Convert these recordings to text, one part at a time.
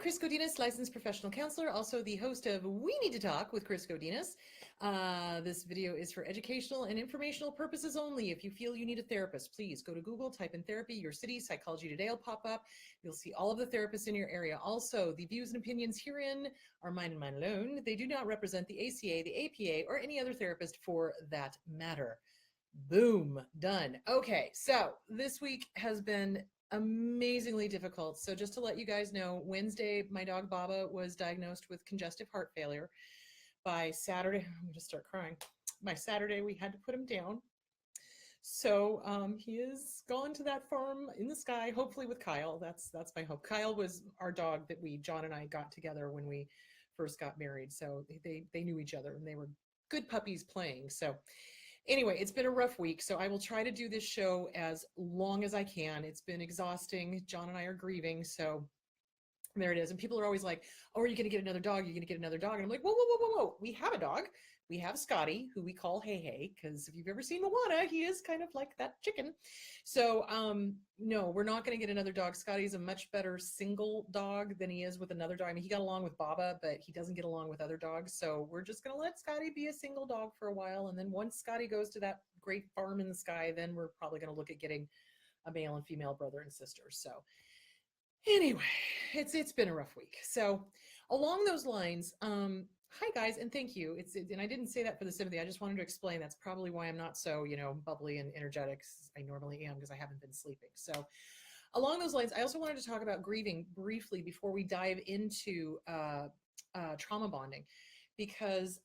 Chris Godinez, licensed professional counselor, also the host of We Need to Talk with Chris Godinez. This video is for educational and informational purposes only. If you feel you need a therapist, please go to Google, type in therapy, your city, Psychology Today will pop up. You'll see all of the therapists in your area. Also, the views and opinions herein are mine and mine alone. They do not represent the ACA, the APA, or any other therapist for that matter. Boom, done. Okay, so this week has been amazingly difficult. So just to let you guys know, Wednesday, my dog Baba was diagnosed with congestive heart failure. By Saturday, I'm going to start crying. By Saturday, we had to put him down. So he is gone to that farm in the sky, hopefully with Kyle. That's my hope. Kyle was our dog that John and I got together when we first got married. So they knew each other and they were good puppies playing. So anyway, it's been a rough week, so I will try to do this show as long as I can. It's been exhausting. John and I are grieving, so there it is. And people are always like, oh, are you going to get another dog? Are you going to get another dog? And I'm like, whoa, whoa, whoa, whoa, whoa. We have a dog. We have Scotty, who we call Hey Hey, because if you've ever seen Moana, he is kind of like that chicken. So no, we're not going to get another dog. Scotty's a much better single dog than he is with another dog. I mean, he got along with Baba, but he doesn't get along with other dogs. So we're just going to let Scotty be a single dog for a while. And then once Scotty goes to that great farm in the sky, then we're probably going to look at getting a male and female brother and sister. So anyway, it's been a rough week. So along those lines, hi guys, and thank you. And I didn't say that for the sympathy. I just wanted to explain that's probably why I'm not so, bubbly and energetic as I normally am, because I haven't been sleeping. So along those lines, I also wanted to talk about grieving briefly before we dive into trauma bonding, because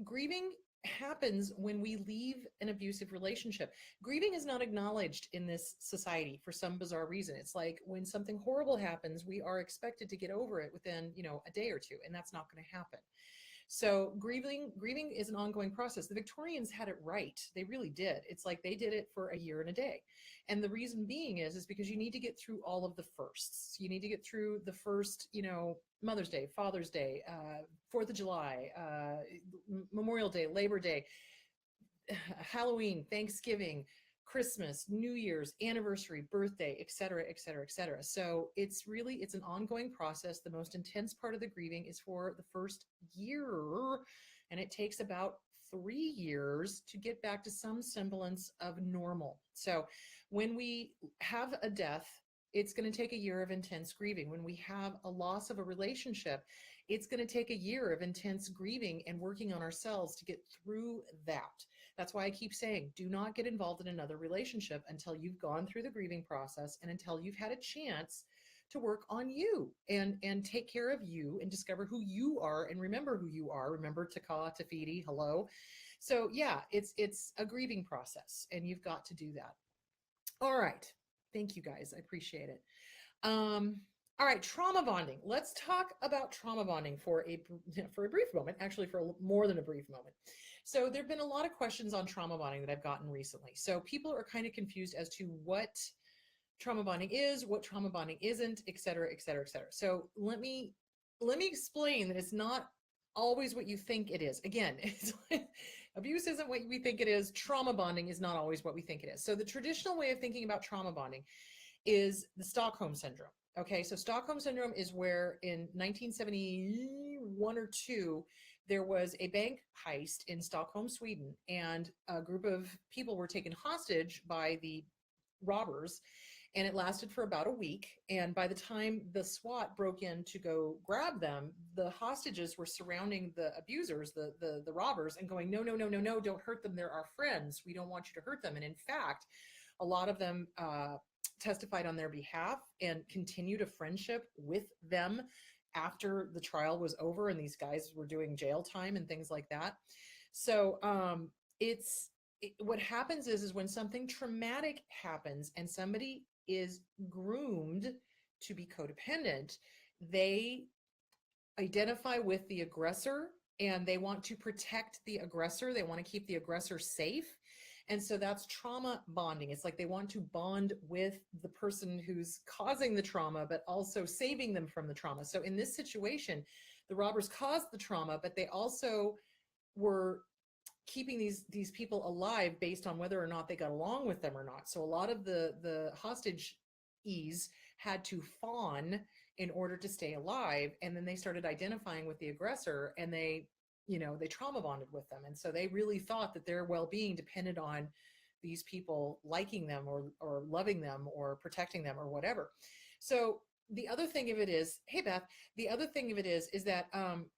grieving happens when we leave an abusive relationship. Grieving is not acknowledged in this society for some bizarre reason. It's like when something horrible happens, we are expected to get over it within, a day or two, and that's not going to happen. So grieving is an ongoing process. The Victorians had it right. They really did. It's like they did it for a year and a day. And the reason being is because you need to get through all of the firsts. You need to get through the first, Mother's Day, Father's Day, 4th of July, Memorial Day, Labor Day, Halloween, Thanksgiving, Christmas, New Year's, anniversary, birthday, et cetera, et cetera, et cetera. So it's an ongoing process. The most intense part of the grieving is for the first year, and it takes about 3 years to get back to some semblance of normal. So when we have a death, it's going to take a year of intense grieving. When we have a loss of a relationship, it's going to take a year of intense grieving and working on ourselves to get through that. That's why I keep saying, do not get involved in another relationship until you've gone through the grieving process and until you've had a chance to work on you and take care of you and discover who you are and remember who you are. Remember Taka, Tafiti, hello. So yeah, it's a grieving process and you've got to do that. All right. Thank you guys. I appreciate it. All right, trauma bonding. Let's talk about trauma bonding for a brief moment, actually for more than a brief moment. So there've been a lot of questions on trauma bonding that I've gotten recently. So people are kind of confused as to what trauma bonding is, what trauma bonding isn't, et cetera, et cetera, et cetera. So let me explain that it's not always what you think it is. Again, it's abuse isn't what we think it is. Trauma bonding is not always what we think it is. So the traditional way of thinking about trauma bonding is the Stockholm Syndrome. Okay, so Stockholm Syndrome is where in 1971 or 2, there was a bank heist in Stockholm, Sweden, and a group of people were taken hostage by the robbers, and it lasted for about a week. And by the time the SWAT broke in to go grab them, the hostages were surrounding the abusers, the robbers, and going, no, no, no, no, no, don't hurt them. They're our friends. We don't want you to hurt them. And in fact, a lot of them testified on their behalf and continued a friendship with them after the trial was over and these guys were doing jail time and things like that. So what happens is when something traumatic happens and somebody is groomed to be codependent, they identify with the aggressor and they want to protect the aggressor. They want to keep the aggressor safe. And so that's trauma bonding. It's like they want to bond with the person who's causing the trauma, but also saving them from the trauma. So in this situation, the robbers caused the trauma, but they also were keeping these people alive based on whether or not they got along with them or not. So a lot of the hostage had to fawn in order to stay alive. And then they started identifying with the aggressor, and they trauma bonded with them. And so they really thought that their well-being depended on these people liking them or loving them or protecting them or whatever. So the other thing of it is, hey Beth, the other thing of it is that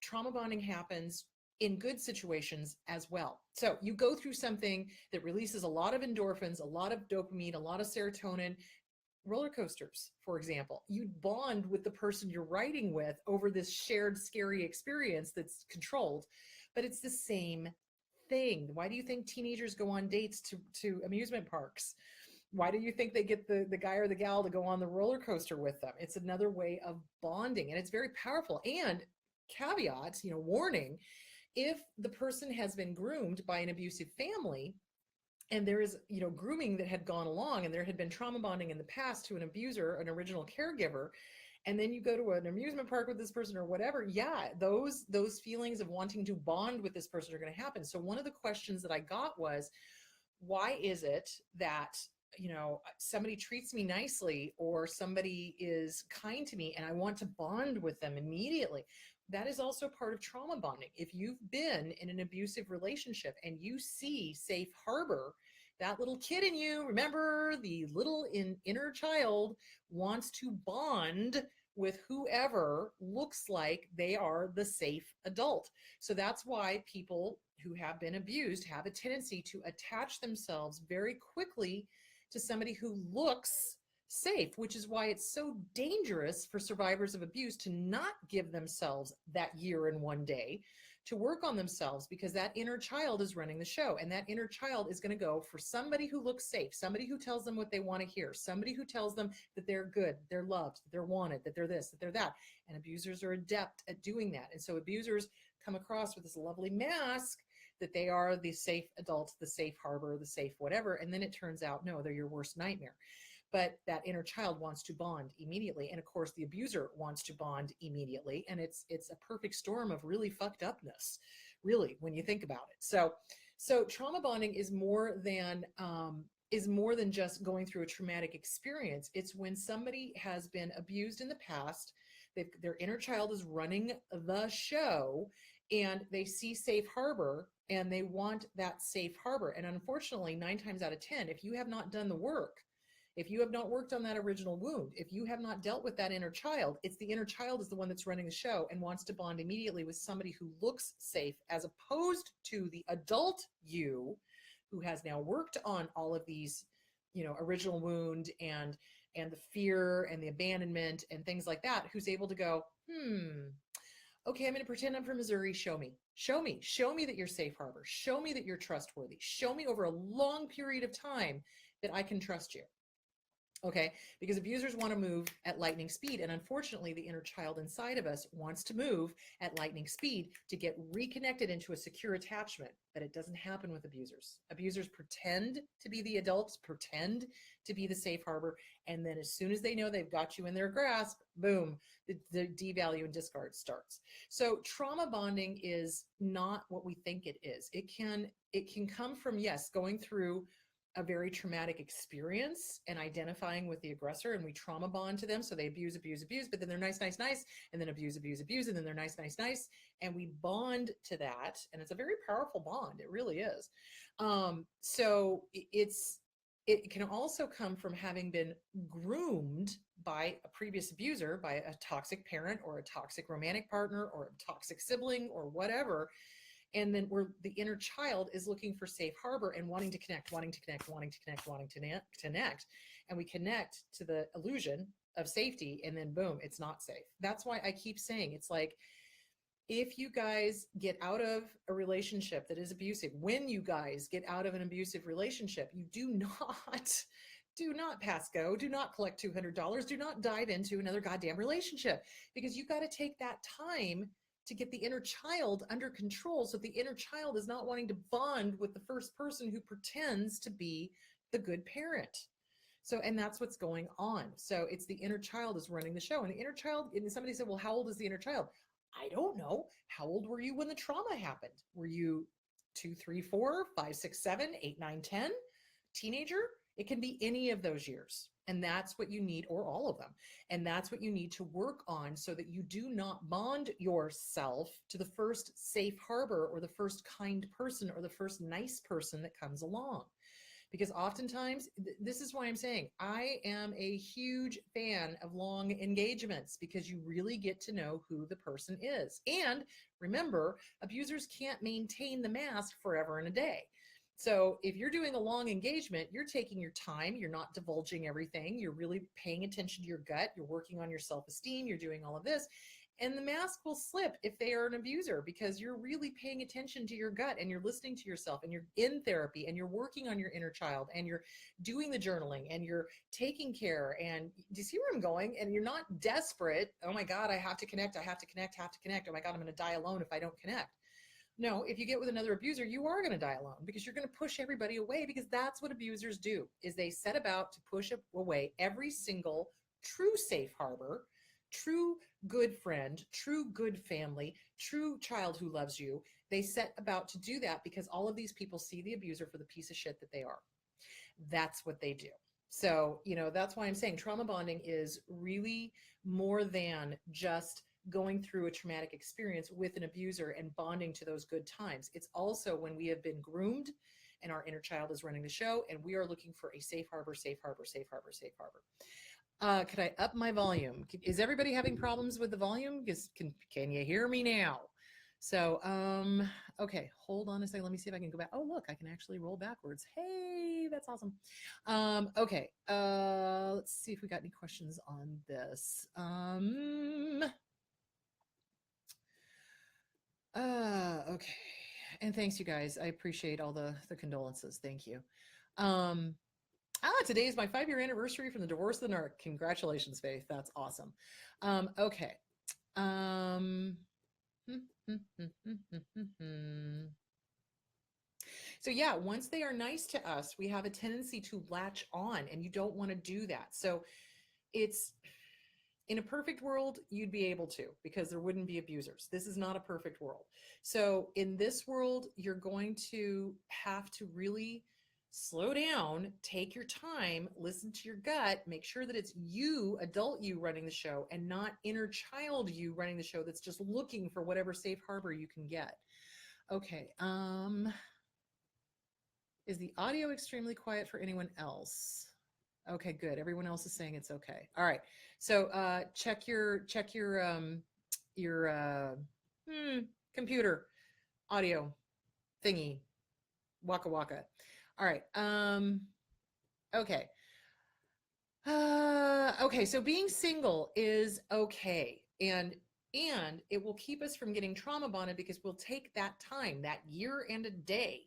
trauma bonding happens in good situations as well. So you go through something that releases a lot of endorphins, a lot of dopamine, a lot of serotonin. Roller coasters, for example, you bond with the person you're riding with over this shared scary experience that's controlled, but it's the same thing. Why do you think teenagers go on dates to amusement parks? Why do you think they get the guy or the gal to go on the roller coaster with them? It's another way of bonding, and it's very powerful. And caveat, warning, if the person has been groomed by an abusive family, and there is, grooming that had gone along, and there had been trauma bonding in the past to an abuser, an original caregiver, and then you go to an amusement park with this person or whatever, yeah, those feelings of wanting to bond with this person are going to happen. So one of the questions that I got was, why is it that, somebody treats me nicely or somebody is kind to me and I want to bond with them immediately? That is also part of trauma bonding. If you've been in an abusive relationship and you see safe harbor, that little kid in you, remember, the little inner child wants to bond with whoever looks like they are the safe adult. So that's why people who have been abused have a tendency to attach themselves very quickly to somebody who looks safe, which is why it's so dangerous for survivors of abuse to not give themselves that year and one day to work on themselves, because that inner child is running the show, and that inner child is going to go for somebody who looks safe, somebody who tells them what they want to hear, somebody who tells them that they're good, they're loved, that they're wanted, that they're this, that they're that. And abusers are adept at doing that. And so abusers come across with this lovely mask that they are the safe adult, the safe harbor, the safe whatever, and then it turns out, no, they're your worst nightmare. But that inner child wants to bond immediately. And of course, the abuser wants to bond immediately. And it's a perfect storm of really fucked upness, really, when you think about it. So trauma bonding is more than just going through a traumatic experience. It's when somebody has been abused in the past, their inner child is running the show, and they see safe harbor and they want that safe harbor. And unfortunately, 9 times out of 10, if you have not done the work, if you have not worked on that original wound, if you have not dealt with that inner child, it's the inner child is the one that's running the show and wants to bond immediately with somebody who looks safe, as opposed to the adult you who has now worked on all of these, original wound and the fear and the abandonment and things like that, who's able to go, okay, I'm going to pretend I'm from Missouri. Show me that you're safe harbor. Show me that you're trustworthy. Show me over a long period of time that I can trust you. Okay, because abusers want to move at lightning speed. And unfortunately, the inner child inside of us wants to move at lightning speed to get reconnected into a secure attachment. But it doesn't happen with abusers. Abusers pretend to be the adults, pretend to be the safe harbor. And then as soon as they know they've got you in their grasp, boom, the devalue and discard starts. So trauma bonding is not what we think it is. It can come from, yes, going through a very traumatic experience and identifying with the aggressor, and we trauma bond to them. So they abuse, but then they're nice, and then abuse, and then they're nice, and we bond to that. And it's a very powerful bond. It really is. So it can also come from having been groomed by a previous abuser, by a toxic parent or a toxic romantic partner or a toxic sibling or whatever. And then where the inner child is looking for safe harbor and wanting to connect. And we connect to the illusion of safety, and then boom, it's not safe. That's why I keep saying, it's like, if you guys get out of a relationship that is abusive, when you guys get out of an abusive relationship, you do not pass go, do not collect $200, do not dive into another goddamn relationship, because you got to take that time to get the inner child under control, so the inner child is not wanting to bond with the first person who pretends to be the good parent. So, and that's what's going on. So it's the inner child is running the show. And the inner child, and somebody said, well, how old is the inner child? I don't know. How old were you when the trauma happened? Were you 2, 3, 4, 5, 6, 7, 8, 9, 10? Teenager? It can be any of those years. And that's what you need, or all of them. And that's what you need to work on so that you do not bond yourself to the first safe harbor or the first kind person or the first nice person that comes along. Because oftentimes, this is why I'm saying I am a huge fan of long engagements, because you really get to know who the person is. And remember, abusers can't maintain the mask forever and a day. So if you're doing a long engagement, you're taking your time, you're not divulging everything, you're really paying attention to your gut, you're working on your self-esteem, you're doing all of this. And the mask will slip if they are an abuser, because you're really paying attention to your gut and you're listening to yourself and you're in therapy and you're working on your inner child and you're doing the journaling and you're taking care. And do you see where I'm going? And you're not desperate. Oh my God, I have to connect. I have to connect, have to connect. Oh my God, I'm going to die alone if I don't connect. No, if you get with another abuser, you are going to die alone, because you're going to push everybody away, because that's what abusers do, is they set about to push away every single true safe harbor, true good friend, true good family, true child who loves you. They set about to do that because all of these people see the abuser for the piece of shit that they are. That's what they do. So, that's why I'm saying trauma bonding is really more than just going through a traumatic experience with an abuser and bonding to those good times. It's also when we have been groomed and our inner child is running the show and we are looking for a safe harbor, safe harbor, safe harbor, safe harbor. Could I up my volume? Is everybody having problems with the volume? Can you hear me now? So, okay, hold on a second. Let me see if I can go back. Oh, look, I can actually roll backwards. Hey, that's awesome. Okay, let's see if we got any questions on this. Okay. And thanks, you guys. I appreciate all the condolences. Thank you. Today is my 5-year anniversary from the divorce of the narc. Congratulations, Faith. That's awesome. Okay. So yeah, once they are nice to us, we have a tendency to latch on, and you don't want to do that. So it's, in a perfect world, you'd be able to, because there wouldn't be abusers. This is not a perfect world. So in this world, you're going to have to really slow down, take your time, listen to your gut, make sure that it's you, adult you, running the show, and not inner child you running the show that's just looking for whatever safe harbor you can get. Okay. Is the audio extremely quiet for anyone else? Okay, good. Everyone else is saying it's okay. All right. So check your computer audio thingy. Waka waka. All right. Okay. Okay. So being single is okay, and it will keep us from getting trauma bonded, because we'll take that time, that year and a day,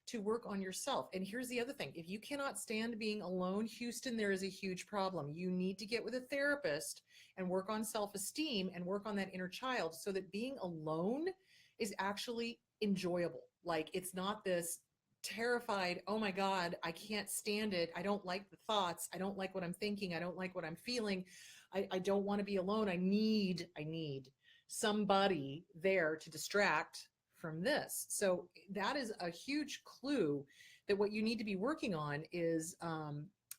to work on yourself. And here's the other thing. If you cannot stand being alone, Houston, there is a huge problem. You need to get with a therapist and work on self-esteem and work on that inner child, so that being alone is actually enjoyable. Like, it's not this terrified, oh my God, I can't stand it. I don't like the thoughts. I don't like what I'm thinking. I don't like what I'm feeling. I don't want to be alone. I need somebody there to distract from this. So that is a huge clue that what you need to be working on is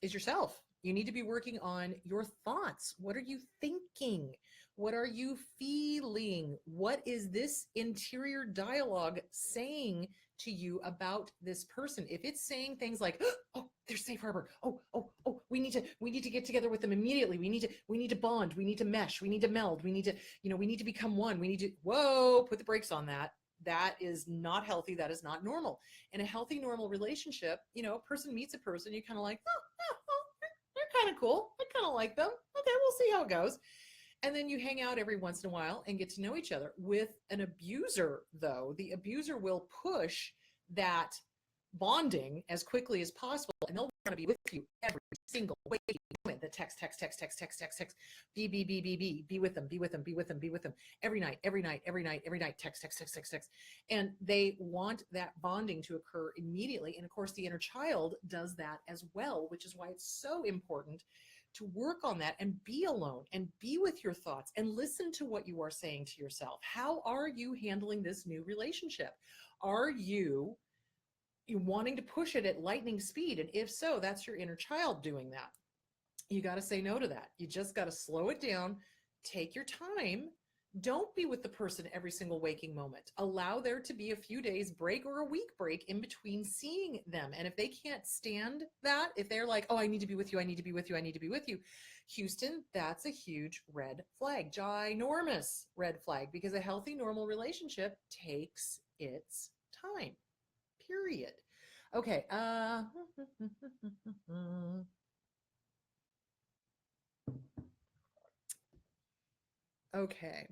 yourself. You need to be working on your thoughts. What are you thinking? What are you feeling? What is this interior dialogue saying to you about this person? If it's saying things like, oh, there's safe harbor. Oh, we need to get together with them immediately. We need to bond. We need to mesh. We need to meld. We need to become one. We need to, whoa, put the brakes on that. That is not healthy. That is not normal. In a healthy, normal relationship, a person meets a person, you kind of like, they're kind of cool. I kind of like them. Okay, we'll see how it goes. And then you hang out every once in a while and get to know each other. With an abuser, though, the abuser will push that bonding as quickly as possible, and they'll want to be with you every single waking moment. The text, be with them every night, text. And they want that bonding to occur immediately. And of course, the inner child does that as well, which is why it's so important to work on that and be alone and be with your thoughts and listen to what you are saying to yourself. How are you handling this new relationship? Are you You're wanting to push it at lightning speed. And if so, that's your inner child doing that. You got to say no to that. You just got to slow it down, take your time. Don't be with the person every single waking moment. Allow there to be a few days break or a week break in between seeing them. And if they can't stand that, if they're like, oh, I need to be with you, I need to be with you, I need to be with you, Houston, that's a huge red flag, ginormous red flag, because a healthy, normal relationship takes its time, period. Okay. Okay.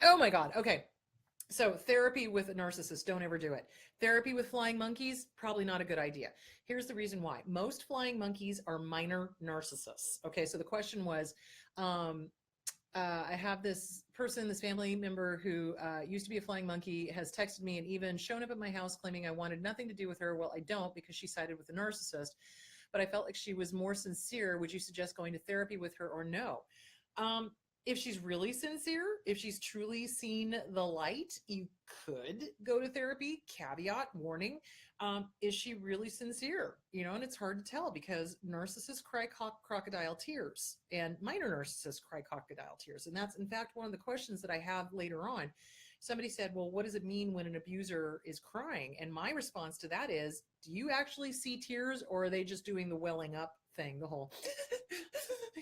Oh my God. Okay. So therapy with a narcissist, don't ever do it. Therapy with flying monkeys, probably not a good idea. Here's the reason why. Most flying monkeys are minor narcissists. Okay, so the question was, um, I have this person, this family member who used to be a flying monkey, has texted me and even shown up at my house claiming I wanted nothing to do with her. Well, I don't, because she sided with the narcissist, but I felt like she was more sincere. Would you suggest going to therapy with her or no? Um, if she's really sincere, if she's truly seen the light, you could go to therapy. Caveat, warning. Is she really sincere? You know, and it's hard to tell because narcissists cry crocodile tears and minor narcissists cry crocodile tears. And that's, in fact, one of the questions that I have later on. Somebody said, well, what does it mean when an abuser is crying? And my response to that is, do you actually see tears, or are they just doing the welling up thing, the whole,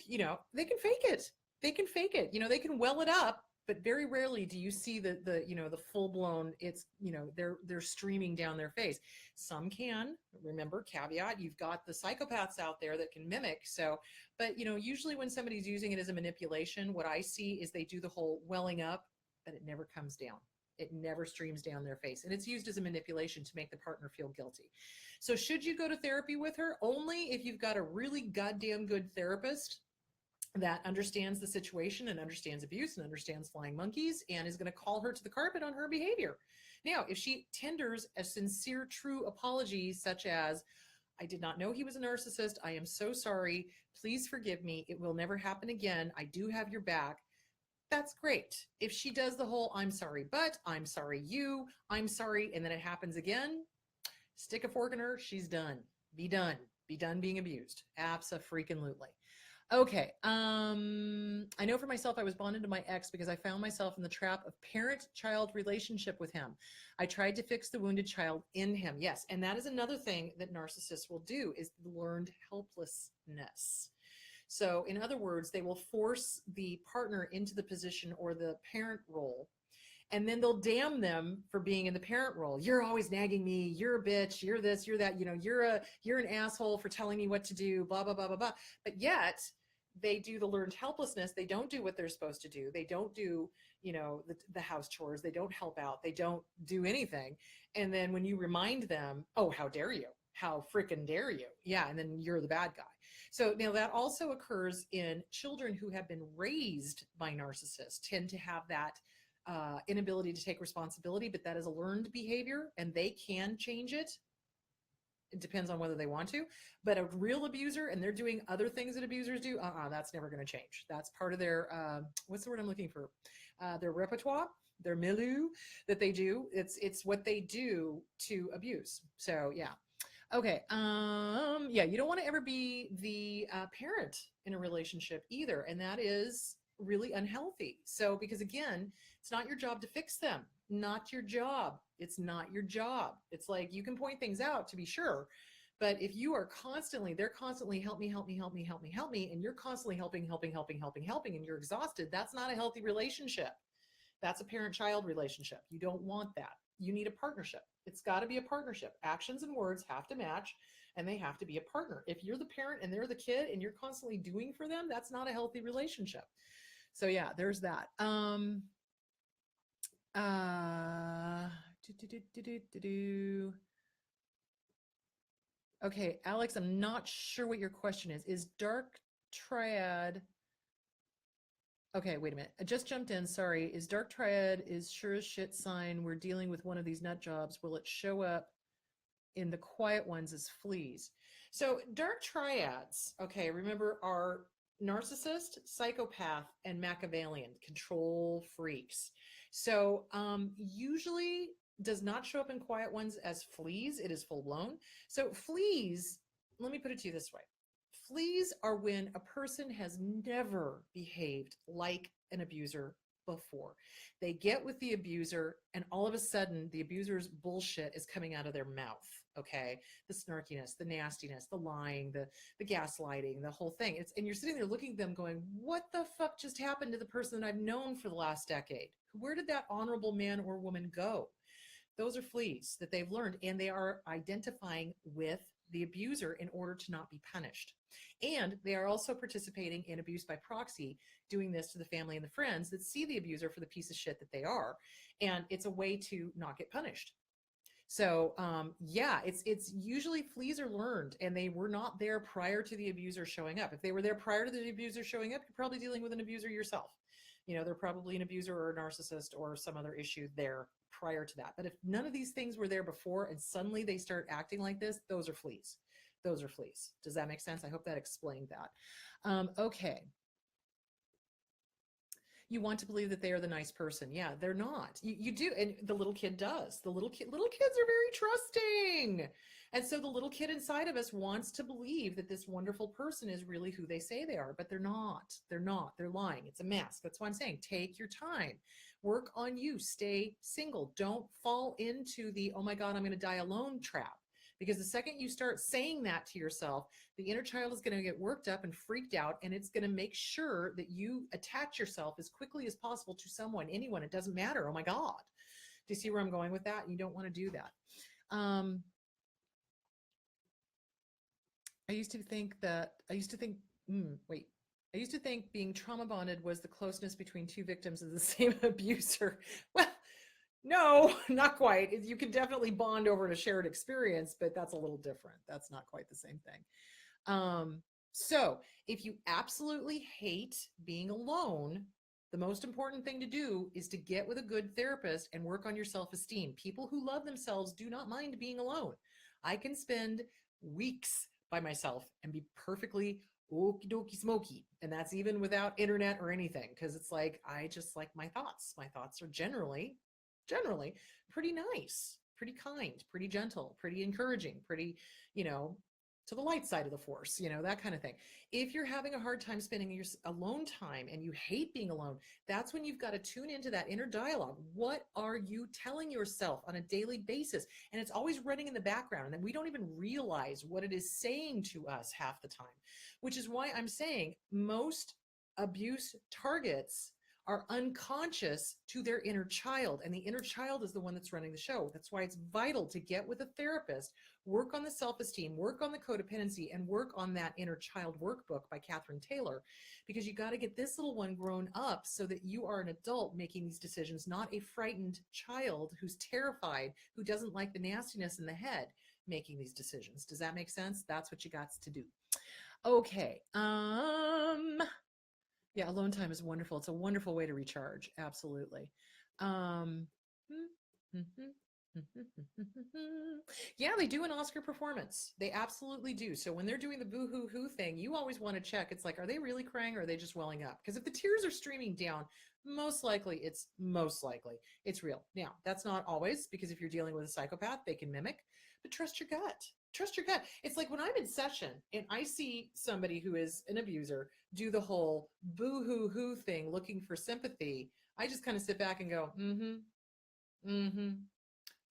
you know, they can fake it. They can fake it. You know, they can well it up, but very rarely do you see the you know, the full blown, it's, you know, they're streaming down their face. Some can. Remember, caveat, you've got the psychopaths out there that can mimic. So, but you know, usually when somebody's using it as a manipulation, what I see is they do the whole welling up, but it never comes down. It never streams down their face. And it's used as a manipulation to make the partner feel guilty. So should you go to therapy with her? Only if you've got a really goddamn good therapist that understands the situation and understands abuse and understands flying monkeys and is going to call her to the carpet on her behavior. Now, if she tenders a sincere, true apology, such as, I did not know he was a narcissist. I am so sorry. Please forgive me. It will never happen again. I do have your back. That's great. If she does the whole, I'm sorry, but I'm sorry, I'm sorry, and then it happens again, stick a fork in her. She's done. Be done. Be done being abused. Abso-freaking-lutely. Okay. I know for myself, I was bonded to my ex because I found myself in the trap of parent-child relationship with him. I tried to fix the wounded child in him. Yes. And that is another thing that narcissists will do, is learned helplessness. So in other words, they will force the partner into the position or the parent role, and then they'll damn them for being in the parent role. You're always nagging me. You're a bitch. You're this, you're that, you know, you're an asshole for telling me what to do, blah, blah, blah, blah, blah. But yet they do the learned helplessness. They don't do what they're supposed to do. They don't do, you know, the house chores. They don't help out. They don't do anything. And then when you remind them, oh, how dare you? How freaking dare you? Yeah. And then you're the bad guy. So now that also occurs in children who have been raised by narcissists, tend to have that inability to take responsibility, but that is a learned behavior and they can change it. It depends on whether they want to, but a real abuser and they're doing other things that abusers do, that's never going to change. That's part of their, what's the word I'm looking for? Their repertoire, their milieu that they do. It's what they do to abuse. So yeah. Okay. Yeah, you don't want to ever be the parent in a relationship either. And that is really unhealthy. So, because again, it's not your job to fix them. Not your job. It's not your job. It's like you can point things out to be sure. But if you are constantly, they're constantly help me, help me, help me, help me, help me, and you're constantly helping, and you're exhausted, that's not a healthy relationship. That's a parent-child relationship. You don't want that. You need a partnership. It's got to be a partnership. Actions and words have to match, and they have to be a partner. If you're the parent and they're the kid and you're constantly doing for them, that's not a healthy relationship. So yeah, there's that. Okay, Alex, I'm not sure what your question is. Is dark triad... Okay, wait a minute. I just jumped in. Sorry. Is dark triad is sure as shit sign we're dealing with one of these nut jobs? Will it show up in the quiet ones as fleas? So dark triads, okay, remember, are narcissist, psychopath, and Machiavellian, control freaks. So usually does not show up in quiet ones as fleas. It is full blown. So fleas, let me put it to you this way. Fleas are when a person has never behaved like an abuser before. They get with the abuser, and all of a sudden, the abuser's bullshit is coming out of their mouth. Okay, the snarkiness, the nastiness, the lying, the gaslighting, the whole thing. And you're sitting there looking at them, going, "What the fuck just happened to the person that I've known for the last decade? Where did that honorable man or woman go?" Those are fleas that they've learned, and they are identifying with the abuser in order to not be punished. And they are also participating in abuse by proxy, doing this to the family and the friends that see the abuser for the piece of shit that they are. And it's a way to not get punished. So yeah, it's usually fleas are learned, and they were not there prior to the abuser showing up. If they were there prior to the abuser showing up, you're probably dealing with an abuser yourself. You know, they're probably an abuser or a narcissist or some other issue there prior to that. But if none of these things were there before and suddenly they start acting like this, those are fleas. Those are fleas. Does that make sense? I hope that explained that. Okay. You want to believe that they are the nice person. Yeah, they're not. You do. And the little kid does. Little kids are very trusting. And so the little kid inside of us wants to believe that this wonderful person is really who they say they are, but they're not. They're not. They're lying. It's a mask. That's why I'm saying take your time. Work on you. Stay single. Don't fall into the, oh my God, I'm going to die alone trap. Because the second you start saying that to yourself, the inner child is going to get worked up and freaked out, and it's going to make sure that you attach yourself as quickly as possible to someone, anyone. It doesn't matter. Oh my God. Do you see where I'm going with that? You don't want to do that. I used to think being trauma bonded was the closeness between two victims of the same abuser. Well, no, not quite. You can definitely bond over a shared experience, but that's a little different. That's not quite the same thing. So if you absolutely hate being alone, the most important thing to do is to get with a good therapist and work on your self-esteem. People who love themselves do not mind being alone. I can spend weeks by myself and be perfectly okie dokie smoky. And that's even without internet or anything, because it's like, I just like my thoughts. My thoughts are generally pretty nice, pretty kind, pretty gentle, pretty encouraging, pretty, to the light side of the force, that kind of thing. If you're having a hard time spending your alone time and you hate being alone, that's when you've got to tune into that inner dialogue. What are you telling yourself on a daily basis? And it's always running in the background, and then we don't even realize what it is saying to us half the time, which is why I'm saying most abuse targets are unconscious to their inner child, and the inner child is the one that's running the show. That's why it's vital to get with a therapist, work on the self-esteem, work on the codependency, and work on that inner child workbook by Catherine Taylor, because you got to get this little one grown up so that you are an adult making these decisions, not a frightened child who's terrified, who doesn't like the nastiness in the head making these decisions. Does that make sense? That's what you got to do. Okay. Yeah, alone time is wonderful. It's a wonderful way to recharge. Absolutely. Yeah, they do an Oscar performance. They absolutely do. So when they're doing the boo-hoo-hoo thing, you always want to check. It's like, are they really crying or are they just welling up? Because if the tears are streaming down, most likely it's real. Now, that's not always, because if you're dealing with a psychopath, they can mimic, but trust your gut. Trust your gut. It's like when I'm in session and I see somebody who is an abuser do the whole boo-hoo-hoo thing looking for sympathy, I just kind of sit back and go, a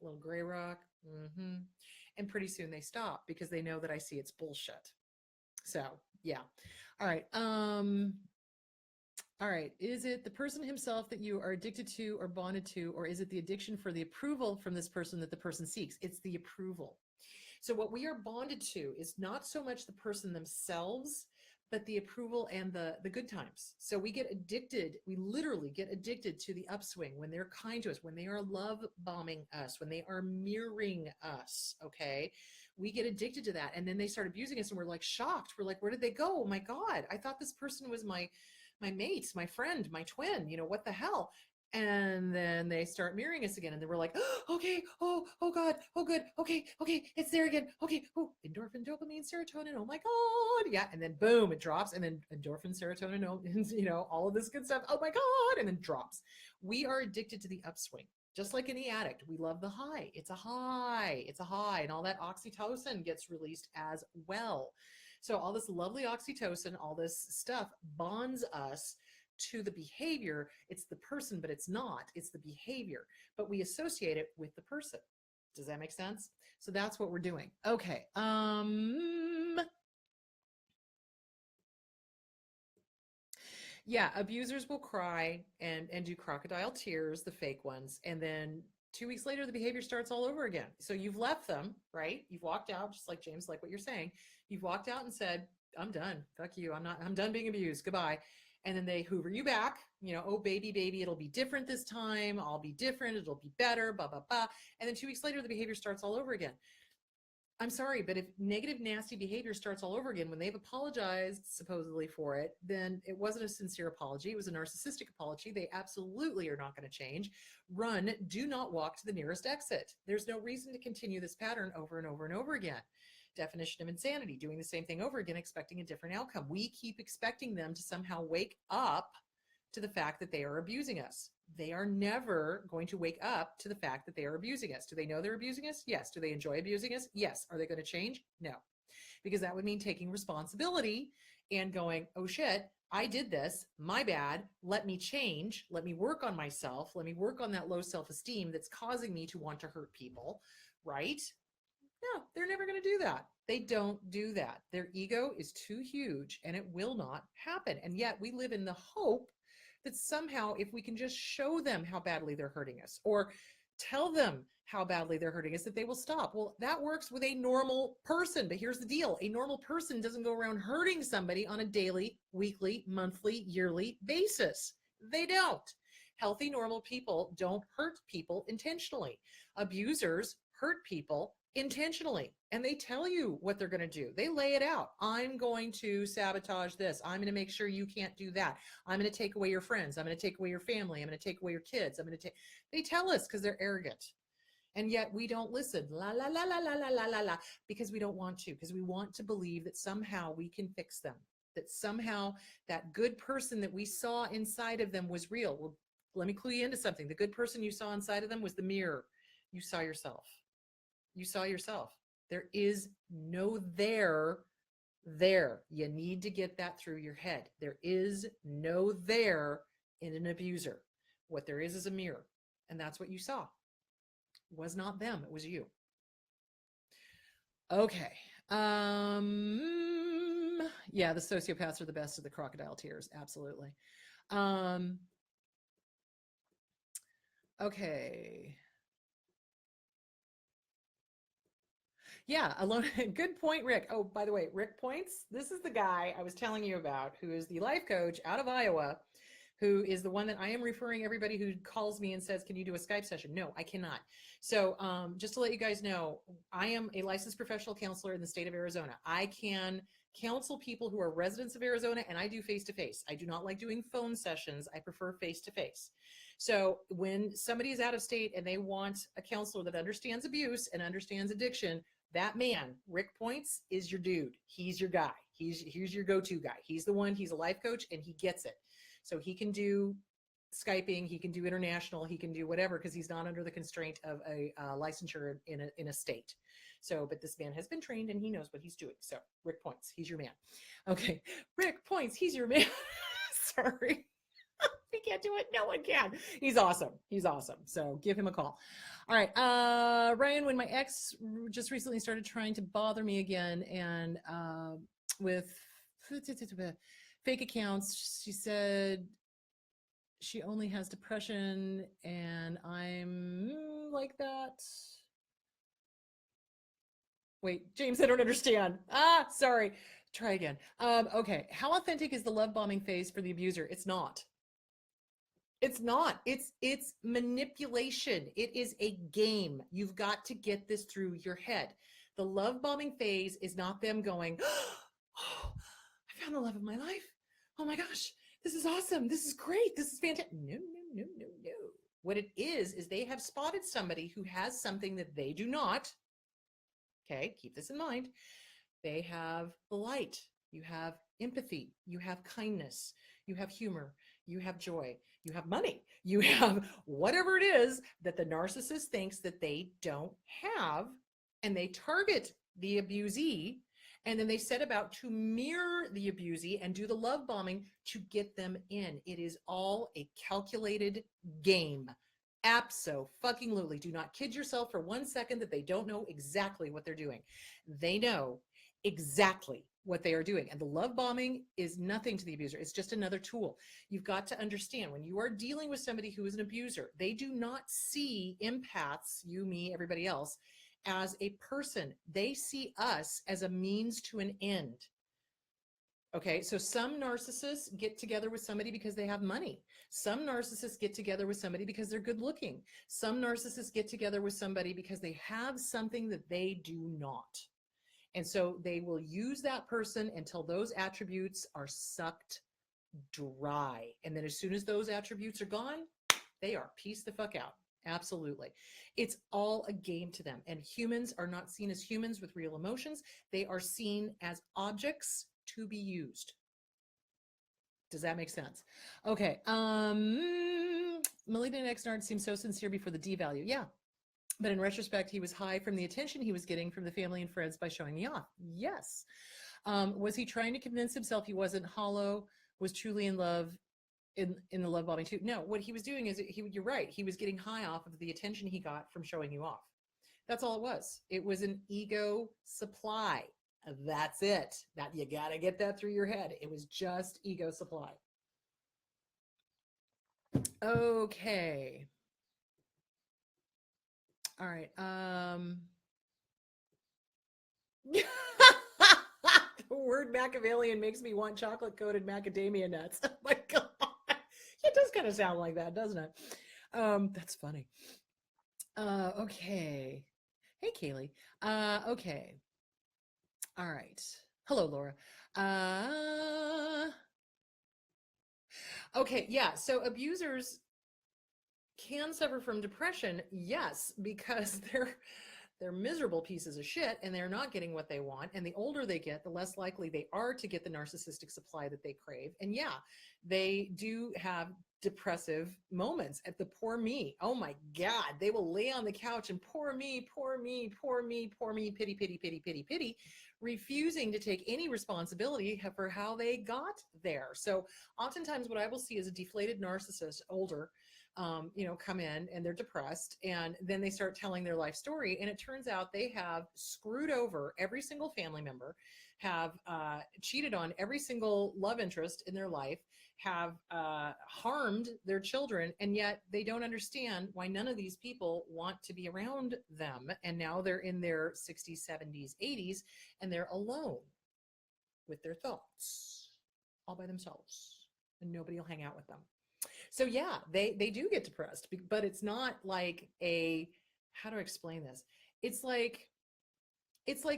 little gray rock, and pretty soon they stop because they know that I see it's bullshit. So, yeah. All right. All right. Is it the person himself that you are addicted to or bonded to, or is it the addiction for the approval from this person that the person seeks? It's the approval. So what we are bonded to is not so much the person themselves, but the approval and the good times. So we get addicted, we literally get addicted to the upswing when they're kind to us, when they are love bombing us, when they are mirroring us, okay? We get addicted to that, and then they start abusing us and we're like shocked. We're like, where did they go? Oh my God, I thought this person was my mate, my friend, my twin, what the hell? And then they start mirroring us again. And then we're like, oh, okay, oh God, oh good, okay, it's there again. Okay, oh, endorphin, dopamine, serotonin, oh my God. Yeah, and then boom, it drops. And then endorphin, serotonin, all of this good stuff, oh my God, and then drops. We are addicted to the upswing. Just like any addict, we love the high. It's a high. It's a high. And all that oxytocin gets released as well. So all this lovely oxytocin, all this stuff bonds us to the behavior. It's the person, but it's not. It's the behavior. But we associate it with the person. Does that make sense? So that's what we're doing. Okay. Yeah, abusers will cry and do crocodile tears, the fake ones, and then 2 weeks later the behavior starts all over again. So you've left them, right? You've walked out, just like James, like what you're saying. You've walked out and said, I'm done. Fuck you. I'm done being abused. Goodbye. And then they hoover you back, you know, oh baby, baby, it'll be different this time. I'll be different. It'll be better, blah, blah, blah. And then 2 weeks later, the behavior starts all over again. I'm sorry, but if negative, nasty behavior starts all over again when they've apologized supposedly for it, then it wasn't a sincere apology. It was a narcissistic apology. They absolutely are not going to change. Run, do not walk to the nearest exit. There's no reason to continue this pattern over and over and over again. Definition of insanity, doing the same thing over again, expecting a different outcome. We keep expecting them to somehow wake up to the fact that they are abusing us. They are never going to wake up to the fact that they are abusing us. Do they know they're abusing us? Yes. Do they enjoy abusing us? Yes. Are they going to change? No. Because that would mean taking responsibility and going, oh shit, I did this, my bad, let me change, let me work on myself, let me work on that low self-esteem that's causing me to want to hurt people, right? No, they're never going to do that. They don't do that. Their ego is too huge and it will not happen. And yet we live in the hope that somehow if we can just show them how badly they're hurting us or tell them how badly they're hurting us, that they will stop. Well, that works with a normal person, but here's the deal. A normal person doesn't go around hurting somebody on a daily, weekly, monthly, yearly basis. They don't. Healthy, normal people don't hurt people intentionally. Abusers hurt people intentionally, and they tell you what they're going to do. They lay it out. I'm going to sabotage this. I'm going to make sure you can't do that. I'm going to take away your friends. I'm going to take away your family. I'm going to take away your kids. They tell us because they're arrogant. And yet we don't listen. La, la, la, la, la, la, la, la, la, because we don't want to, because we want to believe that somehow we can fix them, that somehow that good person that we saw inside of them was real. Well, let me clue you into something. The good person you saw inside of them was the mirror. You saw yourself. You saw yourself. There is no there. You need to get that through your head. There is no there in an abuser. What there is a mirror. And that's what you saw. It was not them. It was you. Okay. Yeah, the sociopaths are the best of the crocodile tears. Absolutely. Okay. Yeah, alone. Good point, Rick. Oh, by the way, Rick Points, this is the guy I was telling you about who is the life coach out of Iowa, who is the one that I am referring everybody who calls me and says, can you do a Skype session? No, I cannot. So just to let you guys know, I am a licensed professional counselor in the state of Arizona. I can counsel people who are residents of Arizona, and I do face-to-face. I do not like doing phone sessions. I prefer face-to-face. So when somebody is out of state and they want a counselor that understands abuse and understands addiction, that man, Rick Points, is your dude. He's your guy. He's your go-to guy. He's the one. He's a life coach, and he gets it. So he can do Skyping. He can do international. He can do whatever because he's not under the constraint of a licensure in a state. So, but this man has been trained and he knows what he's doing. So Rick Points, he's your man. Okay, Rick Points, he's your man. Sorry. He can't do it. No one can. He's awesome. He's awesome. So give him a call. All right. Ryan, when my ex just recently started trying to bother me again and with fake accounts, she said she only has depression and I'm like that. Wait, James, I don't understand. Sorry. Try again. Okay. How authentic is the love bombing phase for the abuser? It's not. It's not. It's manipulation. It is a game. You've got to get this through your head. The love bombing phase is not them going, oh, I found the love of my life. Oh my gosh, this is awesome. This is great. This is fantastic. No. What it is they have spotted somebody who has something that they do not. Okay, keep this in mind. They have the light. You have empathy. You have kindness. You have humor. you have joy, you have money, you have whatever it is that the narcissist thinks that they don't have, and they target the abusee, and then they set about to mirror the abusee and do the love bombing to get them in. It is all a calculated game. Abso-fucking-lutely. Do not kid yourself for 1 second that they don't know exactly what they're doing. They know exactly what they are doing. And the love bombing is nothing to the abuser. It's just another tool. You've got to understand, when you are dealing with somebody who is an abuser, they do not see empaths, you, me, everybody else, as a person. They see us as a means to an end. Okay, so some narcissists get together with somebody because they have money. Some narcissists get together with somebody because they're good looking. Some narcissists get together with somebody because they have something that they do not. And so they will use that person until those attributes are sucked dry. And then as soon as those attributes are gone, they are peace the fuck out. Absolutely. It's all a game to them. And humans are not seen as humans with real emotions. They are seen as objects to be used. Does that make sense? Okay. Malignant ex-nard seems so sincere before the devalue. Yeah. But in retrospect, he was high from the attention he was getting from the family and friends by showing me off. Yes. Was he trying to convince himself he wasn't hollow, was truly in love, in the love bombing too? No, what he was doing is, you're right. He was getting high off of the attention he got from showing you off. That's all it was. It was an ego supply. That's it. That, you got to get that through your head. It was just ego supply. Okay. All right. The word Machiavellian makes me want chocolate-coated macadamia nuts. Oh my God. It does kind of sound like that, doesn't it? That's funny. Okay. Hey, Kaylee. Okay. All right. Hello, Laura. Okay, yeah. So abusers can suffer from depression, yes, because they're miserable pieces of shit and they're not getting what they want. And the older they get, the less likely they are to get the narcissistic supply that they crave. And yeah, they do have depressive moments. At the poor me, oh my God, they will lay on the couch and poor me, poor me, poor me, poor me, pity, pity, pity, pity, pity, refusing to take any responsibility for how they got there. So oftentimes what I will see is a deflated narcissist, older, come in and they're depressed, and then they start telling their life story, and it turns out they have screwed over every single family member, have cheated on every single love interest in their life, have harmed their children, and yet they don't understand why none of these people want to be around them. And now they're in their 60s, 70s, 80s, and they're alone with their thoughts, all by themselves, and nobody will hang out with them. So yeah, they do get depressed, but it's not like how to explain this? It's like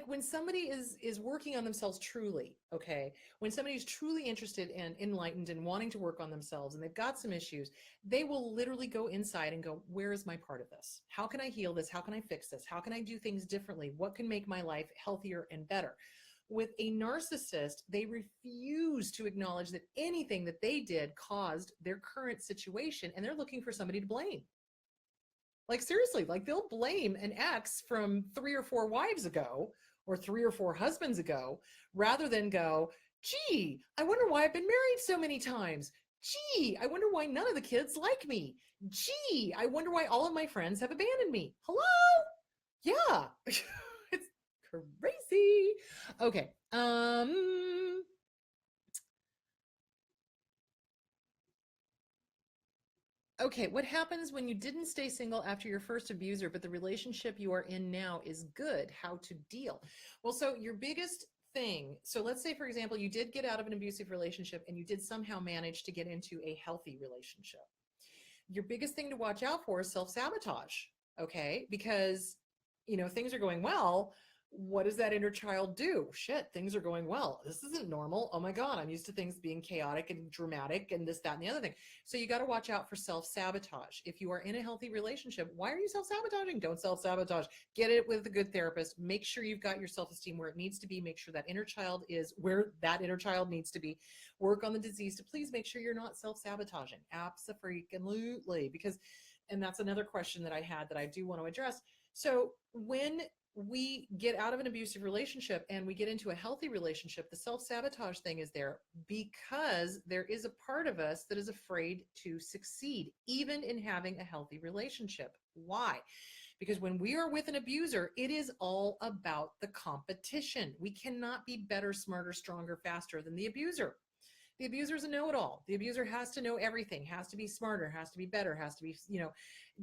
when somebody is working on themselves truly, okay? When somebody's truly interested and enlightened and wanting to work on themselves and they've got some issues, they will literally go inside and go, where is my part of this? How can I heal this? How can I fix this? How can I do things differently? What can make my life healthier and better? With a narcissist, they refuse to acknowledge that anything that they did caused their current situation, and they're looking for somebody to blame. Like seriously, like they'll blame an ex from 3 or 4 wives ago or 3 or 4 husbands ago, rather than go, gee, I wonder why I've been married so many times. Gee, I wonder why none of the kids like me. Gee, I wonder why all of my friends have abandoned me. Hello? Yeah. It's crazy. Okay. Okay, what happens when you didn't stay single after your first abuser, but the relationship you are in now is good? How to deal? Well, so your biggest thing, so let's say, for example, you did get out of an abusive relationship and you did somehow manage to get into a healthy relationship. Your biggest thing to watch out for is self-sabotage, okay? Because, things are going well, what does that inner child do? Shit, things are going well. This isn't normal. Oh my God, I'm used to things being chaotic and dramatic and this, that, and the other thing. So you got to watch out for self-sabotage. If you are in a healthy relationship, why are you self-sabotaging? Don't self-sabotage. Get it with a good therapist. Make sure you've got your self-esteem where it needs to be. Make sure that inner child is where that inner child needs to be. Work on the disease to please make sure you're not self-sabotaging. Abso-freaking-lutely. Because, and that's another question that I had that I do want to address. So when we get out of an abusive relationship and we get into a healthy relationship, the self-sabotage thing is there because there is a part of us that is afraid to succeed, even in having a healthy relationship. Why? Because when we are with an abuser, it is all about the competition. We cannot be better, smarter, stronger, faster than the abuser. The abuser is a know-it-all. The abuser has to know everything, has to be smarter, has to be better, has to be,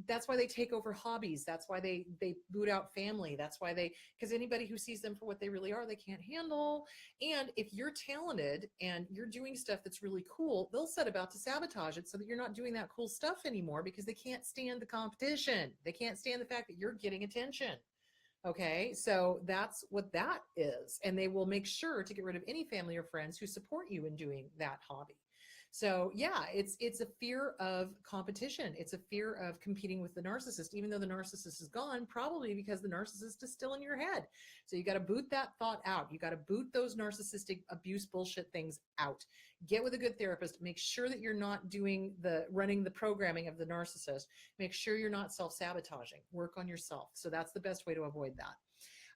that's why they take over hobbies. That's why they boot out family. That's why because anybody who sees them for what they really are, they can't handle. And if you're talented and you're doing stuff that's really cool, they'll set about to sabotage it so that you're not doing that cool stuff anymore because they can't stand the competition. They can't stand the fact that you're getting attention. Okay, so that's what that is. And they will make sure to get rid of any family or friends who support you in doing that hobby. So yeah, it's a fear of competition. It's a fear of competing with the narcissist, even though the narcissist is gone, probably because the narcissist is still in your head. So you got to boot that thought out. You got to boot those narcissistic abuse bullshit things out. Get with a good therapist. Make sure that you're not running the programming of the narcissist. Make sure you're not self-sabotaging. Work on yourself. So that's the best way to avoid that.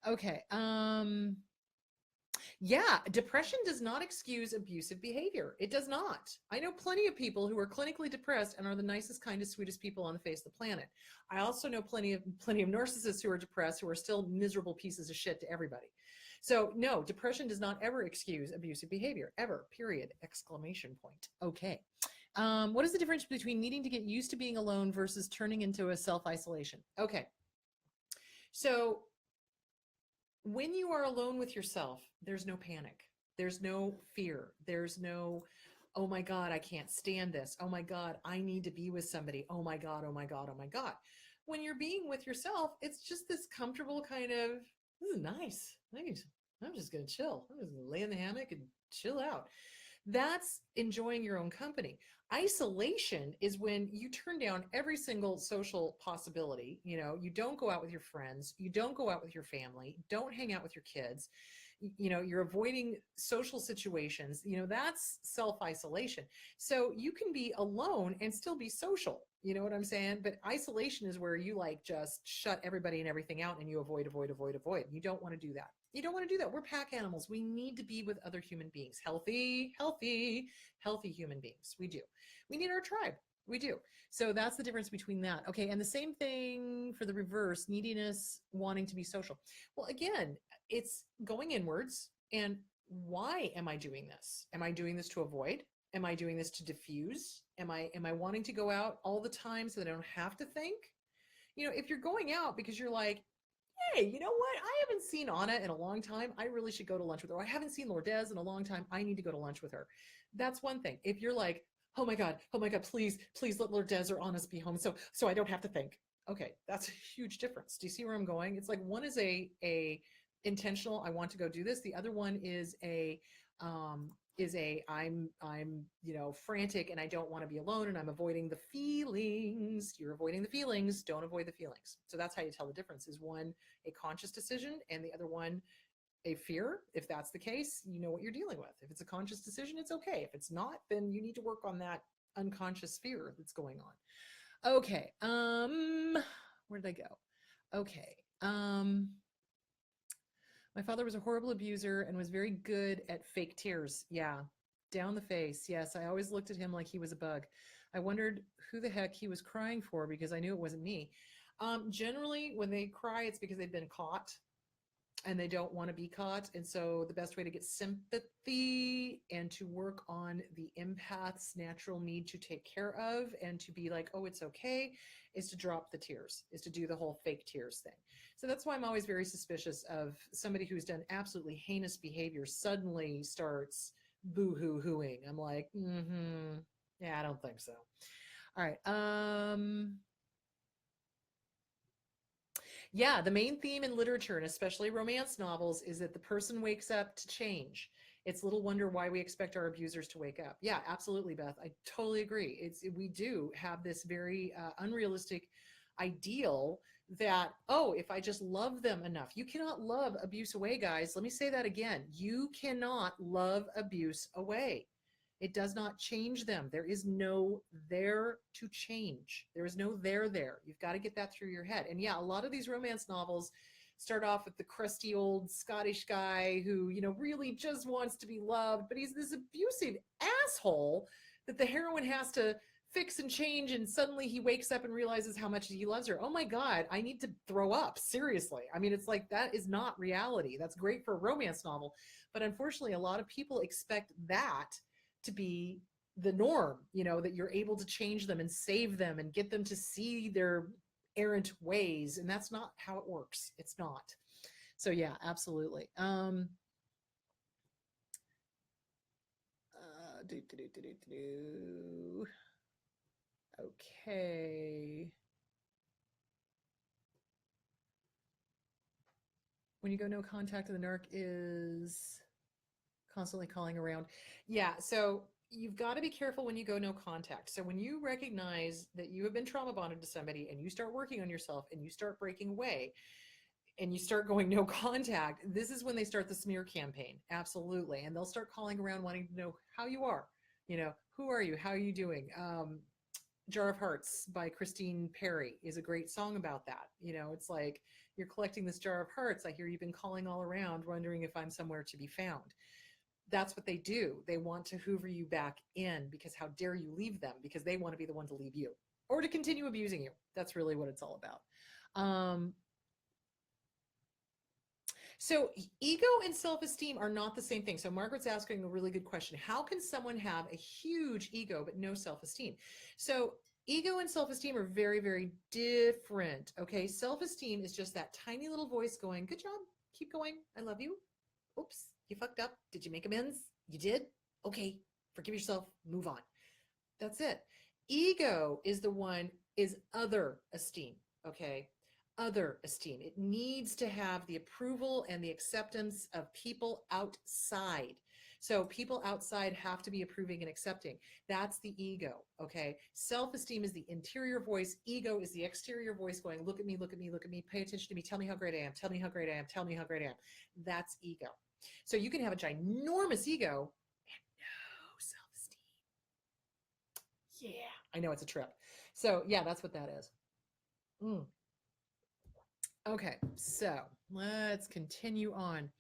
Okay. Yeah, depression does not excuse abusive behavior. It does not. I know plenty of people who are clinically depressed and are the nicest, kindest, sweetest people on the face of the planet. I also know plenty of narcissists who are depressed who are still miserable pieces of shit to everybody. So no, depression does not ever excuse abusive behavior, ever, period, exclamation point. Okay. What is the difference between needing to get used to being alone versus turning into a self-isolation? Okay. So when you are alone with yourself, there's no panic. There's no fear. There's no, oh my God, I can't stand this. Oh my God, I need to be with somebody. Oh my God, oh my God, oh my God. When you're being with yourself, it's just this comfortable kind of, this is nice. I'm just going to chill. I'm just going to lay in the hammock and chill out. That's enjoying your own company. Isolation is when you turn down every single social possibility. You don't go out with your friends. You don't go out with your family. Don't hang out with your kids. You're avoiding social situations. That's self-isolation. So you can be alone and still be social. You know what I'm saying? But isolation is where you just shut everybody and everything out and you avoid. You don't want to do that. You don't want to do that. We're pack animals. We need to be with other human beings, healthy human beings. We do. We need our tribe. We do. So that's the difference between that. Okay. And the same thing for the reverse, neediness, wanting to be social. Well, again, it's going inwards. And why am I doing this? Am I doing this to avoid? Am I doing this to diffuse? Am I wanting to go out all the time so that I don't have to think? If you're going out because you're like, hey, you know what? I haven't seen Anna in a long time. I really should go to lunch with her. Or I haven't seen Lourdes in a long time. I need to go to lunch with her. That's one thing. If you're like, oh my God, please let Lourdes or Anna be home so I don't have to think. Okay, that's a huge difference. Do you see where I'm going? It's like one is a intentional, I want to go do this. The other one is I'm frantic and I don't want to be alone and I'm avoiding the feelings. You're avoiding the feelings. Don't avoid the feelings. So that's how you tell the difference. Is one a conscious decision and the other one a fear? If that's the case, you know what you're dealing with. If it's a conscious decision, it's okay. If it's not, then you need to work on that unconscious fear that's going on. Okay. Where did I go? Okay. My father was a horrible abuser and was very good at fake tears. Yeah. Down the face. Yes. I always looked at him like he was a bug. I wondered who the heck he was crying for because I knew it wasn't me. Generally, when they cry, it's because they've been caught and they don't want to be caught. And so the best way to get sympathy and to work on the empath's natural need to take care of and to be like, oh, it's okay, is to drop the tears, is to do the whole fake tears thing. So that's why I'm always very suspicious of somebody who's done absolutely heinous behavior suddenly starts boo-hoo-hooing. I'm like, yeah, I don't think so. All right. Yeah, the main theme in literature, and especially romance novels, is that the person wakes up to change. It's little wonder why we expect our abusers to wake up. Yeah, absolutely, Beth. I totally agree. We do have this very unrealistic ideal that, oh, if I just love them enough. You cannot love abuse away, guys. Let me say that again. You cannot love abuse away. It does not change them. There is no there to change. There is no there. You've got to get that through your head. And yeah, a lot of these romance novels start off with the crusty old Scottish guy who, really just wants to be loved, but he's this abusive asshole that the heroine has to fix and change, and suddenly he wakes up and realizes how much he loves her. Oh my God, I need to throw up. Seriously. I mean, it's like, that is not reality. That's great for a romance novel. But unfortunately, a lot of people expect that to be the norm, that you're able to change them and save them and get them to see their errant ways. And that's not how it works. It's not. So yeah, absolutely. Okay. When you go no contact, the narc is constantly calling around. Yeah, so you've got to be careful when you go no contact. So when you recognize that you have been trauma bonded to somebody and you start working on yourself and you start breaking away and you start going no contact, this is when they start the smear campaign. Absolutely. And they'll start calling around wanting to know how you are. Who are you? How are you doing? Jar of Hearts by Christine Perry is a great song about that. It's like, you're collecting this jar of hearts. I hear you've been calling all around, wondering if I'm somewhere to be found. That's what they do. They want to hoover you back in, because how dare you leave them, because they want to be the one to leave you or to continue abusing you. That's really what it's all about. So ego and self-esteem are not the same thing. So Margaret's asking a really good question. How can someone have a huge ego but no self-esteem? So ego and self-esteem are very, very different. Okay. Self-esteem is just that tiny little voice going, good job. Keep going. I love you. Oops, you fucked up. Did you make amends? You did? Okay. Forgive yourself. Move on. That's it. Ego is other esteem. Okay. Other esteem. It needs to have the approval and the acceptance of people outside. So people outside have to be approving and accepting. That's the ego. Okay. Self-esteem is the interior voice. Ego is the exterior voice going, look at me, look at me, look at me. Pay attention to me. Tell me how great I am. Tell me how great I am. Tell me how great I am. That's ego. So you can have a ginormous ego and no self-esteem. Yeah. I know, it's a trip. So yeah, that's what that is. Okay, so let's continue on.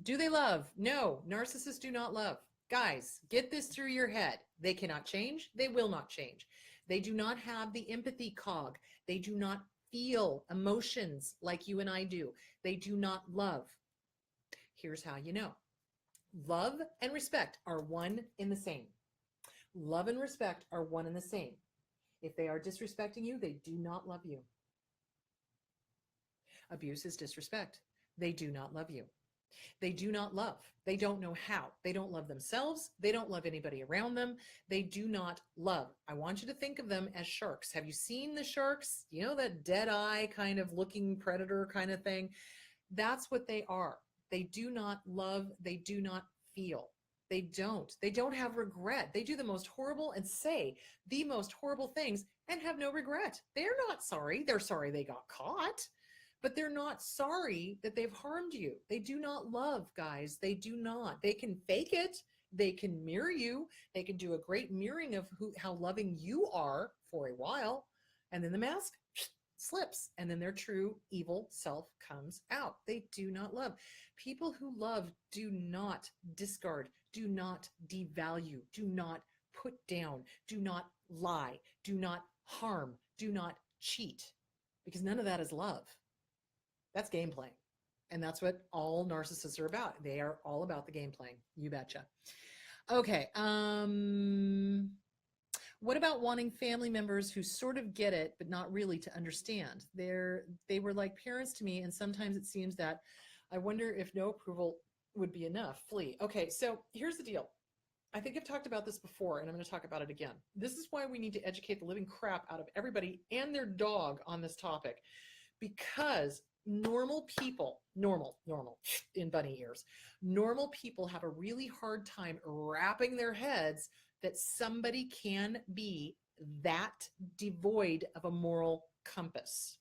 Do they love? No, narcissists do not love. Guys, get this through your head. They cannot change. They will not change. They do not have the empathy cog. They do not feel emotions like you and I do. They do not love. Here's how you know. Love and respect are one in the same. Love and respect are one and the same. If they are disrespecting you, they do not love you. Abuse is disrespect. They do not love you. They do not love. They don't know how. They don't love themselves. They don't love anybody around them. They do not love. I want you to think of them as sharks. Have you seen the sharks? That dead eye kind of looking predator kind of thing? That's what they are. They do not love. They do not feel. They don't have regret. They do the most horrible and say the most horrible things and have no regret. They're not sorry. They're sorry they got caught, but they're not sorry that they've harmed you. They do not love, guys. They do not. They can fake it. They can mirror you. They can do a great mirroring of how loving you are for a while. And then the mask slips, and then their true evil self comes out. They do not love. People who love do not discard, do not devalue, do not put down, do not lie, do not harm, do not cheat, because none of that is love. That's game playing. And that's what all narcissists are about. They are all about the game playing. You betcha. Okay. What about wanting family members who sort of get it, but not really to understand? They were like parents to me, and sometimes it seems that I wonder if no approval would be enough. Flee. Okay, so here's the deal. I think I've talked about this before, and I'm going to talk about it again. This is why we need to educate the living crap out of everybody and their dog on this topic, because normal people, normal in bunny ears, normal people have a really hard time wrapping their heads that somebody can be that devoid of a moral compass.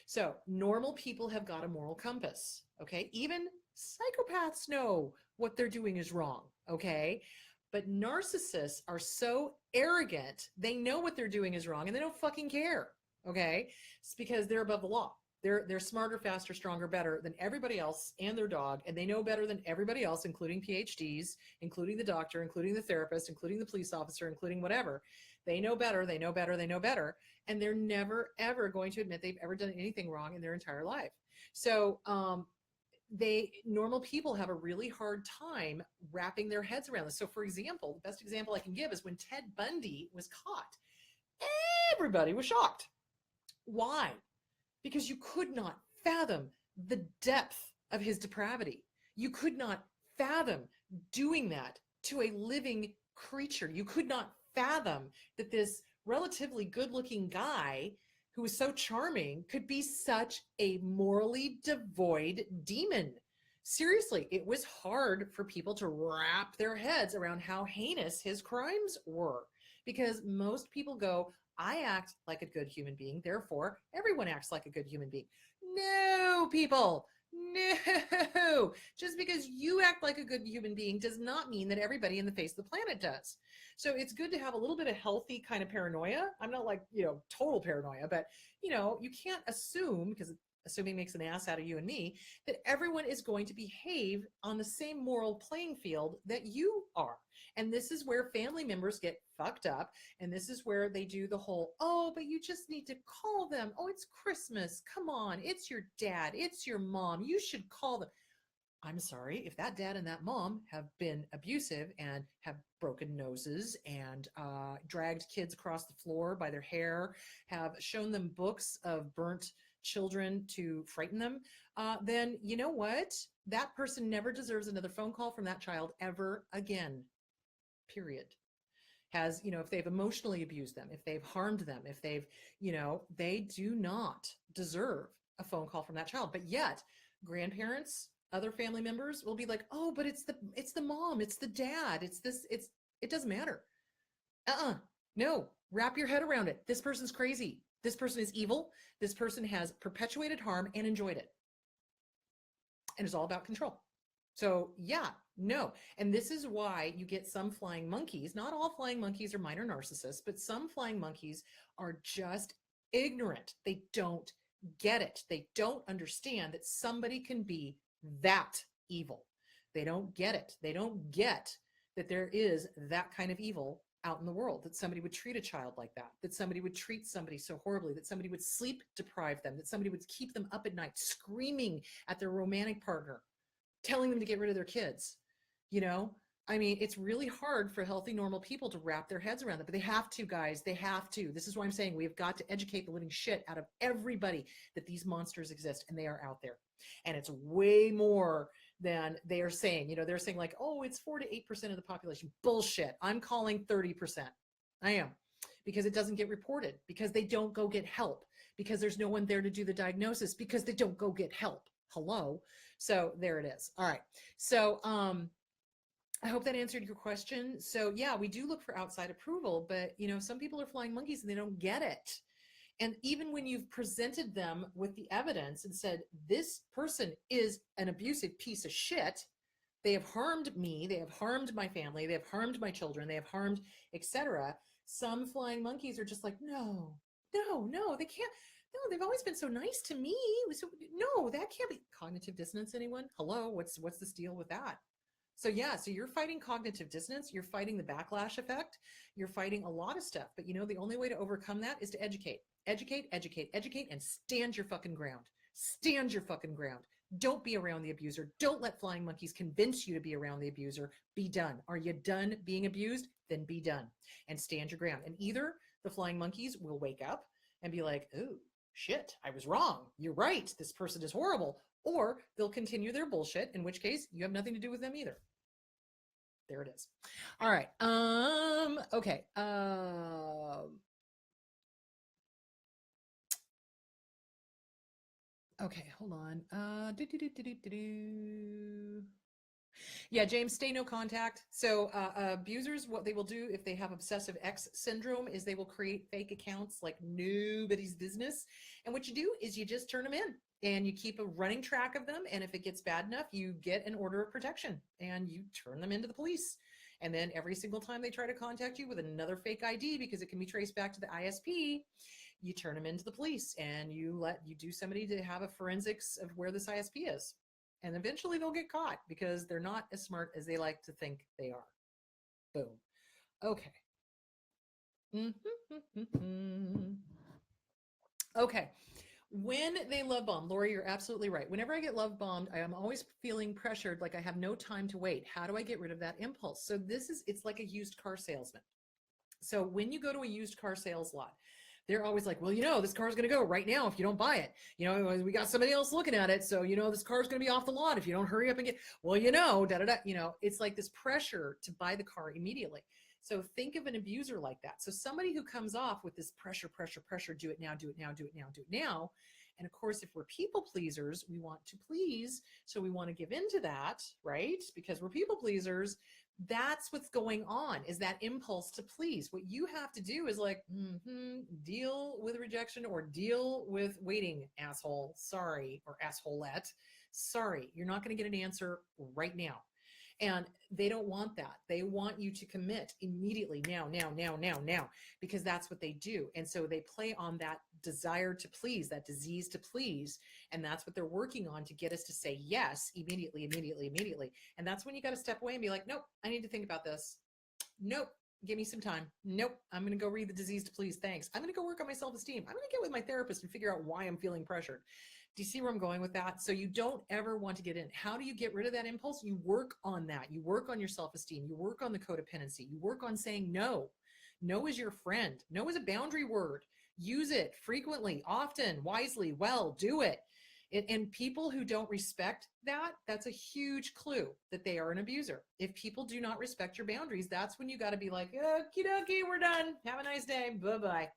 So normal people have got a moral compass, okay? Even psychopaths know what they're doing is wrong, okay? But narcissists are so arrogant, they know what they're doing is wrong and they don't fucking care, okay? It's because they're above the law. They're smarter, faster, stronger, better than everybody else and their dog, and they know better than everybody else, including PhDs, including the doctor, including the therapist, including the police officer, including whatever. They know better, they know better, they know better, and they're never, ever going to admit they've ever done anything wrong in their entire life. So normal people have a really hard time wrapping their heads around this. So for example, the best example I can give is when Ted Bundy was caught, everybody was shocked. Why? Because you could not fathom the depth of his depravity. You could not fathom doing that to a living creature. You could not fathom that this relatively good-looking guy who was so charming could be such a morally devoid demon. Seriously, it was hard for people to wrap their heads around how heinous his crimes were, because most people go, I act like a good human being, therefore everyone acts like a good human being. No, people, no. Just because you act like a good human being does not mean that everybody in the face of the planet does. So it's good to have a little bit of healthy kind of paranoia. I'm not like, total paranoia, but you can't assume, because assuming makes an ass out of you and me, that everyone is going to behave on the same moral playing field that you are. And this is where family members get fucked up. And this is where they do the whole, oh, but you just need to call them. Oh, it's Christmas. Come on. It's your dad. It's your mom. You should call them. I'm sorry, if that dad and that mom have been abusive and have broken noses and dragged kids across the floor by their hair, have shown them books of burnt children to frighten them, then you know what? That person never deserves another phone call from that child ever again, period. If they've emotionally abused them, if they've harmed them, if they've, they do not deserve a phone call from that child. But yet, grandparents, other family members will be like, oh, but it's the mom, it's the dad, it doesn't matter. No, wrap your head around it. This person's crazy. This person is evil. This person has perpetuated harm and enjoyed it. And it's all about control. So yeah, no. And this is why you get some flying monkeys. Not all flying monkeys are minor narcissists, but some flying monkeys are just ignorant. They don't get it. They don't understand that somebody can be that evil. They don't get it. They don't get that there is that kind of evil out in the world, that somebody would treat a child like that somebody would treat somebody so horribly, that somebody would sleep deprive them, that somebody would keep them up at night screaming at their romantic partner, telling them to get rid of their kids. It's really hard for healthy, normal people to wrap their heads around that, but they have to, guys. They have to. This is why I'm saying we've got to educate the living shit out of everybody that these monsters exist and they are out there. And it's way more than they are saying. They're saying like, oh, it's 4 to 8% of the population. Bullshit. I'm calling 30%. I am. Because it doesn't get reported, because they don't go get help, because there's no one there to do the diagnosis, because they don't go get help. Hello. So there it is. All right. So, I hope that answered your question. So yeah, we do look for outside approval, but some people are flying monkeys and they don't get it. And even when you've presented them with the evidence and said, this person is an abusive piece of shit, they have harmed me, they have harmed my family, they have harmed my children, they have harmed, etc. Some flying monkeys are just like, no, they can't. No, they've always been so nice to me. So, no, that can't be cognitive dissonance. Anyone? Hello, what's this deal with that? So yeah, so you're fighting cognitive dissonance, you're fighting the backlash effect, you're fighting a lot of stuff. But the only way to overcome that is to educate, and stand your fucking ground. Stand your fucking ground. Don't be around the abuser. Don't let flying monkeys convince you to be around the abuser. Be done. Are you done being abused? Then be done and stand your ground. And either the flying monkeys will wake up and be like, oh, shit, I was wrong. You're right. This person is horrible. Or they'll continue their bullshit, in which case you have nothing to do with them either. There it is. All right. Okay. Okay, hold on. Yeah, James, stay no contact. So abusers, what they will do if they have obsessive X syndrome is they will create fake accounts like nobody's business. And what you do is you just turn them in and you keep a running track of them. And if it gets bad enough, you get an order of protection and you turn them into the police. And then every single time they try to contact you with another fake ID, because it can be traced back to the ISP, you turn them into the police and you do somebody to have a forensics of where this ISP is. And eventually they'll get caught because they're not as smart as they like to think they are. Boom. Okay. Okay. When they love bomb, Lori, you're absolutely right. Whenever I get love bombed, I am always feeling pressured, like I have no time to wait. How do I get rid of that impulse? So it's like a used car salesman. So when you go to a used car sales lot, they're always like, well, this car's going to go right now if you don't buy it. We got somebody else looking at it. So, this car's going to be off the lot if you don't hurry up and get, it's like this pressure to buy the car immediately. So think of an abuser like that. So somebody who comes off with this pressure, do it now, do it now, do it now, do it now. And of course, if we're people pleasers, we want to please. So we want to give into that, right? Because we're people pleasers. That's what's going on, is that impulse to please. What you have to do is like, deal with rejection or deal with waiting, asshole. Sorry, or assholette. Sorry, you're not going to get an answer right now. And they don't want that. They want you to commit immediately, now, because that's what they do. And so they play on that desire to please, that disease to please. And that's what they're working on to get us to say yes immediately. And that's when you got to step away and be like, nope, I need to think about this. Nope. Give me some time. Nope. I'm going to go read The Disease to Please. Thanks. I'm going to go work on my self-esteem. I'm going to get with my therapist and figure out why I'm feeling pressured. Do you see where I'm going with that? So you don't ever want to get in. How do you get rid of that impulse? You work on that. You work on your self-esteem. You work on the codependency. You work on saying no. No is your friend. No is a boundary word. Use it frequently, often, wisely, well, do it. And people who don't respect that, that's a huge clue that they are an abuser. If people do not respect your boundaries, that's when you got to be like, okie dokie, we're done. Have a nice day. Bye-bye.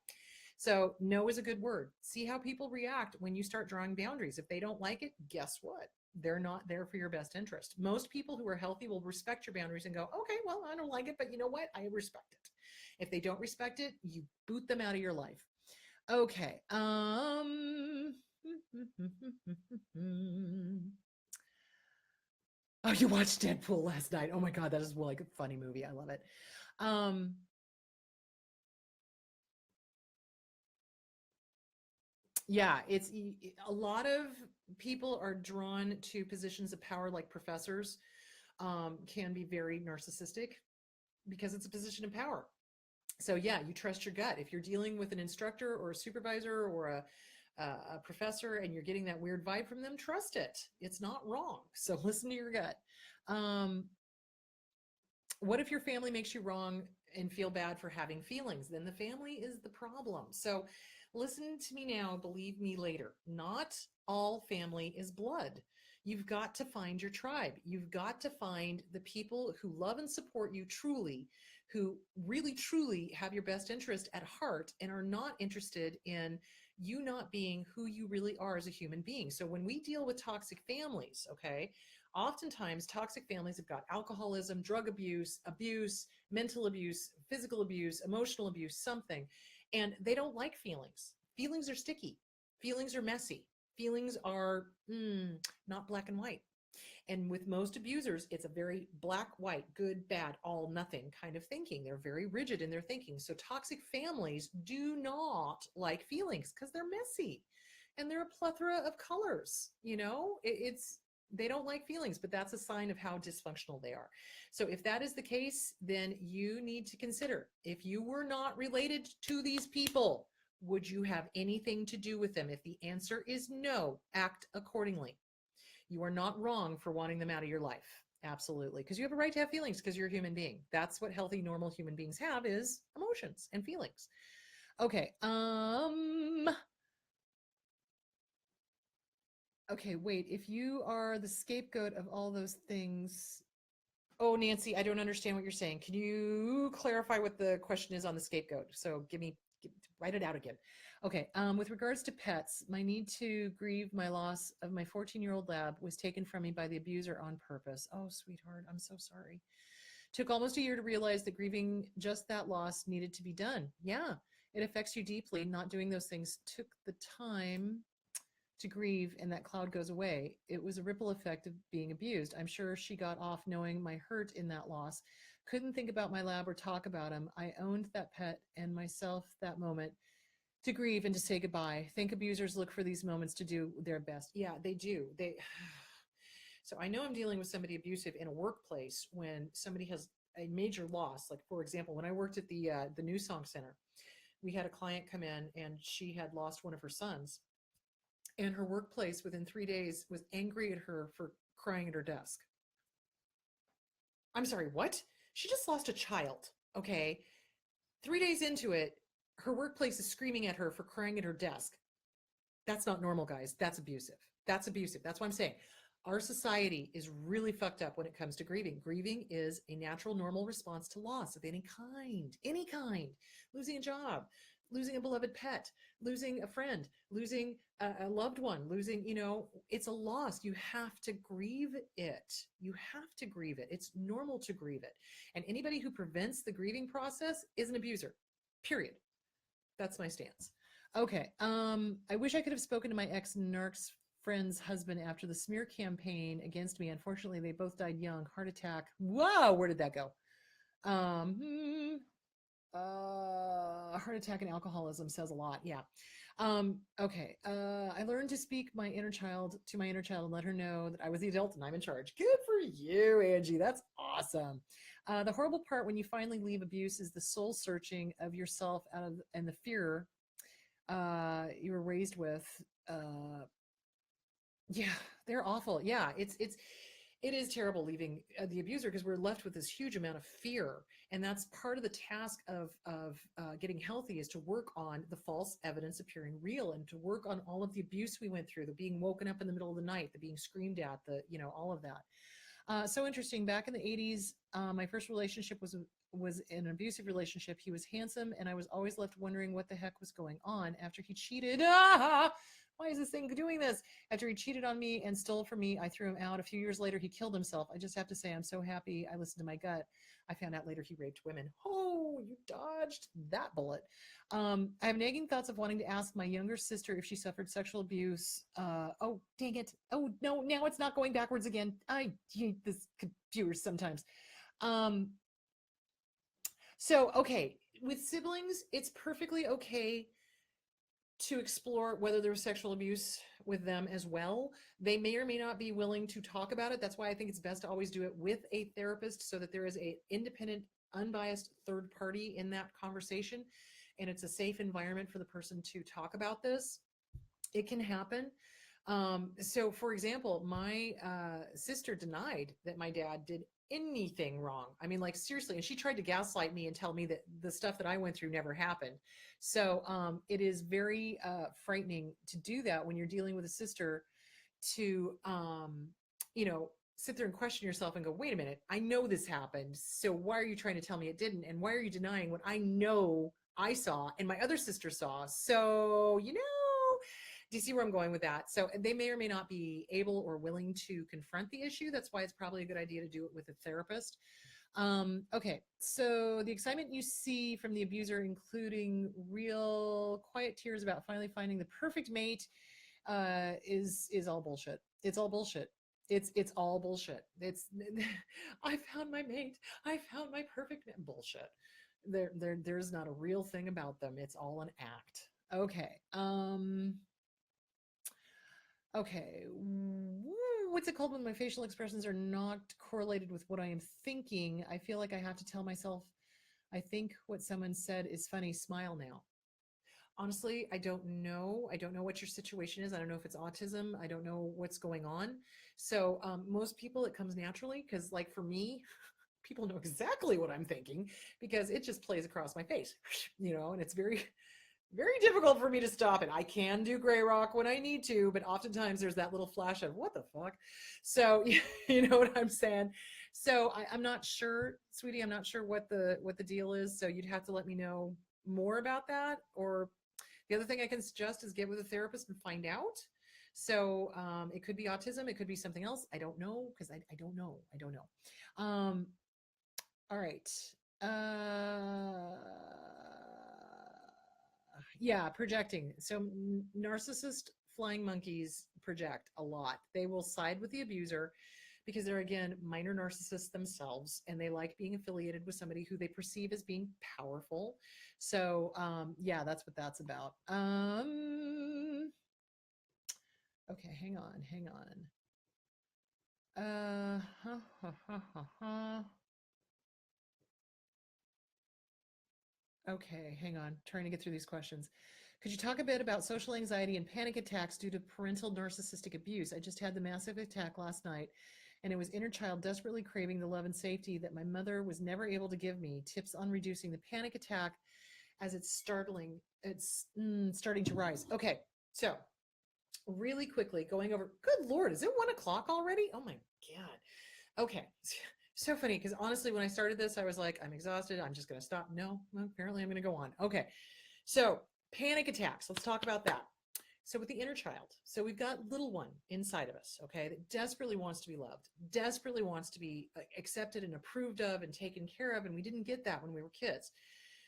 So no is a good word. See how people react when you start drawing boundaries. If they don't like it, guess what? They're not there for your best interest. Most people who are healthy will respect your boundaries and go, okay, well, I don't like it, but you know what? I respect it. If they don't respect it, you boot them out of your life. Okay. Oh, you watched Deadpool last night. Oh my God, that is like a funny movie. I love it. Yeah, it's a lot of people are drawn to positions of power, like professors can be very narcissistic because it's a position of power. So yeah, you trust your gut. If you're dealing with an instructor or a supervisor or a professor and you're getting that weird vibe from them, trust it. It's not wrong. So listen to your gut. What if your family makes you wrong and feel bad for having feelings? Then the family is the problem. So listen to me now, believe me later. Not all family is blood. You've got to find your tribe. You've got to find the people who love and support you truly, who really truly have your best interest at heart and are not interested in you not being who you really are as a human being. So when we deal with toxic families, okay, oftentimes toxic families have got alcoholism, drug abuse, mental abuse, physical abuse, emotional abuse, something, and they don't like feelings. Feelings are sticky. Feelings are messy. Feelings are not black and white. And with most abusers, it's a very black, white, good, bad, all, nothing kind of thinking. They're very rigid in their thinking. So toxic families do not like feelings because they're messy and they're a plethora of colors. They don't like feelings, but that's a sign of how dysfunctional they are. So if that is the case, then you need to consider, if you were not related to these people, would you have anything to do with them? If the answer is no, act accordingly. You are not wrong for wanting them out of your life. Absolutely. Because you have a right to have feelings because you're a human being. That's what healthy, normal human beings have, is emotions and feelings. Okay. Okay, wait. If you are the scapegoat of all those things, Oh, Nancy, I don't understand what you're saying. Can you clarify what the question is on the scapegoat? So write it out again. Okay. With regards to pets, my need to grieve my loss of my 14-year-old lab was taken from me by the abuser on purpose. Oh, sweetheart, I'm so sorry. Took almost a year to realize that grieving just that loss needed to be done. Yeah, it affects you deeply. Not doing those things took the time to grieve, and that cloud goes away. It was a ripple effect of being abused. I'm sure she got off knowing my hurt in that loss. Couldn't think about my lab or talk about him. I owned that pet and myself that moment to grieve and to say goodbye. Think abusers look for these moments to do their best. Yeah, they do. So I know I'm dealing with somebody abusive in a workplace when somebody has a major loss. Like, for example, when I worked at the New Song Center, we had a client come in and she had lost one of her sons. And her workplace within 3 days was angry at her for crying at her desk. I'm sorry, what? She just lost a child, okay? 3 days into it, her workplace is screaming at her for crying at her desk. That's not normal, guys. That's abusive. That's abusive. That's what I'm saying. Our society is really fucked up when it comes to grieving. Grieving is a natural, normal response to loss of any kind. Losing a job, losing a beloved pet, losing a friend, losing a loved one, losing, it's a loss. You have to grieve it. You have to grieve it. It's normal to grieve it. And anybody who prevents the grieving process is an abuser, period. That's my stance. Okay. I wish I could have spoken to my ex-narc's friend's husband after the smear campaign against me. Unfortunately, they both died young. Heart attack. Whoa, where did that go? Heart attack and alcoholism says a lot. Yeah. Okay. I learned to speak to my inner child and let her know that I was the adult and I'm in charge. Good for you, Angie. That's awesome. The horrible part when you finally leave abuse is the soul searching of yourself and the fear you were raised with. Yeah, they're awful. Yeah, it is terrible leaving the abuser because we're left with this huge amount of fear, and that's part of the task of getting healthy is to work on the false evidence appearing real and to work on all of the abuse we went through, the being woken up in the middle of the night, the being screamed at, all of that. So interesting. Back in the 80s, my first relationship was an abusive relationship. He was handsome, and I was always left wondering what the heck was going on after he cheated. Why is this thing doing this? After he cheated on me and stole from me, I threw him out. A few years later, he killed himself. I just have to say, I'm so happy I listened to my gut. I found out later he raped women. Oh, you dodged that bullet. I have nagging thoughts of wanting to ask my younger sister if she suffered sexual abuse. Oh, dang it. Oh, no, now it's not going backwards again. I hate this computer sometimes. So, okay, with siblings, it's perfectly okay to explore whether there was sexual abuse with them as well. They may or may not be willing to talk about it. That's why I think it's best to always do it with a therapist so that there is an independent, unbiased third party in that conversation, and it's a safe environment for the person to talk about this. It can happen. So, for example, my sister denied that my dad did anything wrong. I mean, like, seriously. And she tried to gaslight me and tell me that the stuff that I went through never happened. So it is very frightening to do that when you're dealing with a sister to, sit there and question yourself and go, wait a minute, I know this happened. So why are you trying to tell me it didn't? And why are you denying what I know I saw and my other sister saw? So, do you see where I'm going with that? So they may or may not be able or willing to confront the issue. That's why it's probably a good idea to do it with a therapist. Okay, so the excitement you see from the abuser, including real quiet tears about finally finding the perfect mate, is all bullshit. It's all bullshit. It's all bullshit. I found my mate. I found my perfect mate. Bullshit. There's not a real thing about them. It's all an act. Okay. Okay. What's it called when my facial expressions are not correlated with what I am thinking? I feel like I have to tell myself, I think what someone said is funny. Smile now. Honestly, I don't know. I don't know what your situation is. I don't know if it's autism. I don't know what's going on. So most people, it comes naturally because, like, for me, people know exactly what I'm thinking because it just plays across my face, and it's very, very difficult for me to stop it. I can do gray rock when I need to, but oftentimes there's that little flash of what the fuck. So, you know what I'm saying? So I'm not sure, sweetie. I'm not sure what the deal is. So you'd have to let me know more about that. Or the other thing I can suggest is get with a therapist and find out. So it could be autism. It could be something else. I don't know because I don't know. I don't know. All right. Uh, yeah, projecting. So narcissist flying monkeys project a lot. They will side with the abuser because they're, again, minor narcissists themselves, and they like being affiliated with somebody who they perceive as being powerful. So yeah, that's what that's about. Okay, hang on. Ha, ha, ha, ha, ha. Okay, hang on. Trying to get through these questions. Could you talk a bit about social anxiety and panic attacks due to parental narcissistic abuse? I just had the massive attack last night, and it was inner child desperately craving the love and safety that my mother was never able to give me. Tips on reducing the panic attack as it's starting to rise. Okay, so really quickly going over. Good Lord, is it 1 o'clock already? Oh my God. Okay. So funny because honestly, when I started this, I was like, I'm exhausted. I'm just going to stop. No, well, apparently I'm going to go on. Okay. So panic attacks. Let's talk about that. So with the inner child, so we've got little one inside of us, okay, that desperately wants to be loved, desperately wants to be accepted and approved of and taken care of. And we didn't get that when we were kids.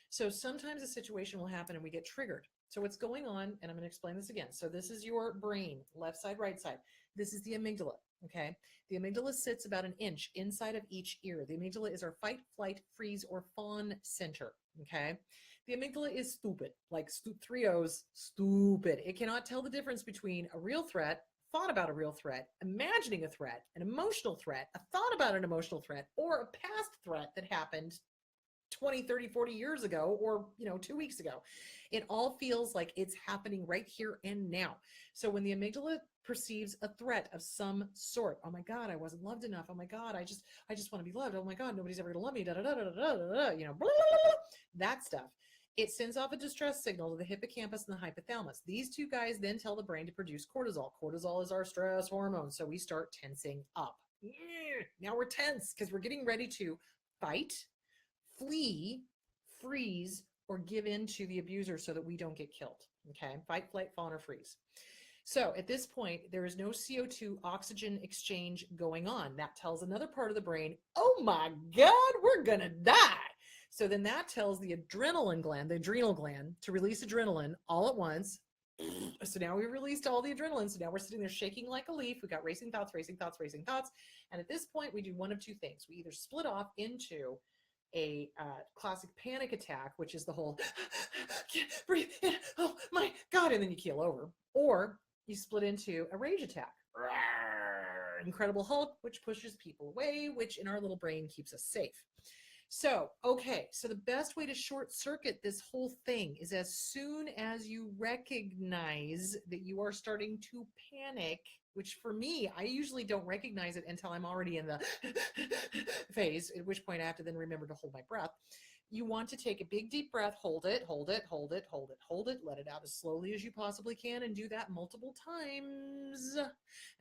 So sometimes a situation will happen and we get triggered. So what's going on, and I'm going to explain this again. So this is your brain, left side, right side. This is the amygdala, okay? The amygdala sits about an inch inside of each ear. The amygdala is our fight, flight, freeze, or fawn center, okay? The amygdala is stupid, like 3 O's, stupid. It cannot tell the difference between a real threat, thought about a real threat, imagining a threat, an emotional threat, a thought about an emotional threat, or a past threat that happened 20, 30, 40 years ago, or 2 weeks ago. It all feels like it's happening right here and now. So when the amygdala perceives a threat of some sort, oh my God, I wasn't loved enough. Oh my God, I just want to be loved. Oh my God, nobody's ever gonna love me. Da da da da da da da. Blah, blah, blah, that stuff. It sends off a distress signal to the hippocampus and the hypothalamus. These two guys then tell the brain to produce cortisol. Cortisol is our stress hormone. So we start tensing up. Now we're tense because we're getting ready to fight, flee, freeze, or give in to the abuser so that we don't get killed. Okay, fight, flight, fawn, or freeze. So at this point, there is no CO2 oxygen exchange going on. That tells another part of the brain, oh my God, we're gonna die. So then that tells the adrenaline gland, the adrenal gland, to release adrenaline all at once. So now we released all the adrenaline. So now we're sitting there shaking like a leaf. We got racing thoughts, racing thoughts, racing thoughts. And at this point, we do one of two things. We either split off into a classic panic attack, which is the whole can't breathe, oh my God, and then you keel over, or you split into a rage attack, Incredible Hulk, which pushes people away, which in our little brain keeps us safe. So, okay, so the best way to short circuit this whole thing is as soon as you recognize that you are starting to panic, which for me, I usually don't recognize it until I'm already in the phase, at which point I have to then remember to hold my breath. You want to take a big deep breath, hold it, hold it, hold it, hold it, hold it, let it out as slowly as you possibly can, and do that multiple times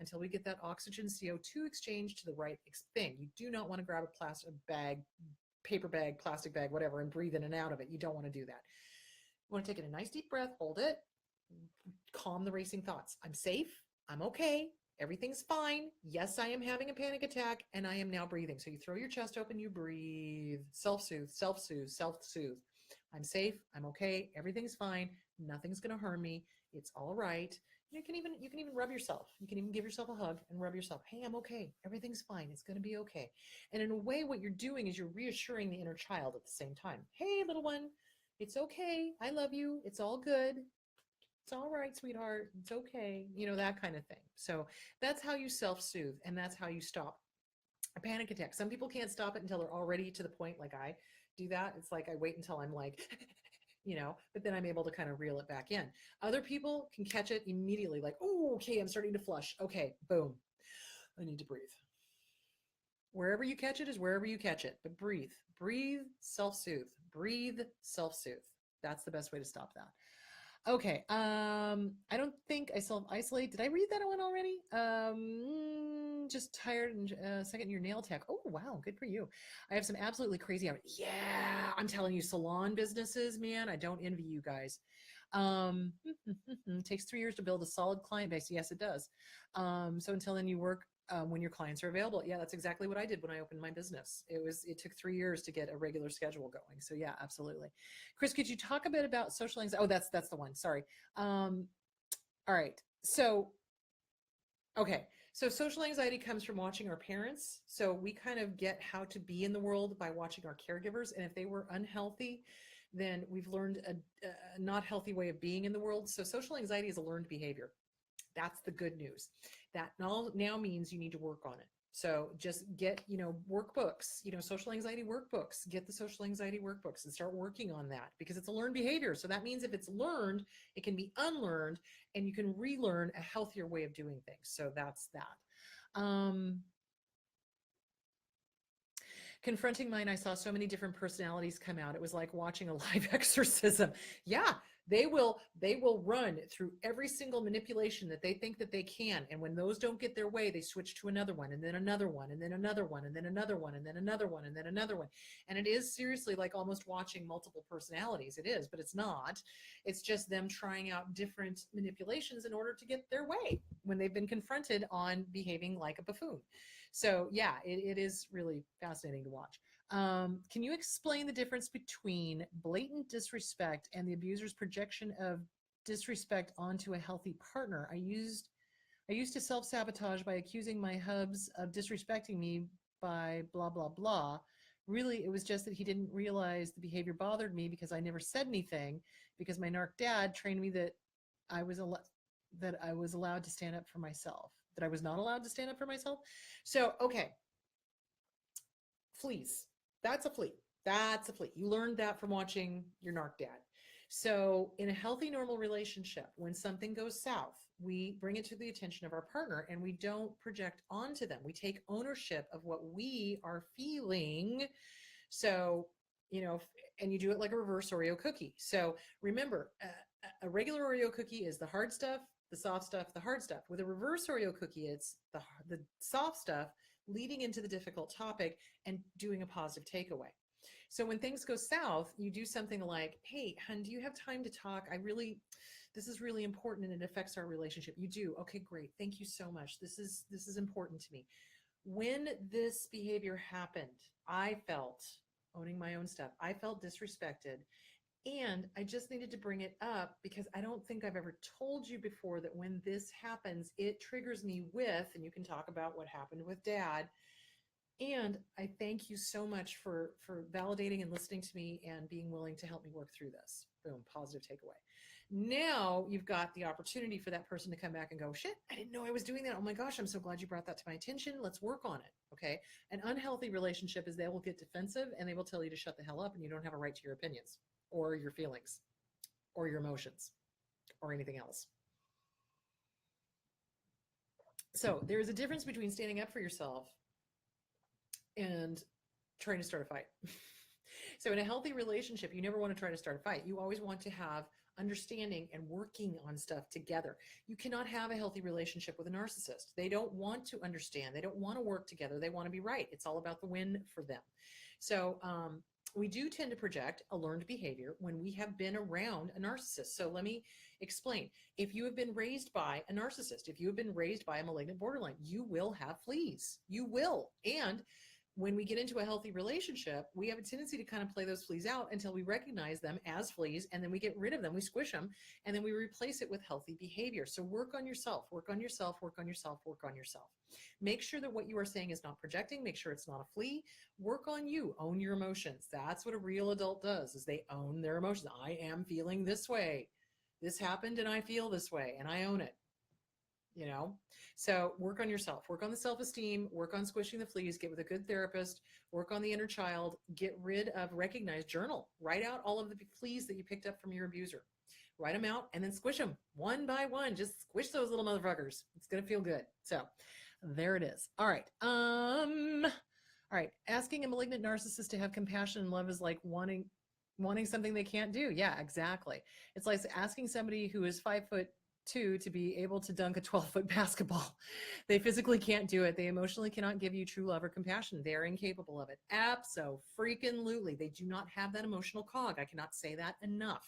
until we get that oxygen CO2 exchange to the right thing. You do not want to grab a plastic bag, paper bag, plastic bag, whatever, and breathe in and out of it. You don't want to do that. You want to take in a nice deep breath, hold it, calm the racing thoughts. I'm safe. I'm okay. Everything's fine. Yes, I am having a panic attack and I am now breathing. So you throw your chest open, you breathe, self-soothe, self-soothe, self-soothe. I'm safe. I'm okay. Everything's fine. Nothing's going to harm me. It's all right. You can even rub yourself. You can even give yourself a hug and rub yourself. Hey, I'm okay. Everything's fine. It's going to be okay. And in a way, what you're doing is you're reassuring the inner child at the same time. Hey, little one, it's okay. I love you. It's all good. It's all right, sweetheart. It's okay. That kind of thing. So that's how you self-soothe, and that's how you stop a panic attack. Some people can't stop it until they're already to the point, like I do that. It's like I wait until I'm like, but then I'm able to kind of reel it back in. Other people can catch it immediately, like, oh, okay, I'm starting to flush. Okay, boom. I need to breathe. Wherever you catch it is wherever you catch it, but breathe, breathe, self-soothe, breathe, self-soothe. That's the best way to stop that. Okay. I don't think I self-isolate. Did I read that one already? Just tired and second year nail tech. Oh, wow. Good for you. I have some absolutely crazy hours. Yeah. I'm telling you, salon businesses, man, I don't envy you guys. Um, takes 3 years to build a solid client base. Yes, it does. So until then you work when your clients are available. Yeah, that's exactly what I did when I opened my business. It took 3 years to get a regular schedule going. So yeah, absolutely. Chris, could you talk a bit about social anxiety? Oh, that's the one. Sorry. Um, all right. So, okay. So social anxiety comes from watching our parents. So we kind of get how to be in the world by watching our caregivers. And if they were unhealthy, then we've learned a not healthy way of being in the world. So social anxiety is a learned behavior. That's the good news. That now means you need to work on it. So just get, workbooks, social anxiety workbooks, get the social anxiety workbooks and start working on that because it's a learned behavior. So that means if it's learned, it can be unlearned and you can relearn a healthier way of doing things. So that's that. Confronting mine, I saw so many different personalities come out. It was like watching a live exorcism. Yeah, they will run through every single manipulation that they think that they can. And when those don't get their way, they switch to another one and then another one and then another one and then another one and then another one and then another one. And it is seriously like almost watching multiple personalities. It is, but it's not. It's just them trying out different manipulations in order to get their way when they've been confronted on behaving like a buffoon. So yeah, it is really fascinating to watch. Can you explain the difference between blatant disrespect and the abuser's projection of disrespect onto a healthy partner? I used to self-sabotage by accusing my hubs of disrespecting me by blah blah blah. Really, it was just that he didn't realize the behavior bothered me because I never said anything because my narc dad trained me that I was allowed to stand up for myself, that I was not allowed to stand up for myself. So, okay, fleas. That's a flea. That's a flea. You learned that from watching your narc dad. So, in a healthy, normal relationship, when something goes south, we bring it to the attention of our partner and we don't project onto them. We take ownership of what we are feeling. So, and you do it like a reverse Oreo cookie. So, remember, a regular Oreo cookie is the hard stuff, the soft stuff, the hard stuff. With a reverse Oreo cookie, it's the soft stuff leading into the difficult topic and doing a positive takeaway. So when things go south, you do something like, "Hey, hun, do you have time to talk? This is really important and it affects our relationship." You do. "Okay, great. Thank you so much. This is important to me." When this behavior happened, I felt, owning my own stuff, I felt disrespected. And I just needed to bring it up because I don't think I've ever told you before that when this happens, it triggers me with, and you can talk about what happened with dad. And I thank you so much for validating and listening to me and being willing to help me work through this. Boom, positive takeaway. Now you've got the opportunity for that person to come back and go, "Shit, I didn't know I was doing that. Oh my gosh, I'm so glad you brought that to my attention. Let's work on it." Okay. An unhealthy relationship is they will get defensive and they will tell you to shut the hell up and you don't have a right to your opinions or your feelings or your emotions or anything else. So there is a difference between standing up for yourself and trying to start a fight. So in a healthy relationship, you never want to try to start a fight. You always want to have understanding and working on stuff together. You cannot have a healthy relationship with a narcissist. They don't want to understand. They don't want to work together. They want to be right. It's all about the win for them. So we do tend to project a learned behavior when we have been around a narcissist. So let me explain. If you have been raised by a narcissist, if you have been raised by a malignant borderline, you will have fleas. You will. And when we get into a healthy relationship, we have a tendency to kind of play those fleas out until we recognize them as fleas, and then we get rid of them, we squish them, and then we replace it with healthy behavior. So work on yourself, work on yourself, work on yourself, work on yourself. Make sure that what you are saying is not projecting. Make sure it's not a flea. Work on you. Own your emotions. That's what a real adult does, is they own their emotions. I am feeling this way. This happened and I feel this way, and I own it. So work on yourself, work on the self-esteem, work on squishing the fleas, get with a good therapist, work on the inner child, get rid of, recognize, journal, write out all of the fleas that you picked up from your abuser, write them out and then squish them one by one. Just squish those little motherfuckers. It's going to feel good. So there it is. All right. All right. Asking a malignant narcissist to have compassion and love is like wanting Wanting something they can't do. Yeah, exactly. It's like asking somebody who is 5'2" to be able to dunk a 12-foot basketball. They physically can't do it. They emotionally cannot give you true love or compassion. They are incapable of it. Abso-freaking-lutely. They do not have that emotional cog. I cannot say that enough.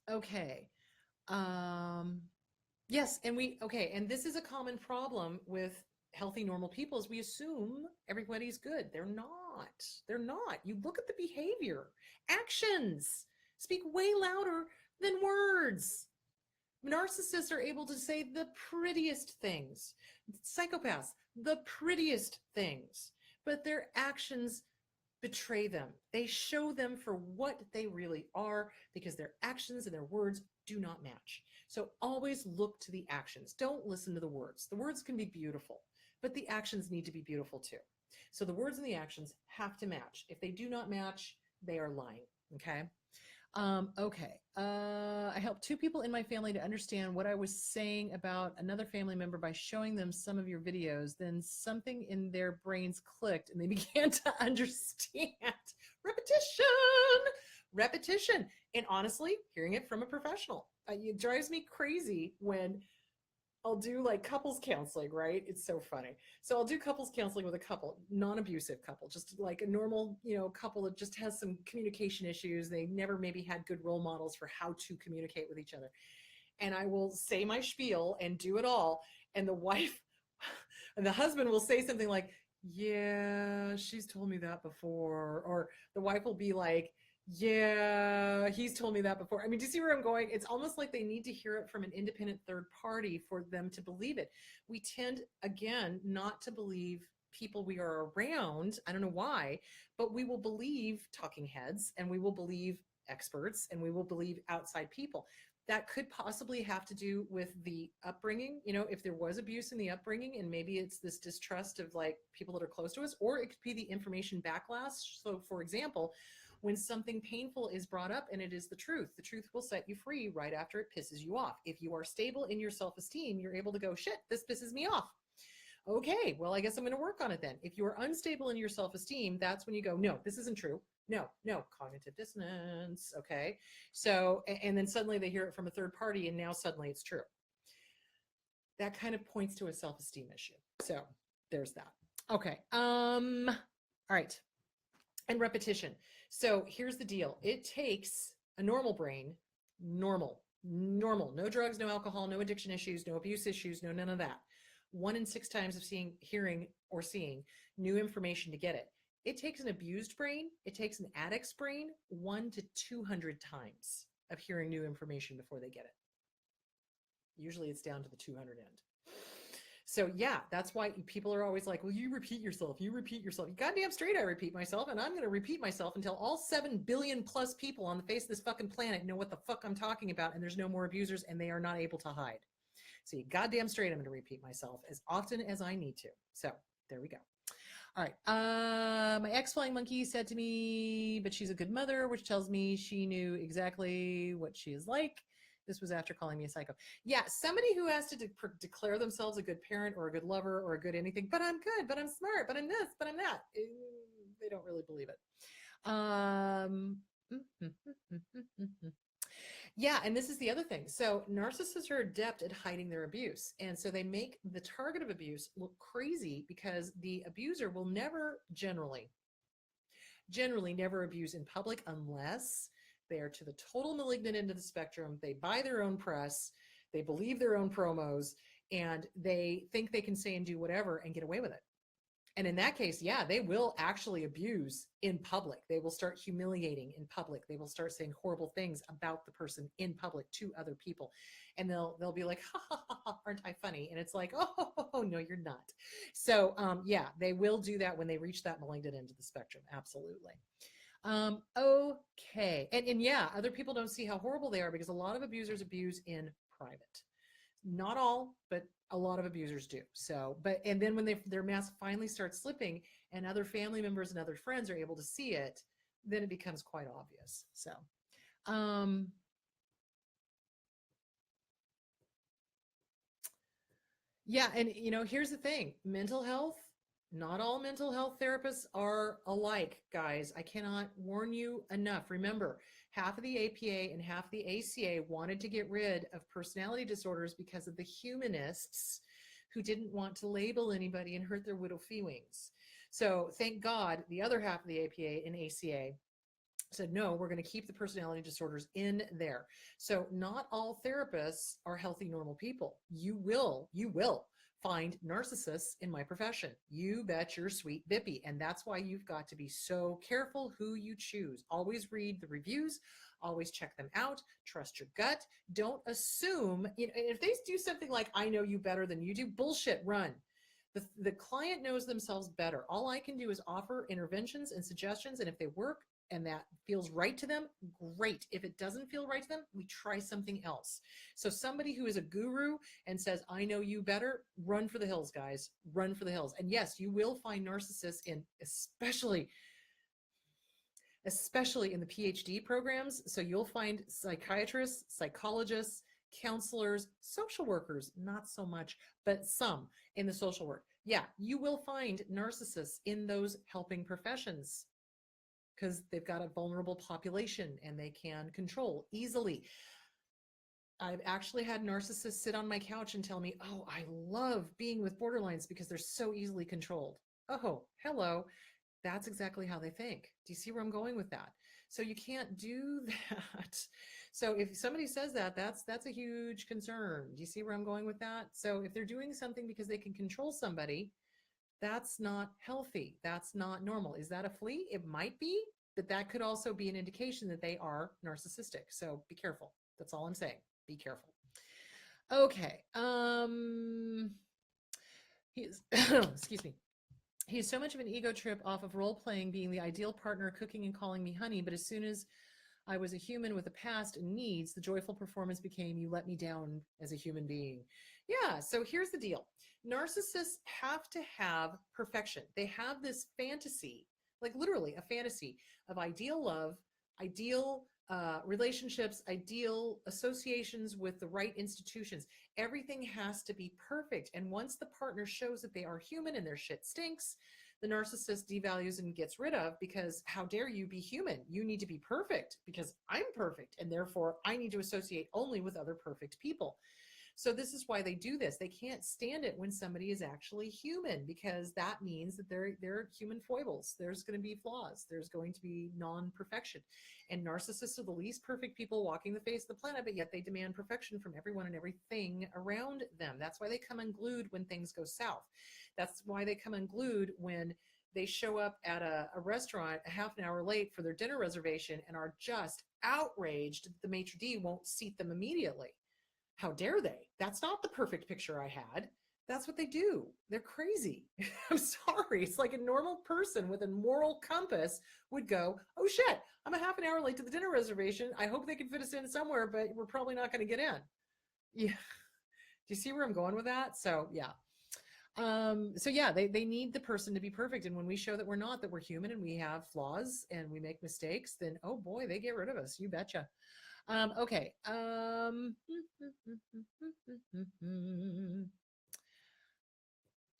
Okay. Yes, and this is a common problem with healthy, normal people is we assume everybody's good. They're not. They're not. You look at the behavior. Actions speak way louder than words. Narcissists are able to say the prettiest things. Psychopaths, the prettiest things. But their actions betray them. They show them for what they really are because their actions and their words do not match. So always look to the actions. Don't listen to the words. The words can be beautiful, but the actions need to be beautiful too. So the words and the actions have to match. If they do not match, they are lying. Okay. I helped 2 people in my family to understand what I was saying about another family member by showing them some of your videos. Then something in their brains clicked and they began to understand. Repetition. And honestly, hearing it from a professional, it drives me crazy when I'll do like couples counseling, right? It's so funny. So I'll do couples counseling with a couple, non-abusive couple, just like a normal, couple that just has some communication issues. They never maybe had good role models for how to communicate with each other. And I will say my spiel and do it all. And the wife and the husband will say something like, yeah, she's told me that before. Or the wife will be like, yeah, he's told me that before. I mean, do you see where I'm going? It's almost like they need to hear it from an independent third party for them to believe it. We tend, again, not to believe people we are around. I don't know why, but we will believe talking heads and we will believe experts and we will believe outside people. That could possibly have to do with the upbringing. If there was abuse in the upbringing and maybe it's this distrust of like people that are close to us, or it could be the information backlash. So for example, when something painful is brought up and it is the truth will set you free right after it pisses you off. If you are stable in your self-esteem, you're able to go, shit, this pisses me off. Okay, well, I guess I'm going to work on it then. If you are unstable in your self-esteem, that's when you go, no, this isn't true. No, cognitive dissonance. Okay. So, and then suddenly they hear it from a third party and now suddenly it's true. That kind of points to a self-esteem issue. So there's that. Okay. All right. And repetition. So here's the deal. It takes a normal brain, normal, no drugs, no alcohol, no addiction issues, no abuse issues, no none of that. 1 in 6 times of hearing or seeing new information to get it. It takes an abused brain, it takes an addict's brain 1 to 200 times of hearing new information before they get it. Usually it's down to the 200 end. So yeah, that's why people are always like, well, you repeat yourself. Goddamn straight I repeat myself, and I'm going to repeat myself until all 7 billion plus people on the face of this fucking planet know what the fuck I'm talking about, and there's no more abusers, and they are not able to hide. So goddamn straight I'm going to repeat myself as often as I need to. So there we go. All right. My ex-flying monkey said to me, but she's a good mother, which tells me she knew exactly what she is like. This was after calling me a psycho. Yeah, somebody who has to declare themselves a good parent or a good lover or a good anything, but I'm good, but I'm smart, but I'm this, but I'm that. They don't really believe it. Yeah, and this is the other thing. So narcissists are adept at hiding their abuse. And so they make the target of abuse look crazy because the abuser will never generally never abuse in public unless they are to the total malignant end of the spectrum. They buy their own press, they believe their own promos, and they think they can say and do whatever and get away with it. And in that case, yeah, they will actually abuse in public. They will start humiliating in public. They will start saying horrible things about the person in public to other people. And they'll be like, ha, ha, ha, ha, aren't I funny? And it's like, oh, no, you're not. So yeah, they will do that when they reach that malignant end of the spectrum. Absolutely. Okay. And yeah, other people don't see how horrible they are because a lot of abusers abuse in private. Not all, but a lot of abusers do. So, and then when their mask finally starts slipping and other family members and other friends are able to see it, then it becomes quite obvious. So, yeah. And here's the thing, mental health Not all mental health therapists are alike, guys. I cannot warn you enough. Remember, half of the APA and half of the ACA wanted to get rid of personality disorders because of the humanists who didn't want to label anybody and hurt their widow feelings. So thank God the other half of the APA and ACA said, no, we're going to keep the personality disorders in there. So not all therapists are healthy, normal people. You will find narcissists in my profession. You bet your sweet bippy. And that's why you've got to be so careful who you choose. Always read the reviews. Always check them out. Trust your gut. Don't assume, if they do something like, I know you better than you do, bullshit, run. The client knows themselves better. All I can do is offer interventions and suggestions. And if they work, and that feels right to them, great. If it doesn't feel right to them, we try something else. So somebody who is a guru and says, I know you better, run for the hills, guys, run for the hills. And yes, you will find narcissists in, especially in the PhD programs. So you'll find psychiatrists, psychologists, counselors, social workers, not so much, but some in the social work. Yeah, you will find narcissists in those helping professions, because they've got a vulnerable population and they can control easily. I've actually had narcissists sit on my couch and tell me, oh, I love being with borderlines because they're so easily controlled. Oh, hello. That's exactly how they think. Do you see where I'm going with that? So you can't do that. So if somebody says that, that's a huge concern. Do you see where I'm going with that? So if they're doing something because they can control somebody, that's not healthy. That's not normal. Is that a flea? It might be, but that could also be an indication that they are narcissistic. So be careful. That's all I'm saying. Be careful. Okay. He's excuse me. He's so much of an ego trip off of role playing, being the ideal partner, cooking and calling me honey. But as soon as I was a human with a past and needs, the joyful performance became, you let me down as a human being. Yeah. So here's the deal. Narcissists have to have perfection. They have this fantasy, like literally a fantasy of ideal love, ideal relationships, ideal associations with the right institutions. Everything has to be perfect. And once the partner shows that they are human and their shit stinks, the narcissist devalues and gets rid of, because how dare you be human? You need to be perfect because I'm perfect. And therefore I need to associate only with other perfect people. So this is why they do this. They can't stand it when somebody is actually human, because that means that there are human foibles. There's going to be flaws. There's going to be non-perfection. And narcissists are the least perfect people walking the face of the planet, but yet they demand perfection from everyone and everything around them. That's why they come unglued when things go south. That's why they come unglued when they show up at a restaurant a half an hour late for their dinner reservation and are just outraged that the maitre d' won't seat them immediately. How dare they? That's not the perfect picture I had. That's what they do. They're crazy. I'm sorry. It's like a normal person with a moral compass would go, oh shit, I'm a half an hour late to the dinner reservation. I hope they can fit us in somewhere, but we're probably not going to get in. Yeah. Do you see where I'm going with that? So yeah. They need the person to be perfect. And when we show that we're not, that we're human and we have flaws and we make mistakes, then, oh boy, they get rid of us. You betcha. Okay.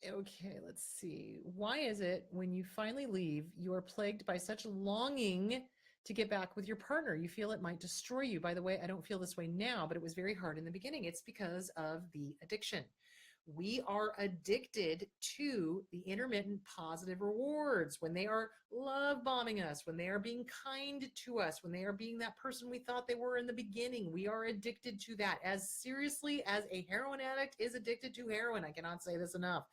Okay, let's see. Why is it when you finally leave, you are plagued by such longing to get back with your partner? You feel it might destroy you. By the way, I don't feel this way now, but it was very hard in the beginning. It's because of the addiction. We are addicted to the intermittent positive rewards when they are love bombing us, when they are being kind to us, when they are being that person we thought they were in the beginning. We are addicted to that as seriously as a heroin addict is addicted to heroin. I cannot say this enough.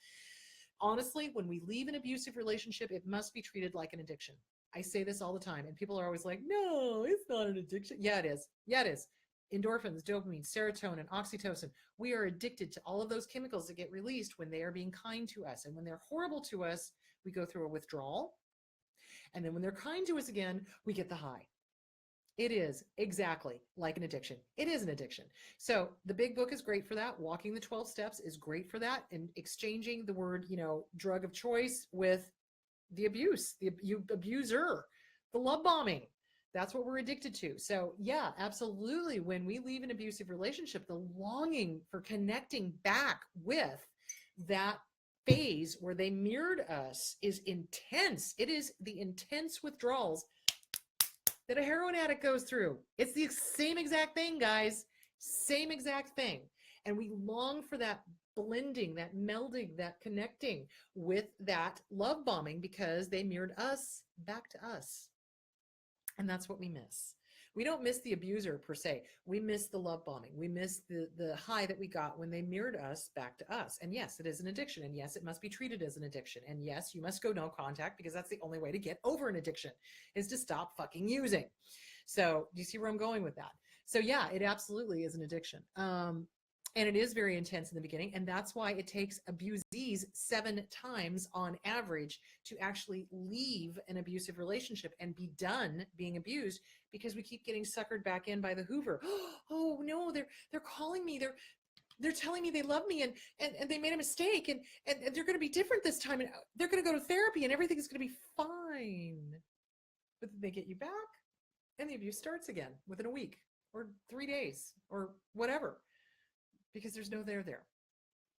Honestly, when we leave an abusive relationship, it must be treated like an addiction. I say this all the time, and people are always like, no, it's not an addiction. Yeah, it is. Yeah, it is. Endorphins, dopamine, serotonin, oxytocin. We are addicted to all of those chemicals that get released when they are being kind to us. And when they're horrible to us, we go through a withdrawal. And then when they're kind to us again, we get the high. It is exactly like an addiction. It is an addiction. So the big book is great for that. Walking the 12 steps is great for that. And exchanging the word, drug of choice with the abuse, the abuser, the love bombing. That's what we're addicted to. So yeah, absolutely. When we leave an abusive relationship, the longing for connecting back with that phase where they mirrored us is intense. It is the intense withdrawals that a heroin addict goes through. It's the same exact thing, guys. Same exact thing. And we long for that blending, that melding, that connecting with that love bombing because they mirrored us back to us. And that's what we miss. We don't miss the abuser per se. We miss the love bombing. We miss the high that we got when they mirrored us back to us. And yes, it is an addiction. And yes, it must be treated as an addiction. And yes, you must go no contact because that's the only way to get over an addiction is to stop fucking using. So do you see where I'm going with that? So yeah, it absolutely is an addiction. And it is very intense in the beginning. And that's why it takes abusees 7 times on average to actually leave an abusive relationship and be done being abused because we keep getting suckered back in by the Hoover. Oh no, they're calling me. They're telling me they love me and they made a mistake and they're going to be different this time and they're going to go to therapy and everything's going to be fine. But then they get you back and the abuse starts again within a week or 3 days or whatever. Because there's no there.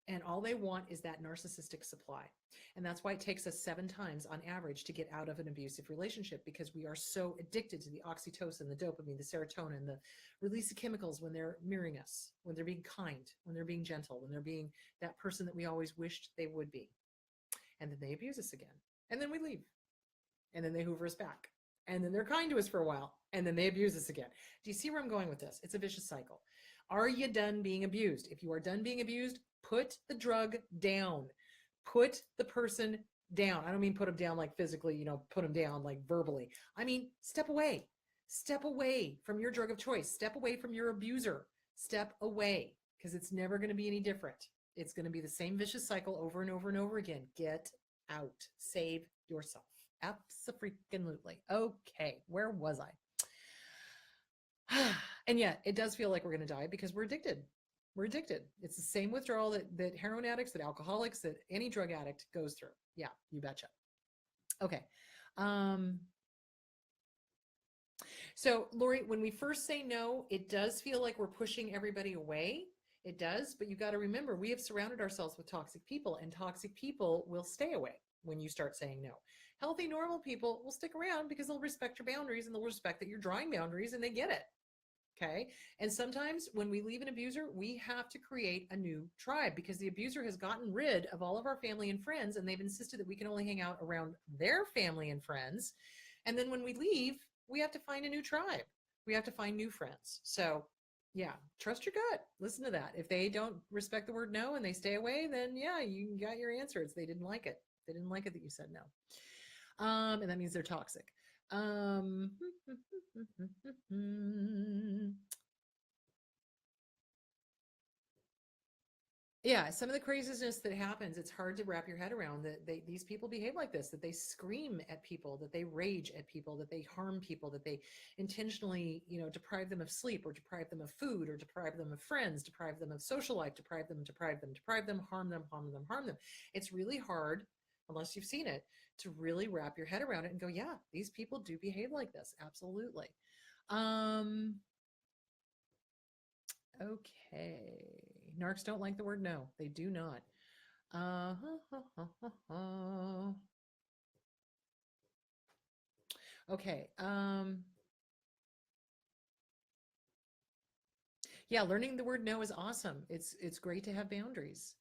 And all they want is that narcissistic supply. And that's why it takes us 7 times on average to get out of an abusive relationship because we are so addicted to the oxytocin, the dopamine, the serotonin, the release of chemicals when they're mirroring us, when they're being kind, when they're being gentle, when they're being that person that we always wished they would be. And then they abuse us again. And then we leave. And then they hoover us back. And then they're kind to us for a while. And then they abuse us again. Do you see where I'm going with this? It's a vicious cycle. Are you done being abused? If you are done being abused, put the drug down. Put the person down. I don't mean put them down like physically, put them down like verbally. I mean, step away. Step away from your drug of choice. Step away from your abuser. Step away because it's never going to be any different. It's going to be the same vicious cycle over and over and over again. Get out. Save yourself. Abso-freaking-lutely. Okay, where was I? And yet it does feel like we're going to die because we're addicted. We're addicted. It's the same withdrawal that heroin addicts, that alcoholics, that any drug addict goes through. Yeah, you betcha. Okay. So Lori, when we first say no, it does feel like we're pushing everybody away. It does, but you got to remember, we have surrounded ourselves with toxic people and toxic people will stay away when you start saying no. Healthy, normal people will stick around because they'll respect your boundaries and they'll respect that you're drawing boundaries and they get it. Okay. And sometimes when we leave an abuser, we have to create a new tribe because the abuser has gotten rid of all of our family and friends and they've insisted that we can only hang out around their family and friends. And then when we leave, we have to find a new tribe. We have to find new friends. So yeah, trust your gut. Listen to that. If they don't respect the word no and they stay away, then yeah, you got your answer. It's they didn't like it. They didn't like it that you said no. And that means they're toxic. Yeah, some of the craziness that happens, it's hard to wrap your head around that these people behave like this, that they scream at people, that they rage at people, that they harm people, that they intentionally, deprive them of sleep or deprive them of food or deprive them of friends, deprive them of social life, deprive them, harm them. It's really hard, unless you've seen it, to really wrap your head around it and go, yeah, these people do behave like this. Absolutely. Okay. Narcs don't like the word no. They do not. Okay. Yeah, learning the word no is awesome. It's great to have boundaries.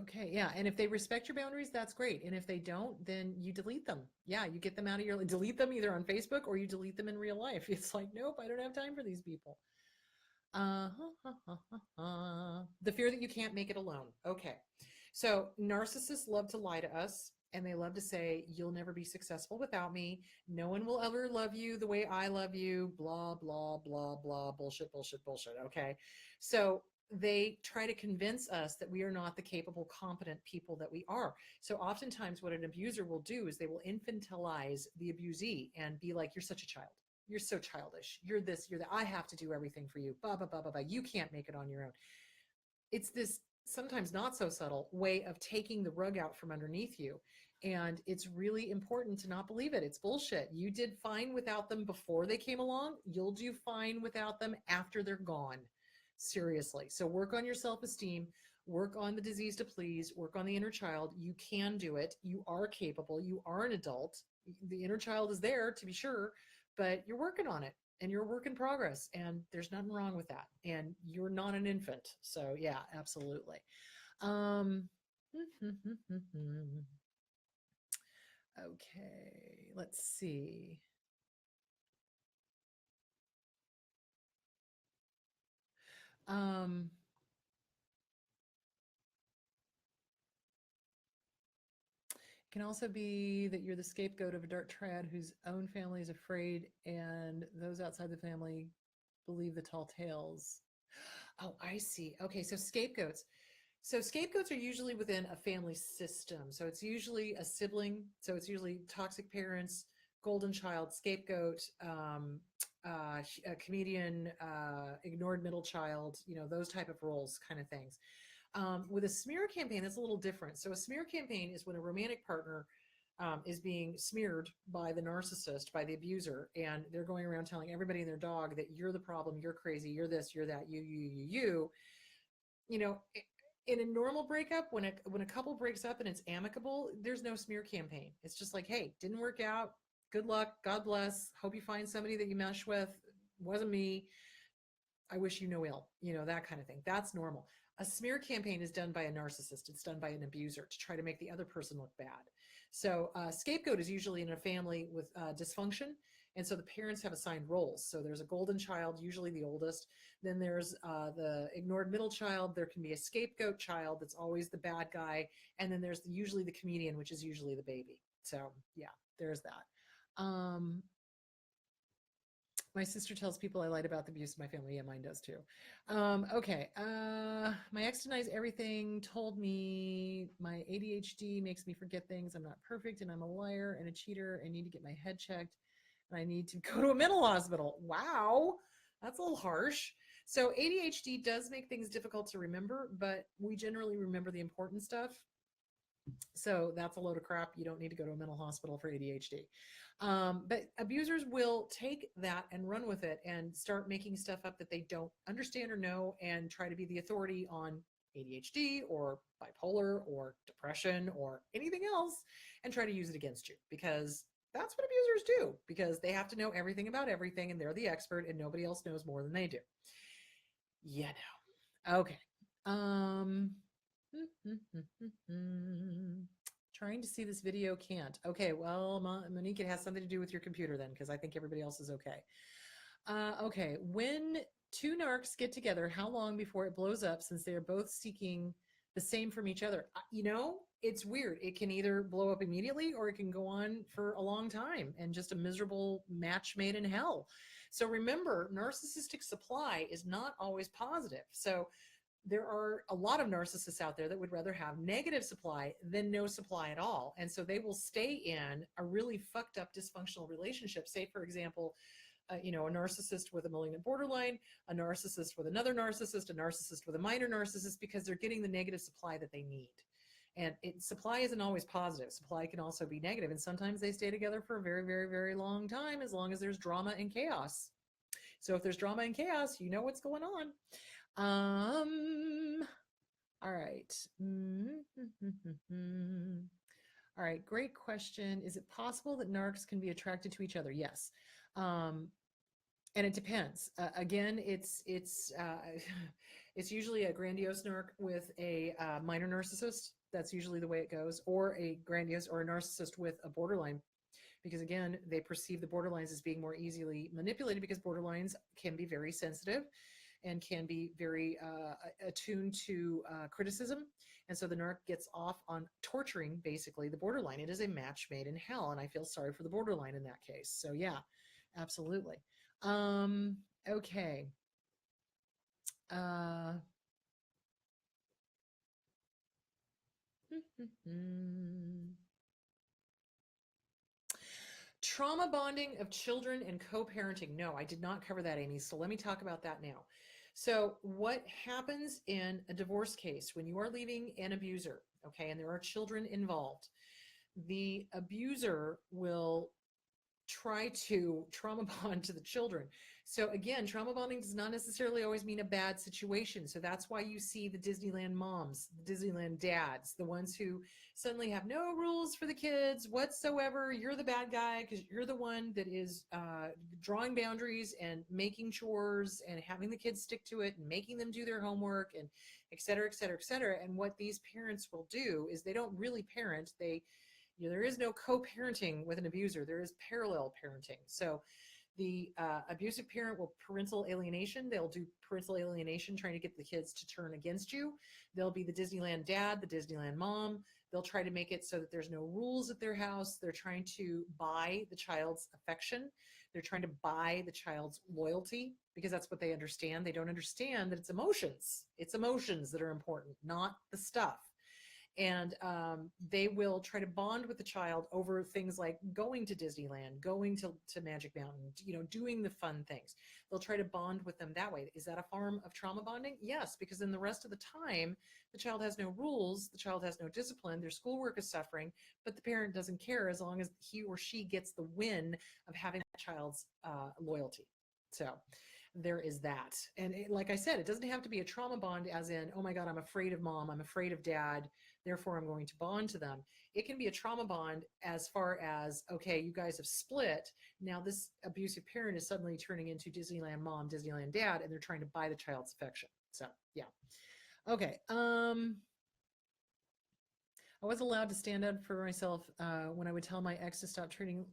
Okay, yeah, and if they respect your boundaries, that's great. And if they don't, then you delete them. Yeah, you get them out of your, delete them either on Facebook or you delete them in real life. It's like, nope, I don't have time for these people. The fear that you can't make it alone. Okay, so narcissists love to lie to us. And they love to say, you'll never be successful without me. No one will ever love you the way I love you. Blah, blah, blah, blah, bullshit, bullshit, bullshit. Okay, so they try to convince us that we are not the capable, competent people that we are. So oftentimes what an abuser will do is they will infantilize the abusee and be like, you're such a child. You're so childish. You're this, you're that. I have to do everything for you. Blah, blah, blah, blah, blah. You can't make it on your own. It's this sometimes not so subtle way of taking the rug out from underneath you. And it's really important to not believe it. It's bullshit. You did fine without them before they came along. You'll do fine without them after they're gone. seriously. So work on your self-esteem, work on the disease to please, work on the inner child. You can do it. You are capable. You are an adult. The inner child is there, to be sure, but you're working on it and you're a work in progress, and there's nothing wrong with that. And you're not an infant. So yeah, absolutely. Um, okay, let's see. Um, it can also be that you're the scapegoat of a dark triad whose own family is afraid, and those outside the family believe the tall tales. Oh, I see. Okay, so scapegoats. So scapegoats are usually within a family system. So it's usually a sibling. So it's usually toxic parents, golden child, scapegoat, a comedian, ignored middle child, those type of roles kind of things. With a smear campaign, that's a little different. So a smear campaign is when a romantic partner is being smeared by the narcissist, by the abuser, and they're going around telling everybody and their dog that you're the problem, you're crazy, you're this, you're that, you. You know, in a normal breakup, when a couple breaks up and it's amicable, there's no smear campaign. It's just like, hey, didn't work out. Good luck. God bless. Hope you find somebody that you mesh with. Wasn't me. I wish you no ill. That kind of thing. That's normal. A smear campaign is done by a narcissist. It's done by an abuser to try to make the other person look bad. So scapegoat is usually in a family with dysfunction. And so the parents have assigned roles. So there's a golden child, usually the oldest. Then there's the ignored middle child. There can be a scapegoat child that's always the bad guy. And then there's usually the comedian, which is usually the baby. So yeah, there's that. My sister tells people I lied about the abuse of my family. Yeah, mine does too. Okay. My ex denies everything, told me my ADHD makes me forget things. I'm not perfect and I'm a liar and a cheater. I need to get my head checked and I need to go to a mental hospital. Wow. That's a little harsh. So ADHD does make things difficult to remember, but we generally remember the important stuff. So that's a load of crap. You don't need to go to a mental hospital for ADHD. But abusers will take that and run with it and start making stuff up that they don't understand or know and try to be the authority on ADHD or bipolar or depression or anything else and try to use it against you, because that's what abusers do, because they have to know everything about everything and they're the expert and nobody else knows more than they do. Okay. Trying to see this video, can't. Okay, well, Monique, it has something to do with your computer then, because I think everybody else is okay. Okay, when two narcs get together, how long before it blows up, since they are both seeking the same from each other? It's weird. It can either blow up immediately or it can go on for a long time and just a miserable match made in hell. So remember, narcissistic supply is not always positive. So there are a lot of narcissists out there that would rather have negative supply than no supply at all. And so they will stay in a really fucked up dysfunctional relationship. Say, for example, a narcissist with a malignant borderline, a narcissist with another narcissist, a narcissist with a minor narcissist, because they're getting the negative supply that they need. And supply isn't always positive. Supply can also be negative. And sometimes they stay together for a very, very, very long time, as long as there's drama and chaos. So if there's drama and chaos, you know what's going on. All right. All right, great question. Is it possible that narcs can be attracted to each other? Yes. And it depends. Again, it's usually a grandiose narc with a minor narcissist. That's usually the way it goes, or a grandiose or a narcissist with a borderline, because again, they perceive the borderlines as being more easily manipulated, because borderlines can be very sensitive and can be very attuned to criticism. And so the narc gets off on torturing, basically, the borderline. It is a match made in hell, and I feel sorry for the borderline in that case. So yeah, absolutely. Okay. Trauma bonding of children and co-parenting. No, I did not cover that, Amy. So let me talk about that now. So what happens in a divorce case when you are leaving an abuser, and there are children involved, the abuser will try to trauma bond to the children. So again, trauma bonding does not necessarily always mean a bad situation. So that's why you see the Disneyland moms, the Disneyland dads, the ones who suddenly have no rules for the kids whatsoever. You're the bad guy because you're the one that is drawing boundaries and making chores and having the kids stick to it and making them do their homework and et cetera, et cetera, et cetera. And what these parents will do is they don't really parent. There is no co-parenting with an abuser. There is parallel parenting. So the abusive parent will parental alienation. They'll do parental alienation, trying to get the kids to turn against you. They'll be the Disneyland dad, the Disneyland mom. They'll try to make it so that there's no rules at their house. They're trying to buy the child's affection. They're trying to buy the child's loyalty because that's what they understand. They don't understand that it's emotions. It's emotions that are important, not the stuff. And they will try to bond with the child over things like going to Disneyland, going to Magic Mountain, doing the fun things. They'll try to bond with them that way. Is that a form of trauma bonding? Yes, because then the rest of the time, the child has no rules, the child has no discipline, their schoolwork is suffering, but the parent doesn't care as long as he or she gets the win of having that child's loyalty. So there is that. And like I said, it doesn't have to be a trauma bond as in, oh my God, I'm afraid of mom, I'm afraid of dad, therefore I'm going to bond to them. It can be a trauma bond as far as, okay, you guys have split. Now this abusive parent is suddenly turning into Disneyland mom, Disneyland dad, and they're trying to buy the child's affection. So yeah. Okay. I was allowed to stand up for myself when I would tell my ex to stop treating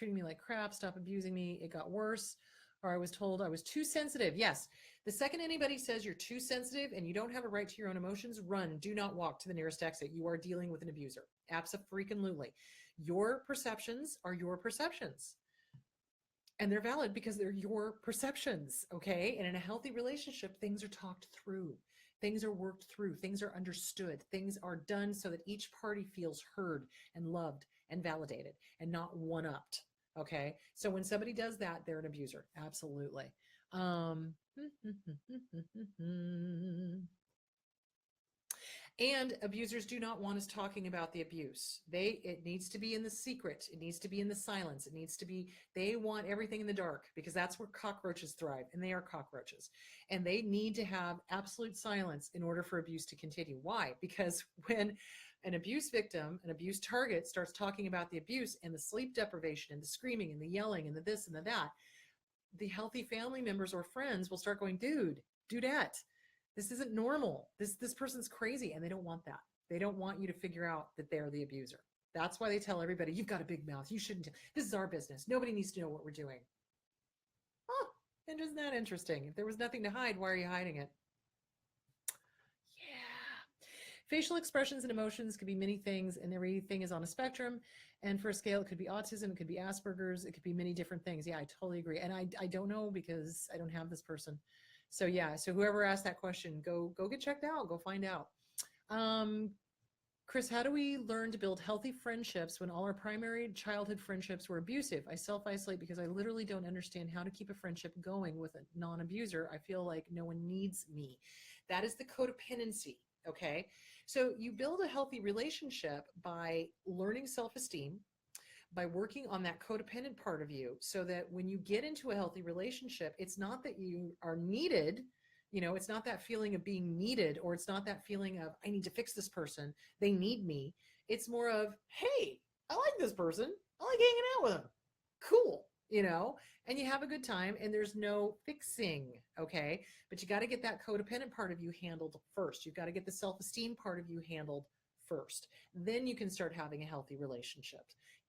me like crap, stop abusing me. It got worse. Or I was told I was too sensitive. Yes. The second anybody says you're too sensitive and you don't have a right to your own emotions, run. Do not walk to the nearest exit. You are dealing with an abuser. Abso-freaking-lutely. Your perceptions are your perceptions. And they're valid because they're your perceptions, okay? And in a healthy relationship, things are talked through. Things are worked through. Things are understood. Things are done so that each party feels heard and loved and validated and not one-upped. Okay. So when somebody does that, they're an abuser. Absolutely. And abusers do not want us talking about the abuse. It needs to be in the secret. It needs to be in the silence. It needs to be, they want everything in the dark because that's where cockroaches thrive, and they are cockroaches. And they need to have absolute silence in order for abuse to continue. Why? Because when an abuse victim, an abuse target starts talking about the abuse and the sleep deprivation and the screaming and the yelling and the this and the that, the healthy family members or friends will start going, dudette, this isn't normal. This person's crazy. And they don't want that. They don't want you to figure out that they're the abuser. That's why they tell everybody, you've got a big mouth. You shouldn't. This is our business. Nobody needs to know what we're doing. Oh, and isn't that interesting? If there was nothing to hide, why are you hiding it? Facial expressions and emotions could be many things, and everything is on a spectrum. And for a scale, it could be autism, it could be Asperger's, it could be many different things. Yeah, I totally agree. And I don't know because I don't have this person. So yeah, so whoever asked that question, go get checked out, go find out. Chris, how do we learn to build healthy friendships when all our primary childhood friendships were abusive? I self-isolate because I literally don't understand how to keep a friendship going with a non-abuser. I feel like no one needs me. That is the codependency. Okay. So you build a healthy relationship by learning self-esteem, by working on that codependent part of you so that when you get into a healthy relationship, it's not that you are needed, it's not that feeling of being needed, or it's not that feeling of, I need to fix this person. They need me. It's more of, hey, I like this person. I like hanging out with them. Cool. And you have a good time and there's no fixing. Okay. But you got to get that codependent part of you handled first. You've got to get the self-esteem part of you handled first. Then you can start having a healthy relationship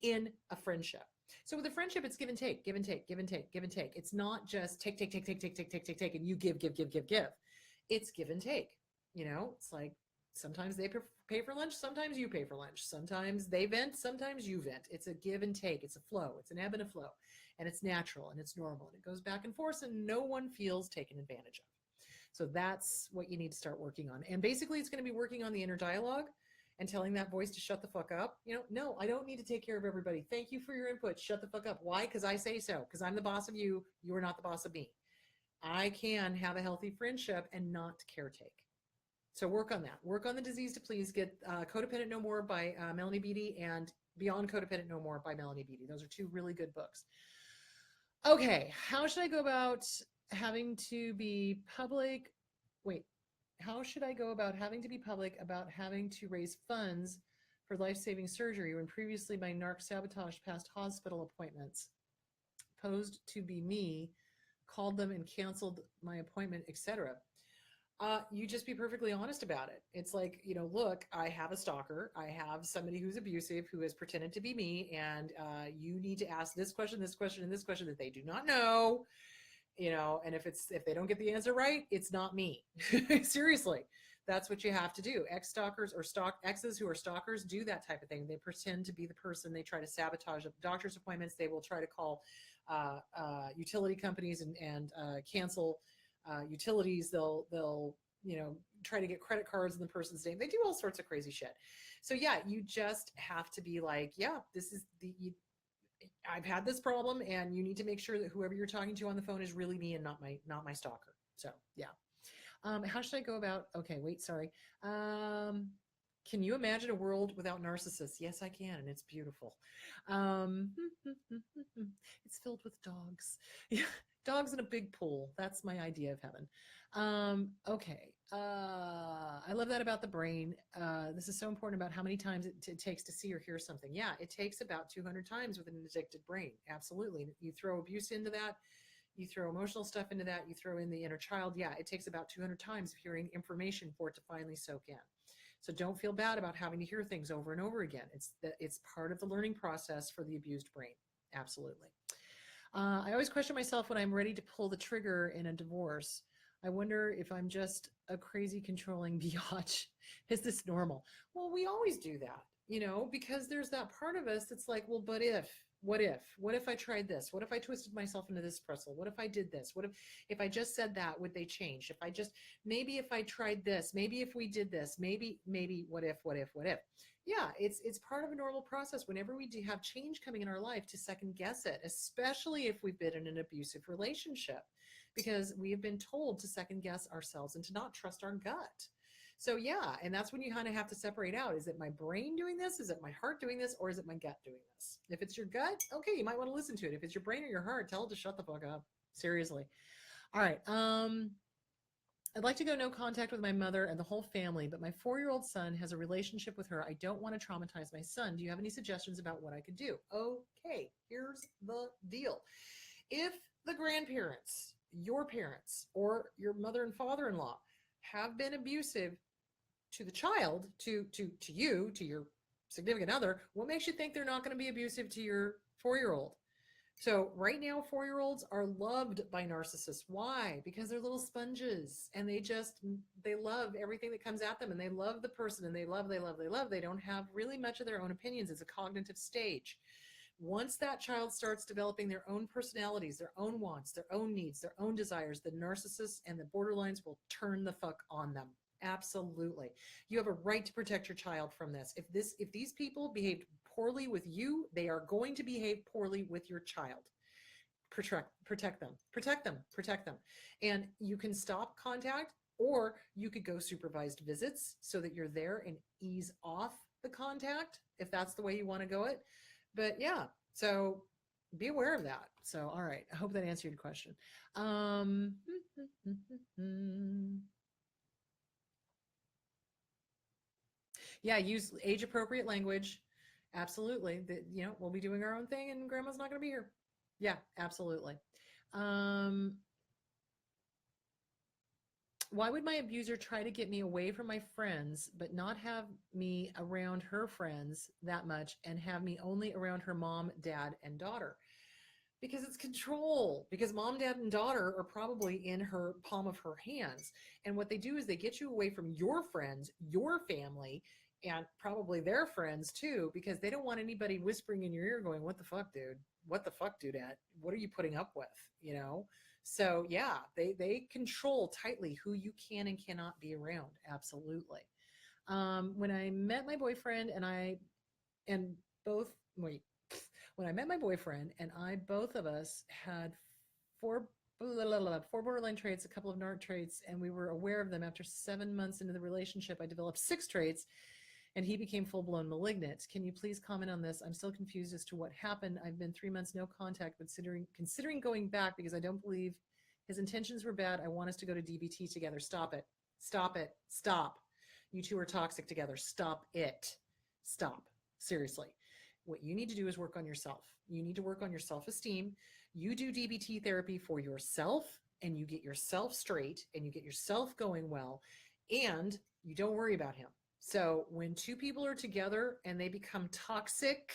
in a friendship. So with a friendship, it's give and take, give and take, give and take, give and take. It's not just take, and you give. It's give and take. It's like sometimes they pay for lunch, sometimes you pay for lunch. Sometimes they vent, sometimes you vent. It's a give and take. It's a flow. It's an ebb and a flow. And it's natural and it's normal. And it goes back and forth and no one feels taken advantage of. So that's what you need to start working on. And basically it's going to be working on the inner dialogue and telling that voice to shut the fuck up. No, I don't need to take care of everybody. Thank you for your input. Shut the fuck up. Why? Because I say so. Because I'm the boss of you. You are not the boss of me. I can have a healthy friendship and not caretake. So work on that. Work on the Disease to Please. Get Codependent No More by Melanie Beattie and Beyond Codependent No More by Melanie Beattie. Those are two really good books. Okay, how should I go about having to be public? Wait, how should I go about having to be public about having to raise funds for life-saving surgery when previously my narc sabotage past hospital appointments posed to be me, called them and canceled my appointment, etc.? You just be perfectly honest about it. It's like, look, I have a stalker. I have somebody who's abusive who has pretended to be me. And you need to ask this question, this question, and this question that they do not know, and if they don't get the answer right, it's not me. Seriously, that's what you have to do. Ex-stalkers or exes who are stalkers do that type of thing. They pretend to be the person. They try to sabotage doctor's appointments. They will try to call utility companies and cancel utilities. They'll try to get credit cards in the person's name. They do all sorts of crazy shit. So yeah, you just have to be like, yeah, this is I've had this problem, and you need to make sure that whoever you're talking to on the phone is really me and not my stalker. So yeah. How should I go about? Okay, wait, sorry. Can you imagine a world without narcissists? Yes, I can, and it's beautiful. It's filled with dogs. Yeah, dogs in a big pool. That's my idea of heaven. Okay. I love that about the brain. This is so important about how many times it takes to see or hear something. Yeah, it takes about 200 times with an addicted brain. Absolutely. You throw abuse into that. You throw emotional stuff into that. You throw in the inner child. Yeah, it takes about 200 times of hearing information for it to finally soak in. So don't feel bad about having to hear things over and over again. It's part of the learning process for the abused brain. Absolutely. I always question myself when I'm ready to pull the trigger in a divorce. I wonder if I'm just a crazy controlling biatch. Is this normal? Well, we always do that, because there's that part of us that's like, well, but what if I tried this? What if I twisted myself into this pretzel? What if I did this? What if I just said that, would they change? Maybe if I tried this, maybe if we did this, maybe, what if? Yeah, it's part of a normal process whenever we do have change coming in our life to second guess it, especially if we've been in an abusive relationship, because we have been told to second guess ourselves and to not trust our gut. So yeah, and that's when you kind of have to separate out. Is it my brain doing this? Is it my heart doing this? Or is it my gut doing this? If it's your gut, okay, you might want to listen to it. If it's your brain or your heart, tell it to shut the fuck up. Seriously. All right. I'd like to go no contact with my mother and the whole family, but my 4-year-old son has a relationship with her. I don't want to traumatize my son. Do you have any suggestions about what I could do? Okay, here's the deal. If the grandparents, your parents, or your mother and father-in-law have been abusive to the child, to you, to your significant other, what makes you think they're not going to be abusive to your 4-year-old? So right now, 4-year-olds are loved by narcissists. Why? Because they're little sponges, and they love everything that comes at them, and they love the person, and they love. They don't have really much of their own opinions. It's a cognitive stage. Once that child starts developing their own personalities, their own wants, their own needs, their own desires, the narcissists and the borderlines will turn the fuck on them. Absolutely. You have a right to protect your child from this. If these people behaved poorly with you, they are going to behave poorly with your child. Protect them. And you can stop contact, or you could go supervised visits so that you're there and ease off the contact if that's the way you want to go it. But yeah, so be aware of that. So, all right. I hope that answered your question. Yeah, use age appropriate language. Absolutely. We'll be doing our own thing and grandma's not going to be here. Yeah, absolutely. Why would my abuser try to get me away from my friends, but not have me around her friends that much and have me only around her mom, dad, and daughter? Because it's control. Because mom, dad, and daughter are probably in her palm of her hands. And what they do is they get you away from your friends, your family, and probably their friends too, because they don't want anybody whispering in your ear going, what the fuck, dude? What the fuck, dudette? What are you putting up with? So yeah, they control tightly who you can and cannot be around. Absolutely. When I met my boyfriend both of us had four borderline traits, a couple of narc traits, and we were aware of them. After 7 months into the relationship, I developed 6 traits, and he became full-blown malignant. Can you please comment on this? I'm still confused as to what happened. I've been 3 months no contact, considering going back because I don't believe his intentions were bad. I want us to go to DBT together. Stop it. Stop it. Stop. You two are toxic together. Stop it. Stop. Seriously. What you need to do is work on yourself. You need to work on your self-esteem. You do DBT therapy for yourself, and you get yourself straight, and you get yourself going well, and you don't worry about him. So when two people are together and they become toxic,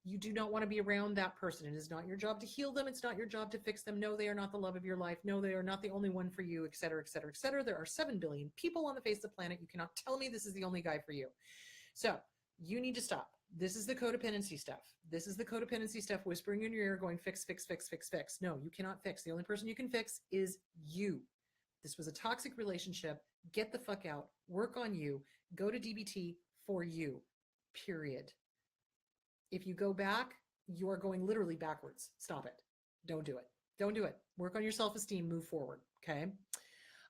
you do not want to be around that person. It is not your job to heal them. It's not your job to fix them. No, they are not the love of your life. No, they are not the only one for you, et cetera, et cetera, et cetera. There are 7 billion people on the face of the planet. You cannot tell me this is the only guy for you. So you need to stop. This is the codependency stuff. This is the codependency stuff whispering in your ear going, fix, fix, fix, fix, fix. No, you cannot fix. The only person you can fix is you. This was a toxic relationship. Get the fuck out. Work on you. Go to DBT for you, period. If you go back, you are going literally backwards. Stop it. Don't do it. Don't do it. Work on your self-esteem. Move forward. Okay.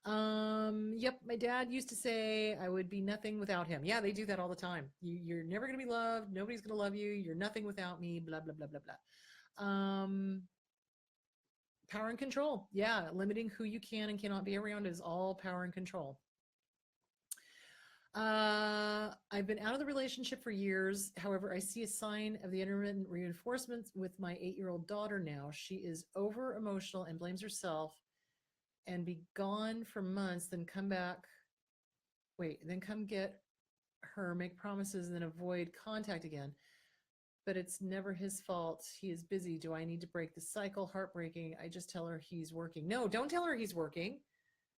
Yep. My dad used to say I would be nothing without him. Yeah, they do that all the time. You're never going to be loved. Nobody's going to love you. You're nothing without me. Blah, blah, blah, blah, blah. Power and control. Yeah. Limiting who you can and cannot be around is all power and control. I've been out of the relationship for years. However, I see a sign of the intermittent reinforcements with my 8-year-old daughter now. She is over emotional and blames herself and be gone for months, then come back. Then come get her, make promises, and then avoid contact again. But it's never his fault. He is busy. Do I need to break the cycle? Heartbreaking. I just tell her he's working. No, don't tell her he's working.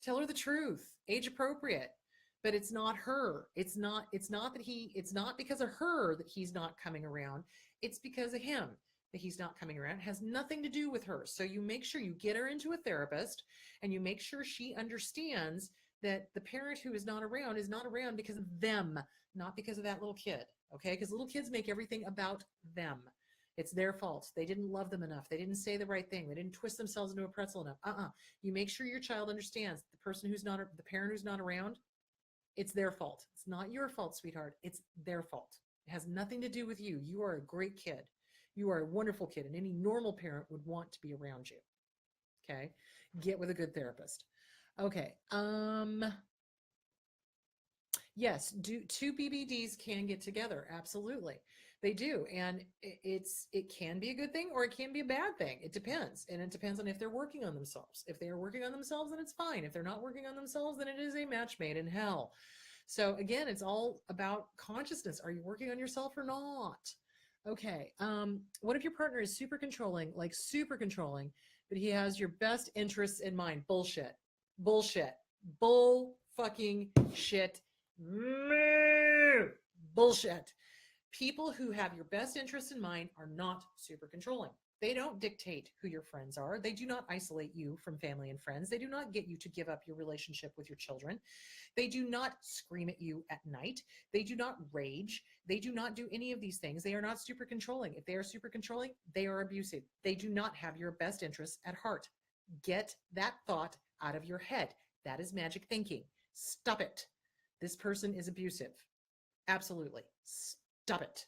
Tell her the truth. Age appropriate. But it's not her. It's not because of her that he's not coming around. It's because of him that he's not coming around. It has nothing to do with her. So you make sure you get her into a therapist and you make sure she understands that the parent who is not around because of them, not because of that little kid. Okay. Because little kids make everything about them. It's their fault. They didn't love them enough. They didn't say the right thing. They didn't twist themselves into a pretzel enough. You make sure your child understands the parent who's not around. It's their fault. It's not your fault, sweetheart. It's their fault. It has nothing to do with you. You are a great kid. You are a wonderful kid, and any normal parent would want to be around you. Okay? Get with a good therapist. Okay. Yes, two BBDs can get together. Absolutely. They do. And it can be a good thing or it can be a bad thing. It depends. And it depends on if they're working on themselves. If they are working on themselves, then it's fine. If they're not working on themselves, then it is a match made in hell. So again, it's all about consciousness. Are you working on yourself or not? Okay. What if your partner is super controlling, but he has your best interests in mind? Bullshit. Bullshit. Bull fucking shit. Bullshit. People who have your best interests in mind are not super controlling. They don't dictate who your friends are. They do not isolate you from family and friends. They do not get you to give up your relationship with your children. They do not scream at you at night. They do not rage. They do not do any of these things. They are not super controlling. If they are super controlling, they are abusive. They do not have your best interests at heart. Get that thought out of your head. That is magic thinking. Stop it. This person is abusive. Absolutely. Stop it.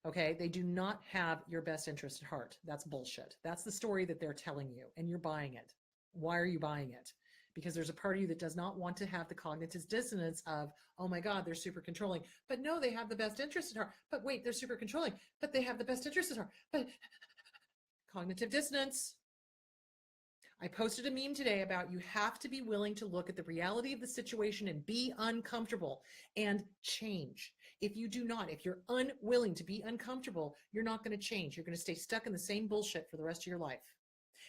Okay. They do not have your best interest at heart. That's bullshit. That's the story that they're telling you and you're buying it. Why are you buying it? Because there's a part of you that does not want to have the cognitive dissonance of, oh my God, they're super controlling. But no, they have the best interest at heart. But wait, they're super controlling. But they have the best interest at heart. But cognitive dissonance. I posted a meme today about you have to be willing to look at the reality of the situation and be uncomfortable and change. If you do not, if you're unwilling to be uncomfortable, you're not going to change. You're going to stay stuck in the same bullshit for the rest of your life.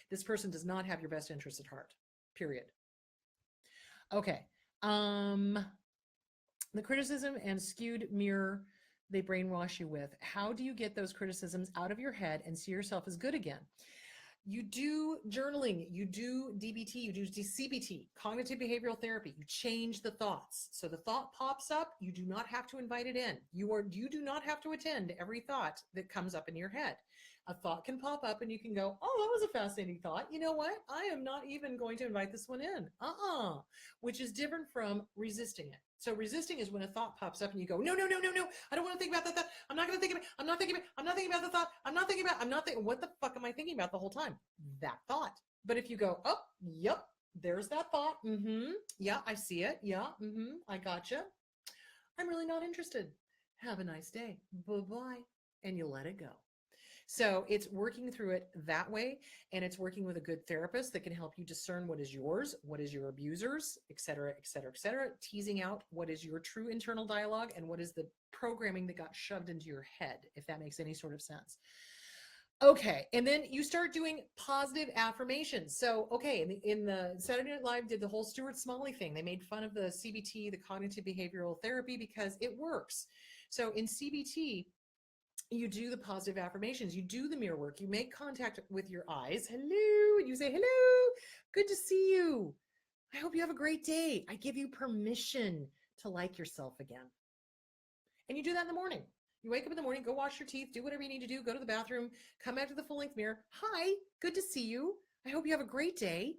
This person does not have your best interest at heart, period. Okay. The criticism and skewed mirror they brainwash you with. How do you get those criticisms out of your head and see yourself as good again? You do journaling, you do DBT, you do CBT, cognitive behavioral therapy. You change the thoughts. So the thought pops up, you do not have to invite it in. You do not have to attend every thought that comes up in your head. A thought can pop up and you can go, oh, that was a fascinating thought. You know what? I am not even going to invite this one in. Which is different from resisting it. So resisting is when a thought pops up and you go, no, no, no, no, no. I don't want to think about that thought. I'm not going to think about it. I'm not thinking about it. I'm not thinking about the thought. I'm not thinking, what the fuck am I thinking about the whole time? That thought. But if you go, oh, yep, there's that thought. Yeah, I see it. Yeah. I gotcha. I'm really not interested. Have a nice day. Bye-bye. And you let it go. So it's working through it that way, and it's working with a good therapist that can help you discern what is yours, what is your abuser's, et cetera, et cetera, et cetera, teasing out what is your true internal dialogue and what is the programming that got shoved into your head, if that makes any sort of sense. Okay, and then you start doing positive affirmations. So, okay, in the Saturday Night Live did the whole Stuart Smalley thing. They made fun of the CBT, the cognitive behavioral therapy, because it works. So in CBT, you do the positive affirmations, you do the mirror work, you make contact with your eyes. Hello, and you say, hello, good to see you. I hope you have a great day. I give you permission to like yourself again. And you do that in the morning. You wake up in the morning, go wash your teeth, do whatever you need to do, go to the bathroom, come back to the full-length mirror. Hi, good to see you. I hope you have a great day.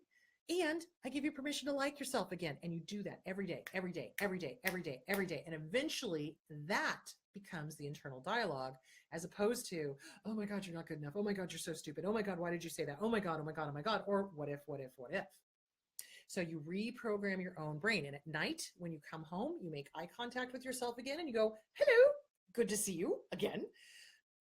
And I give you permission to like yourself again. And you do that every day, every day, every day, every day, every day. And eventually that becomes the internal dialogue, as opposed to, oh my God, you're not good enough. Oh my God, you're so stupid. Oh my God, why did you say that? Oh my God, oh my God, oh my God. Or what if, what if, what if? So you reprogram your own brain. And at night, when you come home, you make eye contact with yourself again and you go, hello, good to see you again.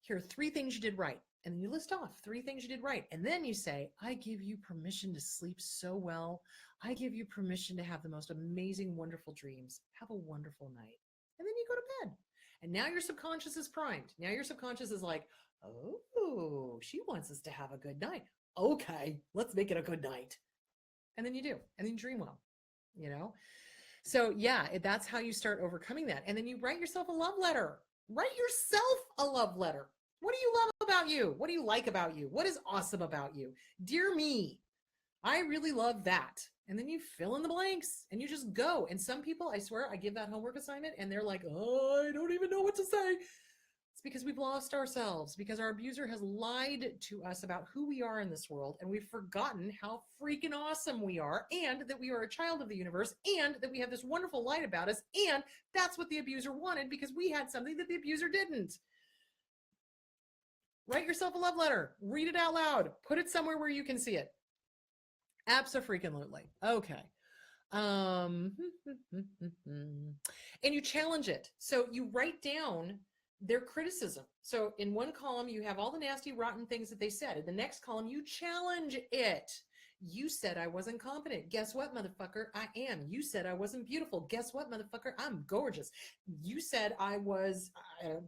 Here are 3 things you did right. And then you list off 3 things you did right. And then you say, I give you permission to sleep so well. I give you permission to have the most amazing, wonderful dreams. Have a wonderful night. And then you go to bed. And now your subconscious is primed. Now your subconscious is like, oh, she wants us to have a good night. Okay, let's make it a good night. And then you do. And then you dream well, you know? So yeah, that's how you start overcoming that. And then you write yourself a love letter. Write yourself a love letter. What do you love about you? What do you like about you? What is awesome about you? Dear me, I really love that. And then you fill in the blanks and you just go. And some people, I swear, I give that homework assignment and they're like, oh, I don't even know what to say. It's because we've lost ourselves, because our abuser has lied to us about who we are in this world. And we've forgotten how freaking awesome we are, and that we are a child of the universe, and that we have this wonderful light about us. And that's what the abuser wanted, because we had something that the abuser didn't. Write yourself a love letter, read it out loud, put it somewhere where you can see it. Abso-freaking-lutely. Okay. And you challenge it. So you write down their criticism. So in one column, you have all the nasty, rotten things that they said. In the next column, you challenge it. You said I wasn't competent. Guess what, motherfucker? I am. You said I wasn't beautiful. Guess what, motherfucker? I'm gorgeous. You said I was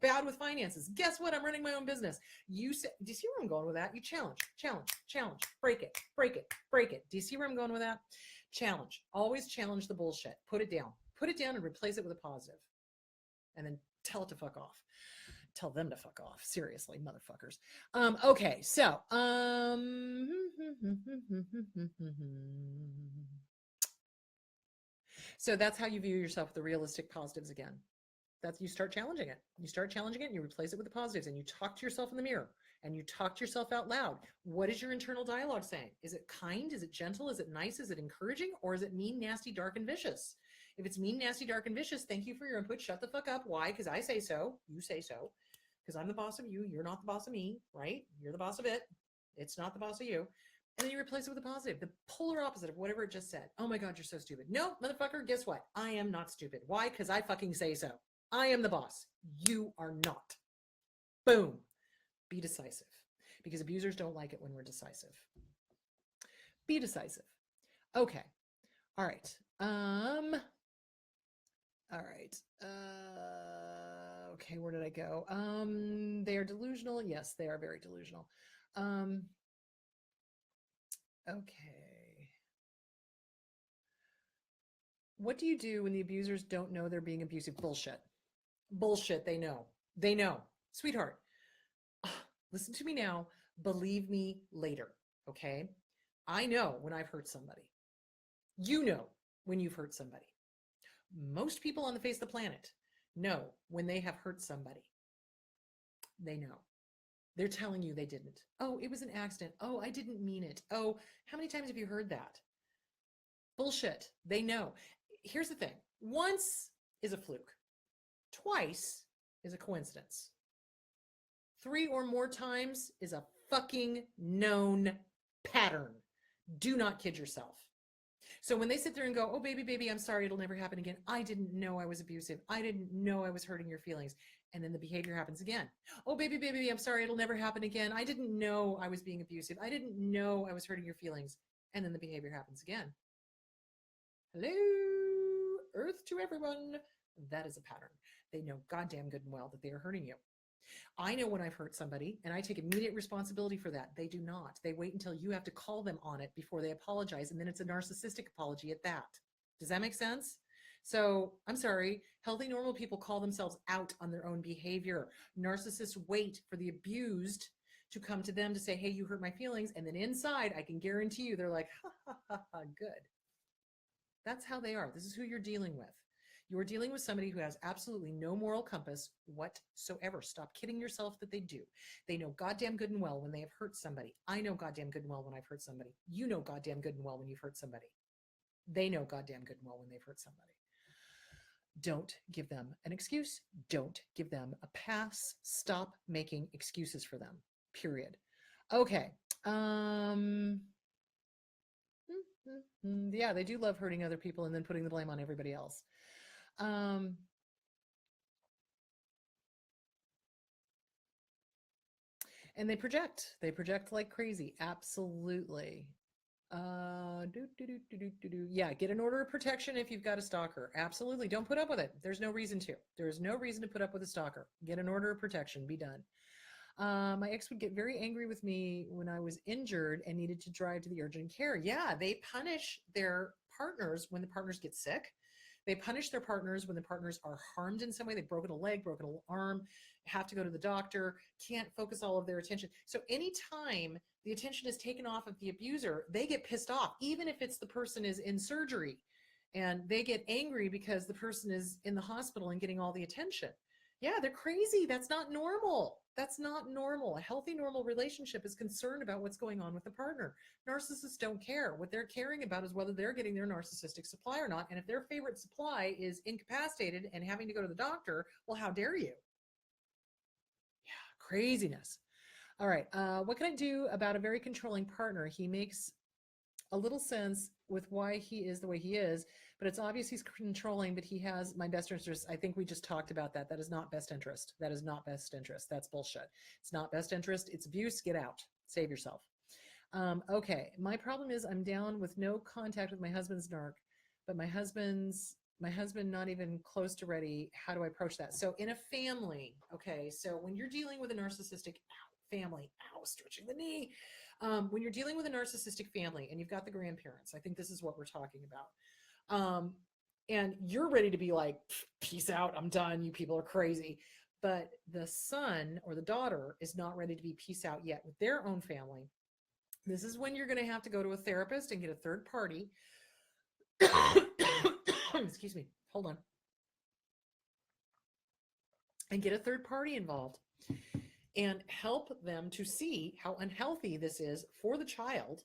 bad with finances. Guess what? I'm running my own business. You said, do you see where I'm going with that? You challenge, challenge, challenge, break it, break it, break it. Do you see where I'm going with that? Challenge. Always challenge the bullshit. Put it down. Put it down and replace it with a positive. And then tell it to fuck off. Tell them to fuck off. Seriously, motherfuckers. Okay, so so that's how you view yourself with the realistic positives again. That's, you start challenging it. You start challenging it and you replace it with the positives, and you talk to yourself in the mirror and you talk to yourself out loud. What is your internal dialogue saying? Is it kind? Is it gentle? Is it nice? Is it encouraging? Or is it mean, nasty, dark, and vicious? If it's mean, nasty, dark, and vicious, thank you for your input. Shut the fuck up. Why? Because I say so. You say so. Because I'm the boss of you. You're not the boss of me, right? You're the boss of it. It's not the boss of you. And then you replace it with a positive, the polar opposite of whatever it just said. Oh my God, you're so stupid. No, motherfucker, guess what? I am not stupid. Why? Because I fucking say so. I am the boss. You are not. Boom. Be decisive. Because abusers don't like it when we're decisive. Be decisive. Okay. All right. All right. Okay, where did I go? They are delusional. Yes, they are very delusional. Okay. What do you do when the abusers don't know they're being abusive? Bullshit. Bullshit. They know. They know. Sweetheart, listen to me now. Believe me later. Okay? I know when I've hurt somebody. You know when you've hurt somebody. Most people on the face of the planet know when they have hurt somebody. They know. They're telling you they didn't. Oh, it was an accident. Oh, I didn't mean it. Oh, how many times have you heard that? Bullshit. They know. Here's the thing. Once is a fluke. Twice is a coincidence. 3 or more times is a fucking known pattern. Do not kid yourself. So when they sit there and go, oh, baby, I'm sorry, it'll never happen again. I didn't know I was abusive. I didn't know I was hurting your feelings. And then the behavior happens again. Oh, baby, I'm sorry, it'll never happen again. I didn't know I was being abusive. I didn't know I was hurting your feelings. And then the behavior happens again. Hello, Earth to everyone. That is a pattern. They know goddamn good and well that they are hurting you. I know when I've hurt somebody, and I take immediate responsibility for that. They do not. They wait until you have to call them on it before they apologize, and then it's a narcissistic apology at that. Does that make sense? So I'm sorry, healthy, normal people call themselves out on their own behavior. Narcissists wait for the abused to come to them to say, hey, you hurt my feelings. And then inside, I can guarantee you, they're like, ha, ha, ha, ha, good. That's how they are. This is who you're dealing with. You're dealing with somebody who has absolutely no moral compass whatsoever. Stop kidding yourself that they do. They know goddamn good and well when they have hurt somebody. I know goddamn good and well when I've hurt somebody. You know goddamn good and well when you've hurt somebody. They know goddamn good and well when they've hurt somebody. Don't give them an excuse. Don't give them a pass. Stop making excuses for them. Period. Okay. Yeah, they do love hurting other people and then putting the blame on everybody else. And they project like crazy. Absolutely. Yeah, get an order of protection if you've got a stalker. Absolutely. Don't put up with it. There's no reason to. There is no reason to put up with a stalker. Get an order of protection. Be done. My ex would get very angry with me when I was injured and needed to drive to the urgent care. Yeah, they punish their partners when the partners get sick. They punish their partners when the partners are harmed in some way. They've broken a leg, broken an arm, have to go to the doctor, can't focus all of their attention. So anytime the attention is taken off of the abuser, they get pissed off, even if it's the person is in surgery, and they get angry because the person is in the hospital and getting all the attention. Yeah, they're crazy. That's not normal. That's not normal. A healthy, normal relationship is concerned about what's going on with the partner. Narcissists don't care. What they're caring about is whether they're getting their narcissistic supply or not. And if their favorite supply is incapacitated and having to go to the doctor, well, how dare you? Yeah, craziness. All right. What can I do about a very controlling partner? He makes a little sense with why he is the way he is, but it's obvious he's controlling, but he has my best interest. I think we just talked about that. That is not best interest. That is not best interest. That's bullshit. It's not best interest. It's abuse. Get out. Save yourself. Okay. My problem is I'm down with no contact with my husband's narc, but my husband not even close to ready. How do I approach that? So in a family, okay, so when you're dealing with a narcissistic family, stretching the knee, when you're dealing with a narcissistic family and you've got the grandparents, I think this is what we're talking about. And you're ready to be like, peace out, I'm done, you people are crazy. But the son or the daughter is not ready to be peace out yet with their own family. This is when you're going to have to go to a therapist and get a third party. Excuse me, hold on. And get a third party involved and help them to see how unhealthy this is for the child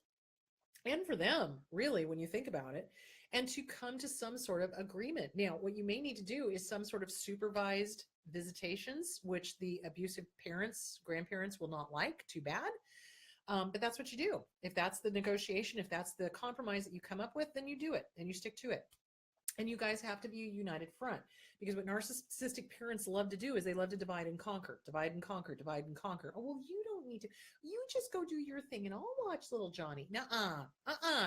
and for them, really, when you think about it, and to come to some sort of agreement. Now, what you may need to do is some sort of supervised visitations, which the abusive parents, grandparents will not like. Too bad. But that's what you do. If that's the negotiation, if that's the compromise that you come up with, then you do it and you stick to it. And you guys have to be a united front, because what narcissistic parents love to do is they love to divide and conquer, divide and conquer, divide and conquer. Oh, well, you don't need to. You just go do your thing and I'll watch little Johnny. Nuh-uh.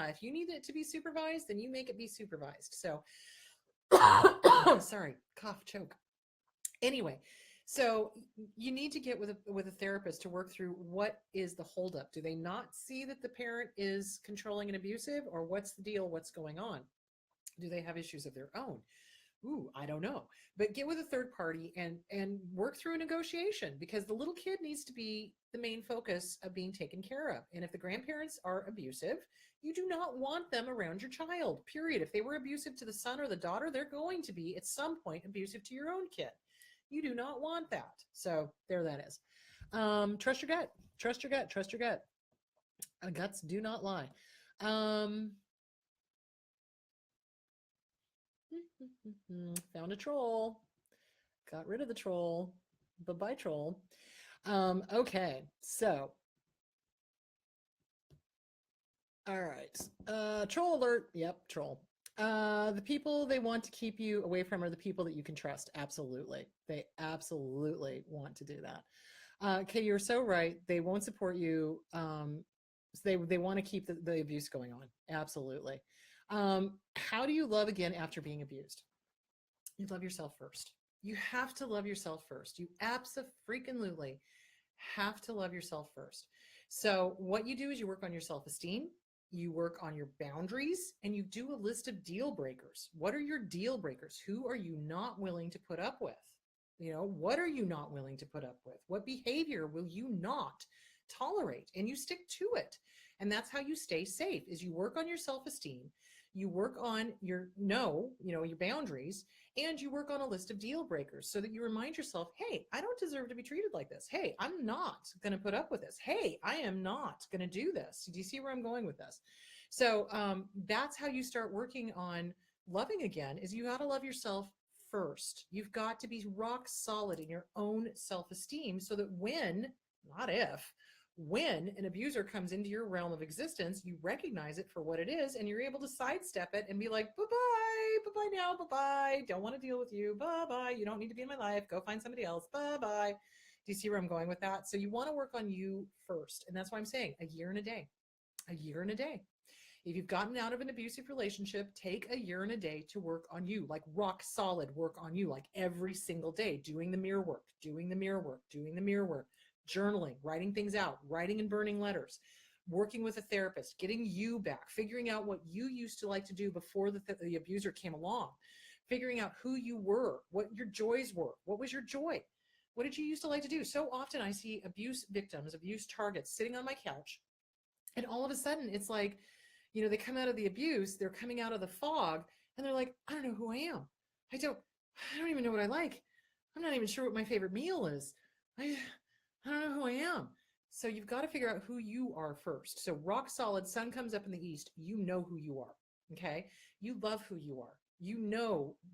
If you need it to be supervised, then you make it be supervised. So, sorry, cough, choke. Anyway, so you need to get with a therapist to work through what is the holdup. Do they not see that the parent is controlling and abusive, or what's the deal? What's going on? Do they have issues of their own? Ooh, I don't know. But get with a third party and work through a negotiation, because the little kid needs to be the main focus of being taken care of. And if the grandparents are abusive, you do not want them around your child, period. If they were abusive to the son or the daughter, they're going to be at some point abusive to your own kid. You do not want that. So there that is. Trust your gut. Trust your gut. Trust your gut. Guts do not lie. Found a troll. Got rid of the troll. Bye-bye, troll. Okay, so. All right. Troll alert. Yep, troll. The people they want to keep you away from are the people that you can trust. Absolutely. They absolutely want to do that. Okay, you're so right. They won't support you. They want to keep the abuse going on. Absolutely. How do you love again after being abused? You love yourself first. You have to love yourself first. You abso-freaking-lutely have to love yourself first. So what you do is you work on your self-esteem, you work on your boundaries, and you do a list of deal breakers. What are your deal breakers? Who are you not willing to put up with? You know, what are you not willing to put up with? What behavior will you not tolerate? And you stick to it. And that's how you stay safe, is you work on your self-esteem, you work on your your boundaries, and you work on a list of deal breakers so that you remind yourself, hey, I don't deserve to be treated like this. Hey, I'm not going to put up with this. Hey, I am not going to do this. Do you see where I'm going with this? So that's how you start working on loving again, is you got to love yourself first. You've got to be rock solid in your own self-esteem so that when, not if, when an abuser comes into your realm of existence, you recognize it for what it is, and you're able to sidestep it and be like, bye-bye, bye-bye now, bye-bye, don't want to deal with you, bye-bye, you don't need to be in my life, go find somebody else, bye-bye. Do you see where I'm going with that? So you want to work on you first, and that's why I'm saying a year and a day. A year and a day. If you've gotten out of an abusive relationship, take a year and a day to work on you, like rock solid work on you, like every single day, doing the mirror work, doing the mirror work, doing the mirror work, journaling, writing things out, writing and burning letters, working with a therapist, getting you back, figuring out what you used to like to do before the abuser came along, figuring out who you were, what your joys were, what was your joy, what did you used to like to do? So often I see abuse victims, abuse targets sitting on my couch, and all of a sudden it's like, they come out of the abuse, they're coming out of the fog, and they're like, I don't know who I am. I don't even know what I like. I'm not even sure what my favorite meal is. I don't know who I am. So you've got to figure out who you are first. So rock solid, sun comes up in the east, you know who you are, okay? You love who you are.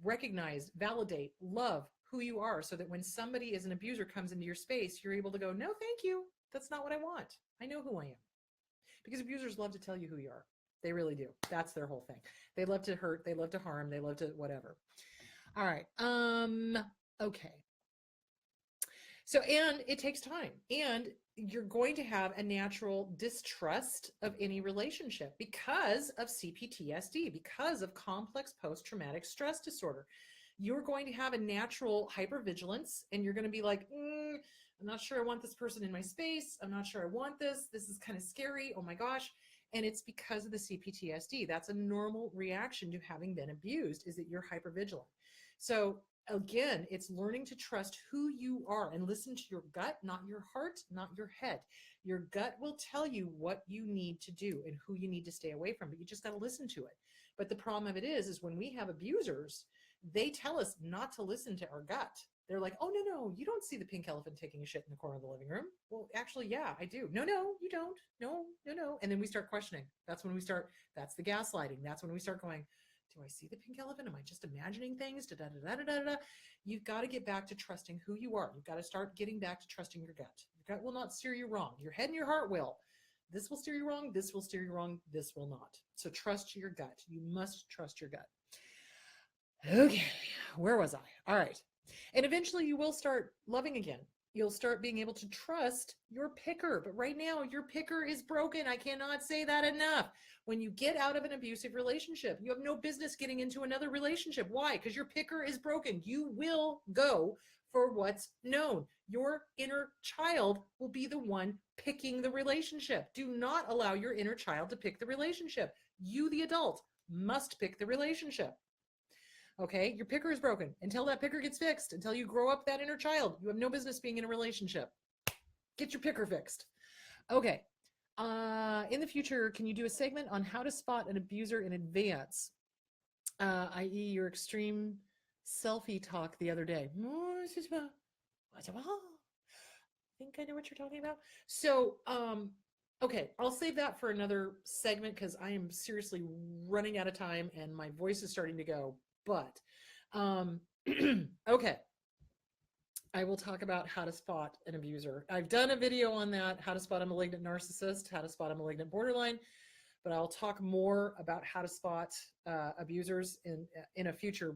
Recognize, validate, love who you are, so that when somebody as an abuser comes into your space, you're able to go, no, thank you. That's not what I want. I know who I am. Because abusers love to tell you who you are. They really do. That's their whole thing. They love to hurt. They love to harm. They love to whatever. All right. Okay. So, and it takes time, and you're going to have a natural distrust of any relationship because of CPTSD, because of complex post-traumatic stress disorder. You're going to have a natural hypervigilance, and you're going to be like, I'm not sure I want this person in my space. I'm not sure I want this. This is kind of scary. Oh my gosh. And it's because of the CPTSD. That's a normal reaction to having been abused, is that you're hypervigilant. So again, it's learning to trust who you are and listen to your gut, not your heart, not your head. Your gut will tell you what you need to do and who you need to stay away from, but you just got to listen to it. But the problem of it is when we have abusers, they tell us not to listen to our gut. They're like, oh, no, you don't see the pink elephant taking a shit in the corner of the living room. Well, actually, yeah, I do. No, you don't. No. And then we start questioning. That's when we start, that's the gaslighting. That's when we start going, do I see the pink elephant? Am I just imagining things? Da-da-da-da-da-da. You've got to get back to trusting who you are. You've got to start getting back to trusting your gut. Your gut will not steer you wrong. Your head and your heart will. This will steer you wrong. This will steer you wrong. This will not. So trust your gut. You must trust your gut. Okay, where was I? All right. And eventually you will start loving again. You'll start being able to trust your picker. But right now, your picker is broken. I cannot say that enough. When you get out of an abusive relationship, you have no business getting into another relationship. Why? Because your picker is broken. You will go for what's known. Your inner child will be the one picking the relationship. Do not allow your inner child to pick the relationship. You, the adult, must pick the relationship. Okay, your picker is broken. Until that picker gets fixed, until you grow up that inner child, you have no business being in a relationship. Get your picker fixed. Okay, in the future, can you do a segment on how to spot an abuser in advance, i.e. your extreme selfie talk the other day? I think I know what you're talking about. So, okay, I'll save that for another segment because I am seriously running out of time and my voice is starting to go. But, okay. I will talk about how to spot an abuser. I've done a video on that, how to spot a malignant narcissist, how to spot a malignant borderline, but I'll talk more about how to spot abusers in a future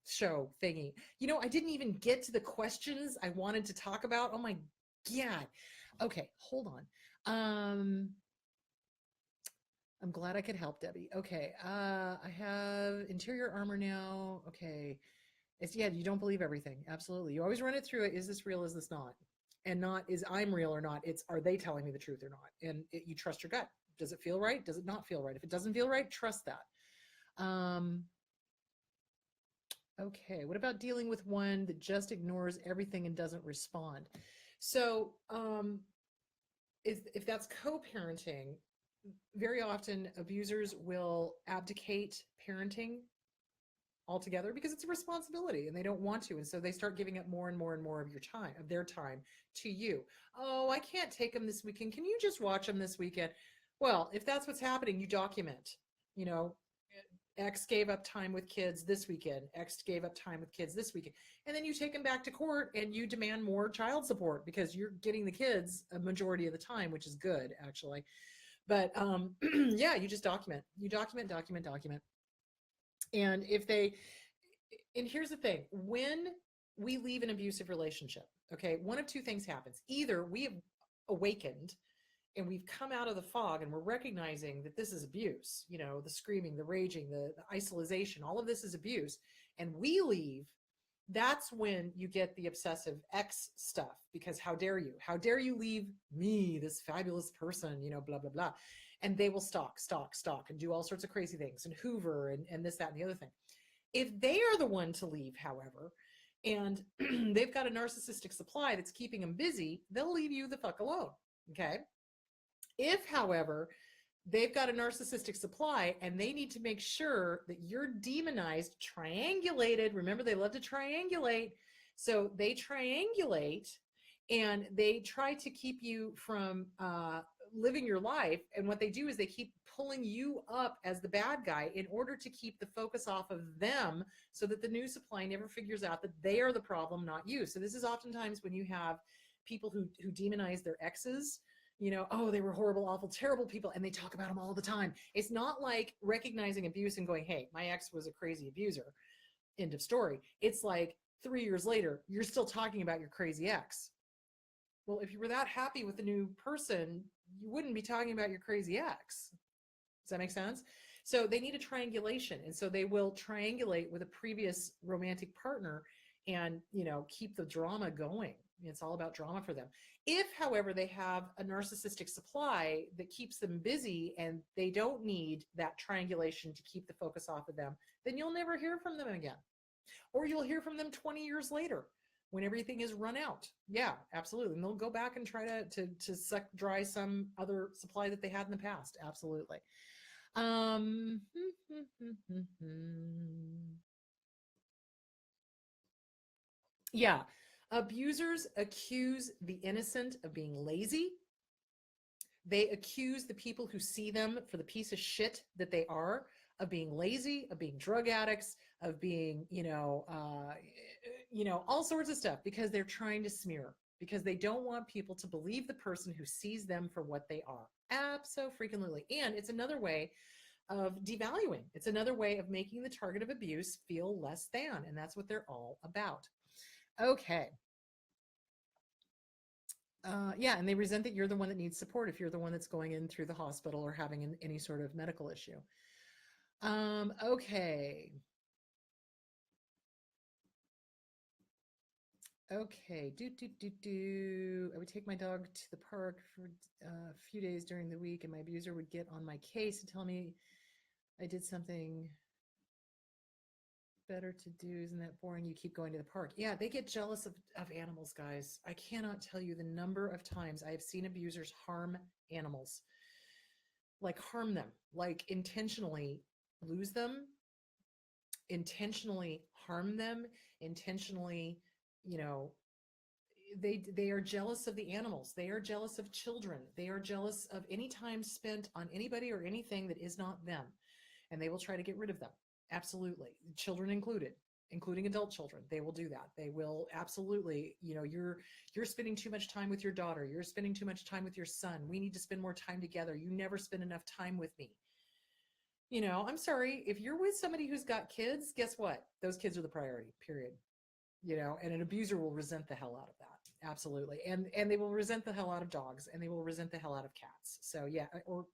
show thingy. You know, I didn't even get to the questions I wanted to talk about. Oh my God. Okay, hold on. I'm glad I could help, Debbie. Okay, I have interior armor now. Okay. It's, yeah, you don't believe everything. Absolutely. You always run it through it. Is this real? Is this not? And not is I'm real or not. It's, are they telling me the truth or not? And you trust your gut. Does it feel right? Does it not feel right? If it doesn't feel right, trust that. Okay. What about dealing with one that just ignores everything and doesn't respond? So, if that's co-parenting, very often abusers will abdicate parenting altogether because it's a responsibility and they don't want to. And so they start giving up more and more and more of your time, of their time to you. Oh, I can't take them this weekend. Can you just watch them this weekend? Well, if that's what's happening, you document, you know, X gave up time with kids this weekend. X gave up time with kids this weekend. And then you take them back to court and you demand more child support because you're getting the kids a majority of the time, which is good actually. But yeah, you just document, document. And if they, and here's the thing, when we leave an abusive relationship, okay, one of two things happens. Either we have awakened and we've come out of the fog and we're recognizing that this is abuse, you know, the screaming, the raging, the isolation, all of this is abuse, and we leave. That's when you get the obsessive X stuff, because how dare you leave me, this fabulous person, you know, blah, blah, blah. And they will stalk and do all sorts of crazy things and hoover and this, that, and the other thing. If they are the one to leave, however, and they've got a narcissistic supply that's keeping them busy, they'll leave you the fuck alone. Okay. If, however, they've got a narcissistic supply and they need to make sure that you're demonized, triangulated. Remember, they love to triangulate. So they triangulate and they try to keep you from living your life. And what they do is they keep pulling you up as the bad guy in order to keep the focus off of them so that the new supply never figures out that they are the problem, not you. So this is oftentimes when you have people who demonize their exes. You know, oh, they were horrible, awful, terrible people, and they talk about them all the time. It's not like recognizing abuse and going, hey, my ex was a crazy abuser, end of story. It's like 3 years later, you're still talking about your crazy ex. Well, if you were that happy with the new person, you wouldn't be talking about your crazy ex. Does that make sense? So they need a triangulation. And so they will triangulate with a previous romantic partner and, you know, keep the drama going. It's all about drama for them. If, however, they have a narcissistic supply that keeps them busy and they don't need that triangulation to keep the focus off of them, then you'll never hear from them again. Or you'll hear from them 20 years later when everything is run out. Yeah, absolutely. And they'll go back and try to suck dry some other supply that they had in the past. Absolutely. Yeah. Abusers accuse the innocent of being lazy. They accuse the people who see them for the piece of shit that they are, of being lazy, of being drug addicts, of being, all sorts of stuff, because they're trying to smear, because they don't want people to believe the person who sees them for what they are. Abso-freaking-lutely. And it's another way of devaluing. It's another way of making the target of abuse feel less than, and that's what they're all about. Okay. Yeah, and they resent that you're the one that needs support if you're the one that's going in through the hospital or having any sort of medical issue. Okay. Okay. I would take my dog to the park for a few days during the week, and my abuser would get on my case and tell me I did something better to do. Isn't that boring? You keep going to the park. Yeah, they get jealous of animals, guys. I cannot tell you the number of times I have seen abusers harm animals. Like harm them, like intentionally lose them, intentionally harm them, intentionally, they are jealous of the animals. They are jealous of children. They are jealous of any time spent on anybody or anything that is not them. And they will try to get rid of them. Absolutely. Children included, including adult children. They will do that. They will absolutely, you're spending too much time with your daughter. You're spending too much time with your son. We need to spend more time together. You never spend enough time with me. I'm sorry, if you're with somebody who's got kids, guess what? Those kids are the priority, period. And an abuser will resent the hell out of that. Absolutely. And they will resent the hell out of dogs, and they will resent the hell out of cats. So yeah, or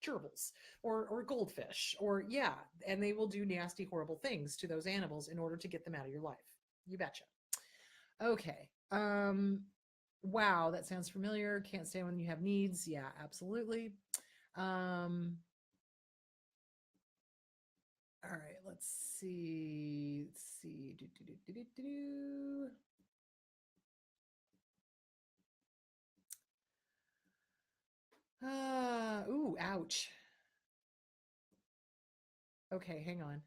gerbils or goldfish, or yeah, and they will do nasty, horrible things to those animals in order to get them out of your life. You betcha. Okay. Wow, that sounds familiar. Can't stand when you have needs. Yeah, absolutely. All right, let's see. Ooh, ouch. Okay, hang on.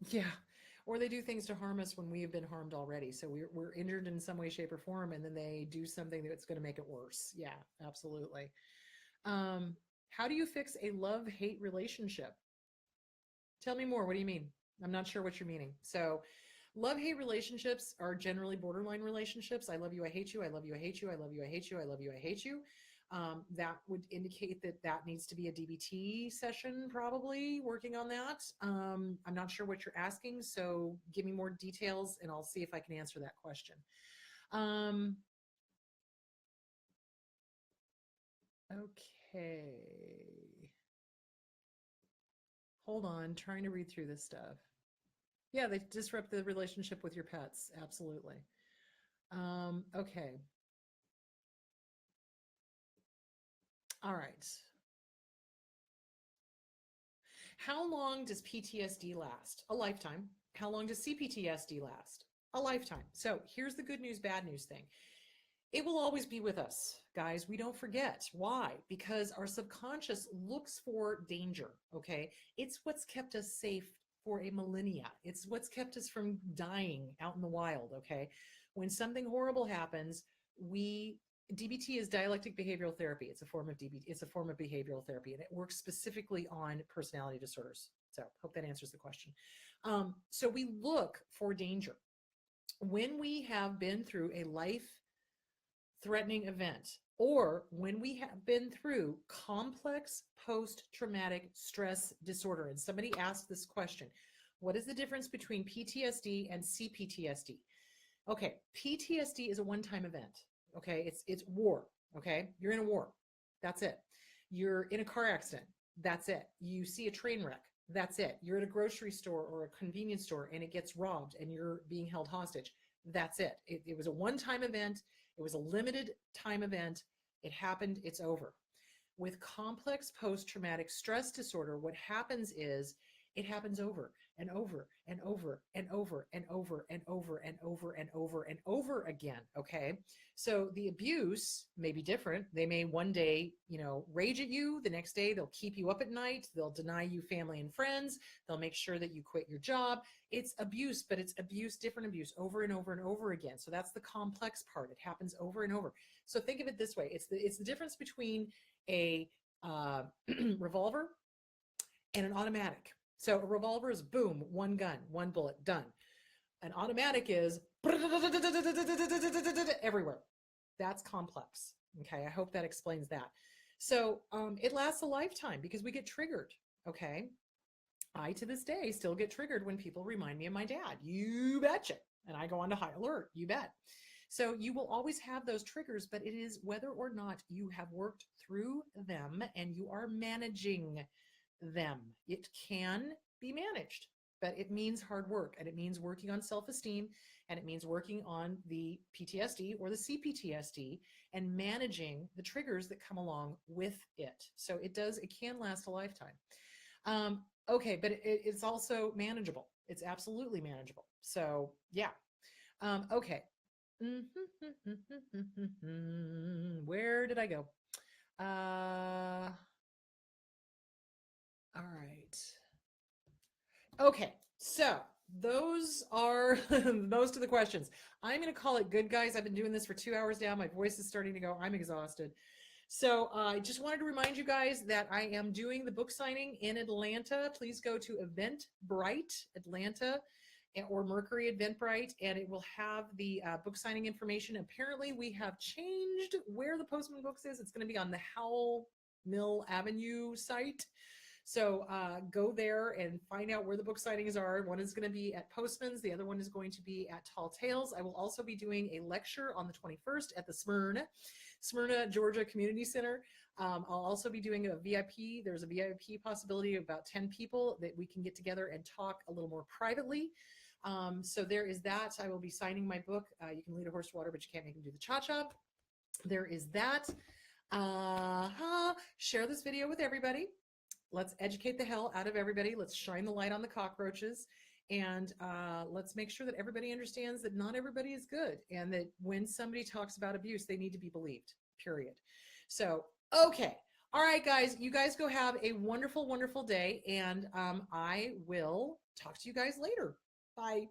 Yeah. Or they do things to harm us when we have been harmed already. So we're injured in some way, shape, or form, and then they do something that's going to make it worse. Yeah, absolutely. How do you fix a love-hate relationship? Tell me more. What do you mean? I'm not sure what you're meaning. So love-hate relationships are generally borderline relationships. I love you, I hate you, I love you, I hate you, I love you, I hate you, I love you, I hate you. That would indicate that needs to be a DBT session, probably working on that. I'm not sure what you're asking, so give me more details and I'll see if I can answer that question. Okay. Hold on, trying to read through this stuff. Yeah, they disrupt the relationship with your pets. Absolutely. Okay. All right. How long does PTSD last? A lifetime. How long does CPTSD last? A lifetime. So here's the good news, bad news thing. It will always be with us, guys. We don't forget. Why? Because our subconscious looks for danger, okay? It's what's kept us safe for a millennia. It's what's kept us from dying out in the wild, okay? When something horrible happens, DBT is dialectic behavioral therapy. It's a form of it's a form of behavioral therapy, and it works specifically on personality disorders. So hope that answers the question. So we look for danger. When we have been through a life-threatening event, or when we have been through complex post-traumatic stress disorder, and somebody asked this question, what is the difference between PTSD and CPTSD? Okay, PTSD is a one-time event. Okay, it's war. Okay, you're in a war. That's it. You're in a car accident. That's it. You see a train wreck. That's it. You're at a grocery store or a convenience store and it gets robbed and you're being held hostage. That's it. It was a one-time event. It was a limited time event. It happened. It's over. With complex post-traumatic stress disorder, what happens is it happens over and over and over and over and over and over and over and over and over again. Okay. So the abuse may be different. They may one day, rage at you. The next day, they'll keep you up at night. They'll deny you family and friends. They'll make sure that you quit your job. It's abuse, but it's abuse, different abuse over and over and over again. So that's the complex part. It happens over and over. So think of it this way. It's the difference between a revolver and an automatic. So a revolver is boom, one gun, one bullet, done. An automatic is everywhere. That's complex. Okay, I hope that explains that. So it lasts a lifetime because we get triggered. Okay, I to this day still get triggered when people remind me of my dad. You betcha. And I go on to high alert. You bet. So you will always have those triggers, but it is whether or not you have worked through them and you are managing them. It can be managed, but it means hard work, and it means working on self-esteem, and it means working on the PTSD or the CPTSD and managing the triggers that come along with it. So it can last a lifetime. Okay, but it's also manageable. It's absolutely manageable. So yeah. Okay. Where did I go? All right. Okay, so those are most of the questions. I'm going to call it good, guys. I've been doing this for 2 hours now. My voice is starting to go. I'm exhausted. So I just wanted to remind you guys that I am doing the book signing in Atlanta. Please go to Eventbrite Atlanta or Mercury Eventbrite, and it will have the book signing information. Apparently, we have changed where the Postman Books is. It's going to be on the Howell Mill Avenue site. So go there and find out where the book signings are. One is going to be at Postman's. The other one is going to be at Tall Tales. I will also be doing a lecture on the 21st at the Smyrna, Georgia Community Center. I'll also be doing a VIP. There's a VIP possibility of about 10 people that we can get together and talk a little more privately. So there is that. I will be signing my book. You can lead a horse to water, but you can't make him do the cha-cha. There is that. Share this video with everybody. Let's educate the hell out of everybody. Let's shine the light on the cockroaches. And let's make sure that everybody understands that not everybody is good. And that when somebody talks about abuse, they need to be believed, period. So, okay. All right, guys. You guys go have a wonderful, wonderful day. And I will talk to you guys later. Bye.